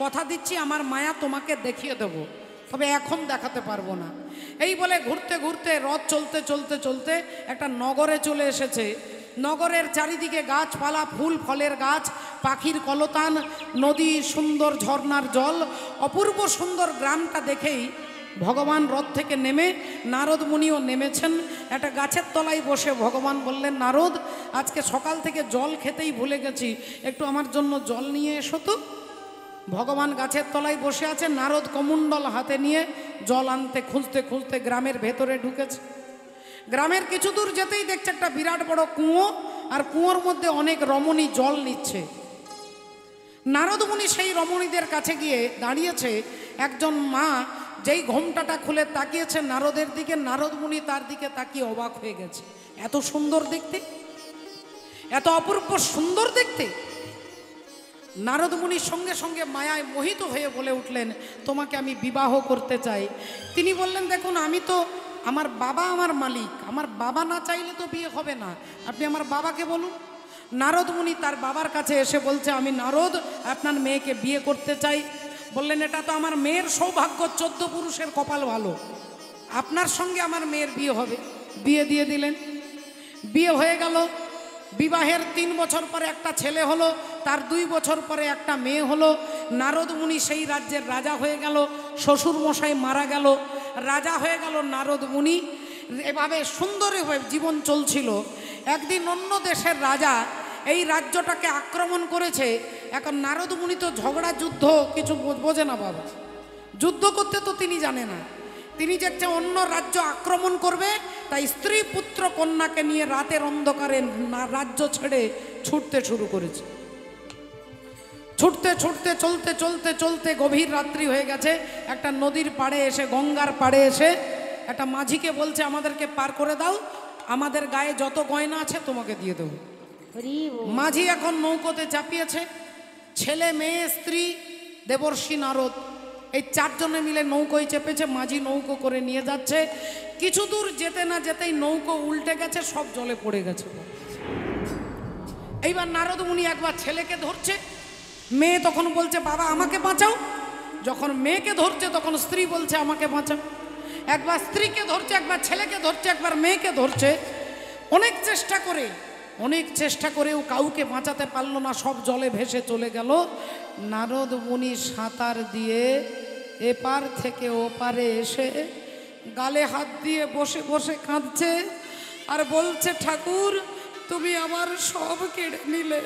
কথা দিচ্ছি আমার মায়া তোমাকে দেখিয়ে দেবো, তবে এখন দেখাতে পারবো না। এই বলে ঘুরতে ঘুরতে রথ চলতে চলতে চলতে একটা নগরে চলে এসেছে। নগরের চারিদিকে গাছপালা, ফুল ফলের গাছ, পাখির কলতান, নদী, সুন্দর ঝর্ণার জল, অপূর্ব সুন্দর গ্রামটা দেখেই ভগবান রথ থেকে নেমে, নারদ মুনিও নেমেছেন। একটা গাছের তলায় বসে ভগবান বললেন, নারদ আজকে সকাল থেকে জল খেতেই ভুলে গেছি, একটু আমার জন্য জল নিয়ে এসো তো। ভগবান গাছের তলায় বসে আছে, নারদ কমণ্ডল হাতে নিয়ে জল আনতে খুঁজতে খুঁজতে গ্রামের ভেতরে ঢুকেছে। গ্রামের কিছু দূর যেতেই দেখছে একটা বিরাট বড় কুয়ো, আর কুয়োর মধ্যে অনেক রমণী জল নিচ্ছে। নারদ মুনি সেই রমণীদের কাছে গিয়ে দাঁড়িয়েছে। একজন মা যেই ঘোমটাটা খুলে তাকিয়েছে নারদের দিকে, নারদ মুনি তার দিকে তাকিয়ে অবাক হয়ে গেছে। এত সুন্দর দেখতে, এত অপূর্ব সুন্দর দেখতে। নারদ মুনির সঙ্গে সঙ্গে মায়ায় মোহিত হয়ে বলে উঠলেন, তোমাকে আমি বিবাহ করতে চাই। তিনি বললেন, দেখুন আমি তো, আমার বাবা আমার মালিক, আমার বাবা না চাইলে তো বিয়ে হবে না, আপনি আমার বাবাকে বলুন। নারদ মুনি তার বাবার কাছে এসে বলছে, আমি নারদ আপনার মেয়েকে বিয়ে করতে চাই। বললেন, এটা তো আমার মেয়ের সৌভাগ্য, 14 পুরুষের কপাল ভালো, আপনার সঙ্গে আমার মেয়ের বিয়ে হবে। বিয়ে দিয়ে দিলেন। বিয়ে হয়ে গেল। বিবাহের 3 বছর পরে একটা ছেলে হলো, তার 2 বছর পরে একটা মেয়ে হলো। নারদ মুনি সেই রাজ্যের রাজা হয়ে গেল। শ্বশুর মশাই মারা গেল, রাজা হয়ে গেল নারদ মুনি। এভাবে সুন্দরভাবে জীবন চলছিল। একদিন অন্য দেশের রাজা এই রাজ্যটাকে আক্রমণ করেছে। এখন নারদ মুনি তো ঝগড়া যুদ্ধ কিছু বোঝে না বাবা, যুদ্ধ করতে তো তিনি জানে না। তিনি যে অন্য রাজ্য আক্রমণ করবে, তাই স্ত্রী পুত্র কন্যাকে নিয়ে রাতের অন্ধকারে রাজ্য ছেড়ে ছুটতে শুরু করেছে। ছুটতে ছুটতে চলতে চলতে চলতে গভীর রাত্রি হয়ে গেছে। একটা নদীর পাড়ে এসে, গঙ্গার পাড়ে এসে একটা মাঝিকে বলছে, আমাদেরকে পার করে দাও, আমাদের গায়ে যত গয়না আছে তোমাকে দিয়ে দেবো। মাঝি এখন নৌকোতে চাপিয়েছে। ছেলে, মেয়ে, স্ত্রী, দেবর্ষি, নারদ, এই চারজনে মিলে নৌকোয় চেপেছে। মাঝি নৌকো করে নিয়ে যাচ্ছে। কিছু দূর যেতে না যেতেই নৌকো উল্টে গেছে, সব জলে পড়ে গেছে। এইবার নারদ মুনি একবার ছেলেকে ধরছে, মেয়ে তখন বলছে বাবা আমাকে বাঁচাও। যখন মেয়েকে ধরছে তখন স্ত্রী বলছে আমাকে বাঁচাও। একবার স্ত্রীকে ধরছে, একবার ছেলেকে ধরছে, একবার মেয়েকে ধরছে। অনেক চেষ্টা করেও কাউকে বাঁচাতে পারলো না, সব জলে ভেসে চলে গেল। নারদ মুনি সাঁতার দিয়ে এপার থেকে ওপারে এসে গালে হাত দিয়ে বসে বসে কাঁদছে আর বলছে, ঠাকুর তুমি আমার সব কেড়ে নিলে,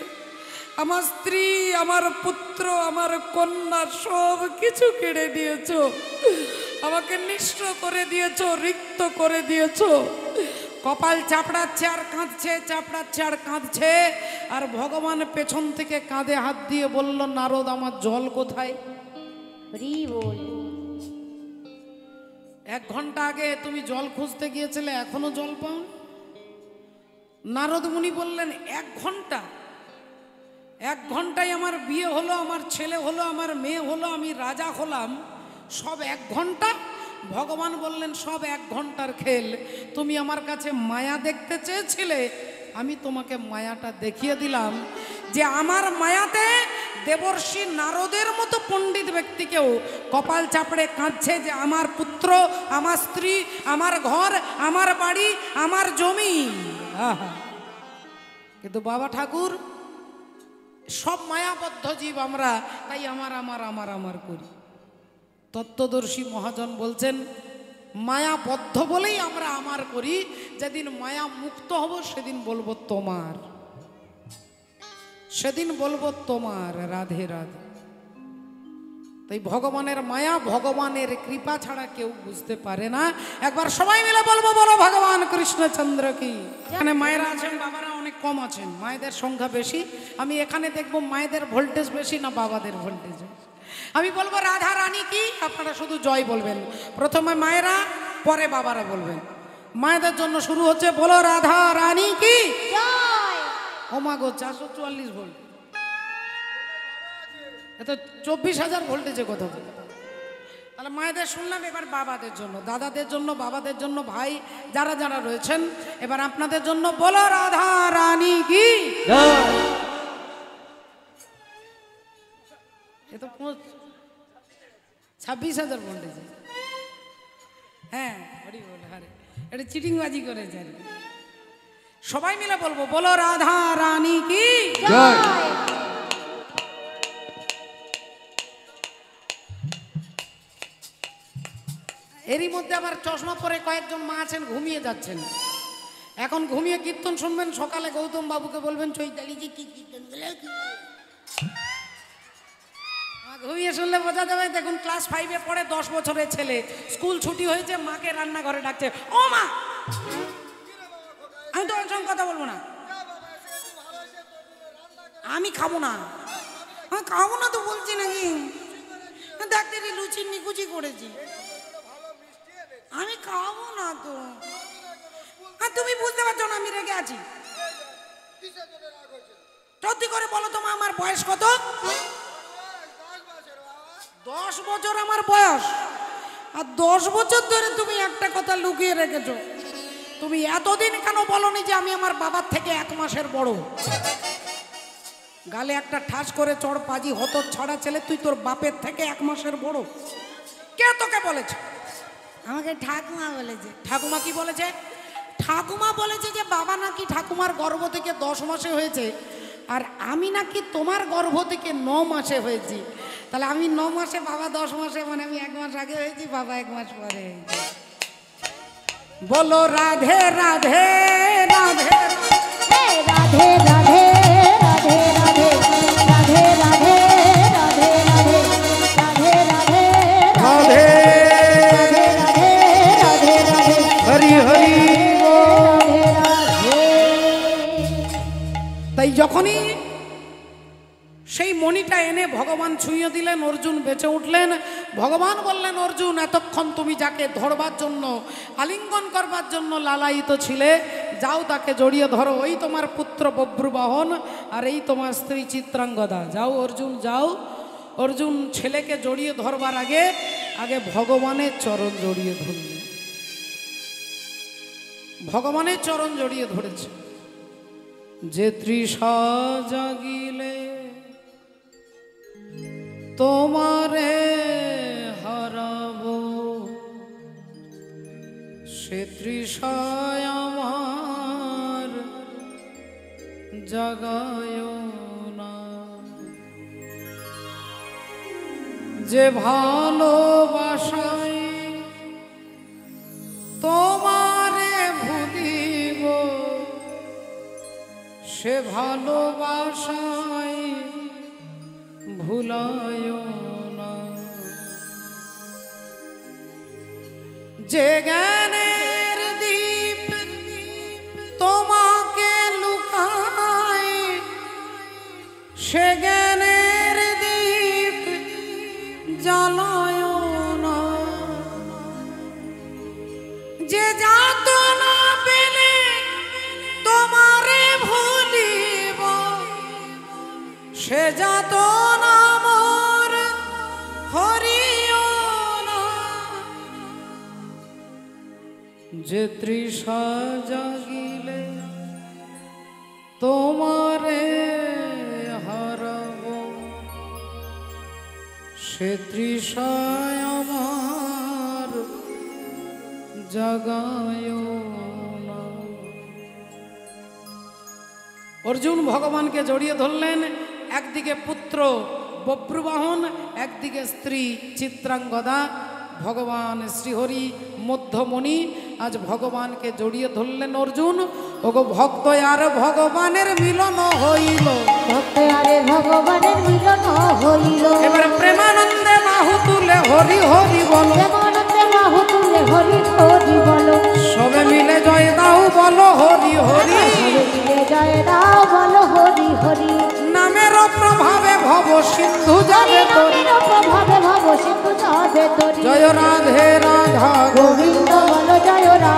আমার স্ত্রী, আমার পুত্র, আমার কন্যা সব কিছু কেড়ে দিয়েছো, আমাকে নিঃস্ব করে দিয়েছো, রিক্ত করে দিয়েছো। কপাল চাপড়াচ্ছে আর কাঁদছে, চাপড়াচ্ছে আর কাঁদছে। আর ভগবান পেছন থেকে কাঁধে হাত দিয়ে বলল, নারদ আমার জল কোথায়? 1 ঘন্টা আগে তুমি জল খুঁজতে গিয়েছিলে, এখনো জল পাও? নারদ মুনি বললেন 1 ঘন্টা? 1 ঘন্টায় আমার বিয়ে হলো, আমার ছেলে হলো, আমার মেয়ে হলো, আমি রাজা হলাম, সব 1 ঘন্টা? ভগবান বললেন, সব 1 ঘন্টার খেল। তুমি আমার কাছে মায়া দেখতে চেয়েছিলে, আমি তোমাকে মায়াটা দেখিয়ে দিলাম যে আমার মায়াতে দেবর্ষি নারদের মতো পণ্ডিত ব্যক্তিকেও কপাল চাপড়ে কাঁদছে যে আমার পুত্র, আমার স্ত্রী, আমার ঘর, আমার বাড়ি, আমার জমি। কিন্তু বাবা ঠাকুর সব মায়াবদ্ধ জীব আমরা, তাই আমার আমার আমার আমার করি। তত্ত্বদর্শী মহাজন বলছেন, মায়াবদ্ধ বলেই আমরা আমার করি, যেদিন মায়া মুক্ত হব সেদিন বলবো তোমার, সেদিন বলবো তোমার। রাধে রাধে। তাই ভগবানের মায়া, ভগবানের কৃপা ছাড়া কেউ বুঝতে পারে না। একবার সবাই মিলে বলবো, বলো ভগবান কৃষ্ণচন্দ্র কি। এখানে মায়েরা আছেন, বাবারা অনেক কম আছেন, মায়েদের সংখ্যা বেশি। আমি এখানে দেখবো মায়েদের ভোল্টেজ বেশি না বাবাদের ভোল্টেজ। আমি বলবো রাধা রানী কি, আপনারা শুধু জয় বলবেন। প্রথমে মায়েরা, পরে বাবারা বলবেন। মায়েদের জন্য শুরু হচ্ছে, বলো রাধা রানী কি। ও মা গো, 444 ভোল্ট, এত 24,000 ভোল্টেজে কথা বলে। তাহলে মায়েদের শুনলাম, এবার বাবাদের জন্য, দাদাদের জন্য, বাবাদের জন্য, ভাই যারা যারা রয়েছেন, এবার আপনাদের জন্য বলো রাধা রানী কি। এ তো 26,000 ভোল্টেজে। হ্যাঁ, হরি বল, হরে, এটা চিটিংবাজি করেছে আর কি। সবাই মিলে বলবো, বলো রাধা রানী কি। এরই মধ্যে আবার চশমা পরে কয়েকজন মা আছেন, ঘুমিয়ে যাচ্ছেন। এখন ঘুমিয়ে কীর্তন শুনবেন, সকালে গৌতম বাবুকে বলবেন, চৈতালি কি কীর্তন ঘুমিয়ে শুনলে বোঝা যাবে। দেখুন, ক্লাস 5-এ পড়ে, 10 বছরের ছেলে, স্কুল ছুটি হয়েছে, মাকে রান্নাঘরে ডাকছে, ও মা। আমি তো ওর সঙ্গে কথা বলবো না, আমি খাবো না, আমি খাবো না তো বলছি নাকি। দেখতে লুচি নিকুচি করেছি, আমি খাবো না তো। আর তুমি বুঝতে পারছো না আমি রেগে আছি? সত্যি করে বলো তো মা, আমার বয়স কত? 10 বছর আমার বয়স। আর 10 বছর ধরে তুমি একটা কথা লুকিয়ে রেখেছো। তুমি এতদিন কেন বলনি যে আমি আমার বাবার থেকে 1 মাসের বড়? গালে একটা ঠাস করে চড় পাজি, হত ছাড়া ছেলে, তুই তোর বাপের থেকে 1 মাসের বড়। কে তোকে বলেছে? আমাকে ঠাকুমা বলেছে। ঠাকুমা কি বলেছে? ঠাকুমা বলেছে যে বাবা নাকি ঠাকুমার গর্ভ থেকে 10 মাসে হয়েছে, আর আমি নাকি তোমার গর্ভ থেকে 9 মাসে হয়েছি। তাহলে আমি 9 মাসে, বাবা 10 মাসে, মানে আমি 1 মাস আগে হয়েছি, বাবা 1 মাস পরে হয়েছি। বলো রাধে রাধে রাধে হে রাধে রাধে রাধে রাধে রাধে রাধে রাধে রাধে রাধে রাধে রাধে রাধে রাধে রাধে হরি হরি রাধে রাধে। তাই যখনই সেই মণিটা এনে ভগবান ছুঁয়ে দিলেন, অর্জুন বেঁচে উঠলেন। ভগবান বললেন, অর্জুন এতক্ষণ তুমি যাকে ধরবার জন্য, আলিঙ্গন করবার জন্য লালায়িত ছিলে, যাও তাকে জড়িয়ে ধরো। ওই তোমার পুত্র বভ্রুবাহন আর এই তোমার স্ত্রী চিত্রাঙ্গদা। যাও অর্জুন যাও। অর্জুন ছেলেকে জড়িয়ে ধরবার আগে আগে ভগবানের চরণ জড়িয়ে ধরলেন। ভগবানের চরণ জড়িয়ে ধরেছে। যে তৃষা জাগিলে তোমারে হারাব, সে তৃষায় আমার জাগায় না। যে ভালোবাসায় তোমারে ভুলিব, সে ভালোবাসায় ভুলায় না। যে জ্ঞানের দীপ তোমাকে লুকায়, সে জ্ঞানের দীপ জ্বালায় না। যে যাতনা পেলে তোমারে ভুলিব, সে যাতনা মোর হরিও না। যে তৃষা জাগিলে তোমারে হারাব, সে তৃষায় আমার জাগায় না। অর্জুন ভগবানকে জড়িয়ে ধরলেন। একদিকে পুত্র বভ্রুবাহন, একদিকে স্ত্রী চিত্রাঙ্গদা। ভগবান শ্রীহরি মধ্যমণি আজ ভগবানকে জড়িয়ে ধরলেন অর্জুন। ওগো ভক্ত আর ভগবানের মিলন হইল, ভক্ত আরে ভগবানের মিলন হইল। এবার প্রেমানন্দে বাহু তুলে হরি হরি বলো, প্রেমানন্দে বাহু তুলে হরি হরি বলো। সবে মিলে জয় দাও বলো হরি হরি। সবে মিলে জয় দাও বলো হরি হরি। নামের প্রভাবে ভব সিন্ধু যাবে তরি, নামের প্রভাবে ভব সিন্ধু যাবে তরি। জয় রাধে রাধা গোবিন্দ বলো জয় রাধে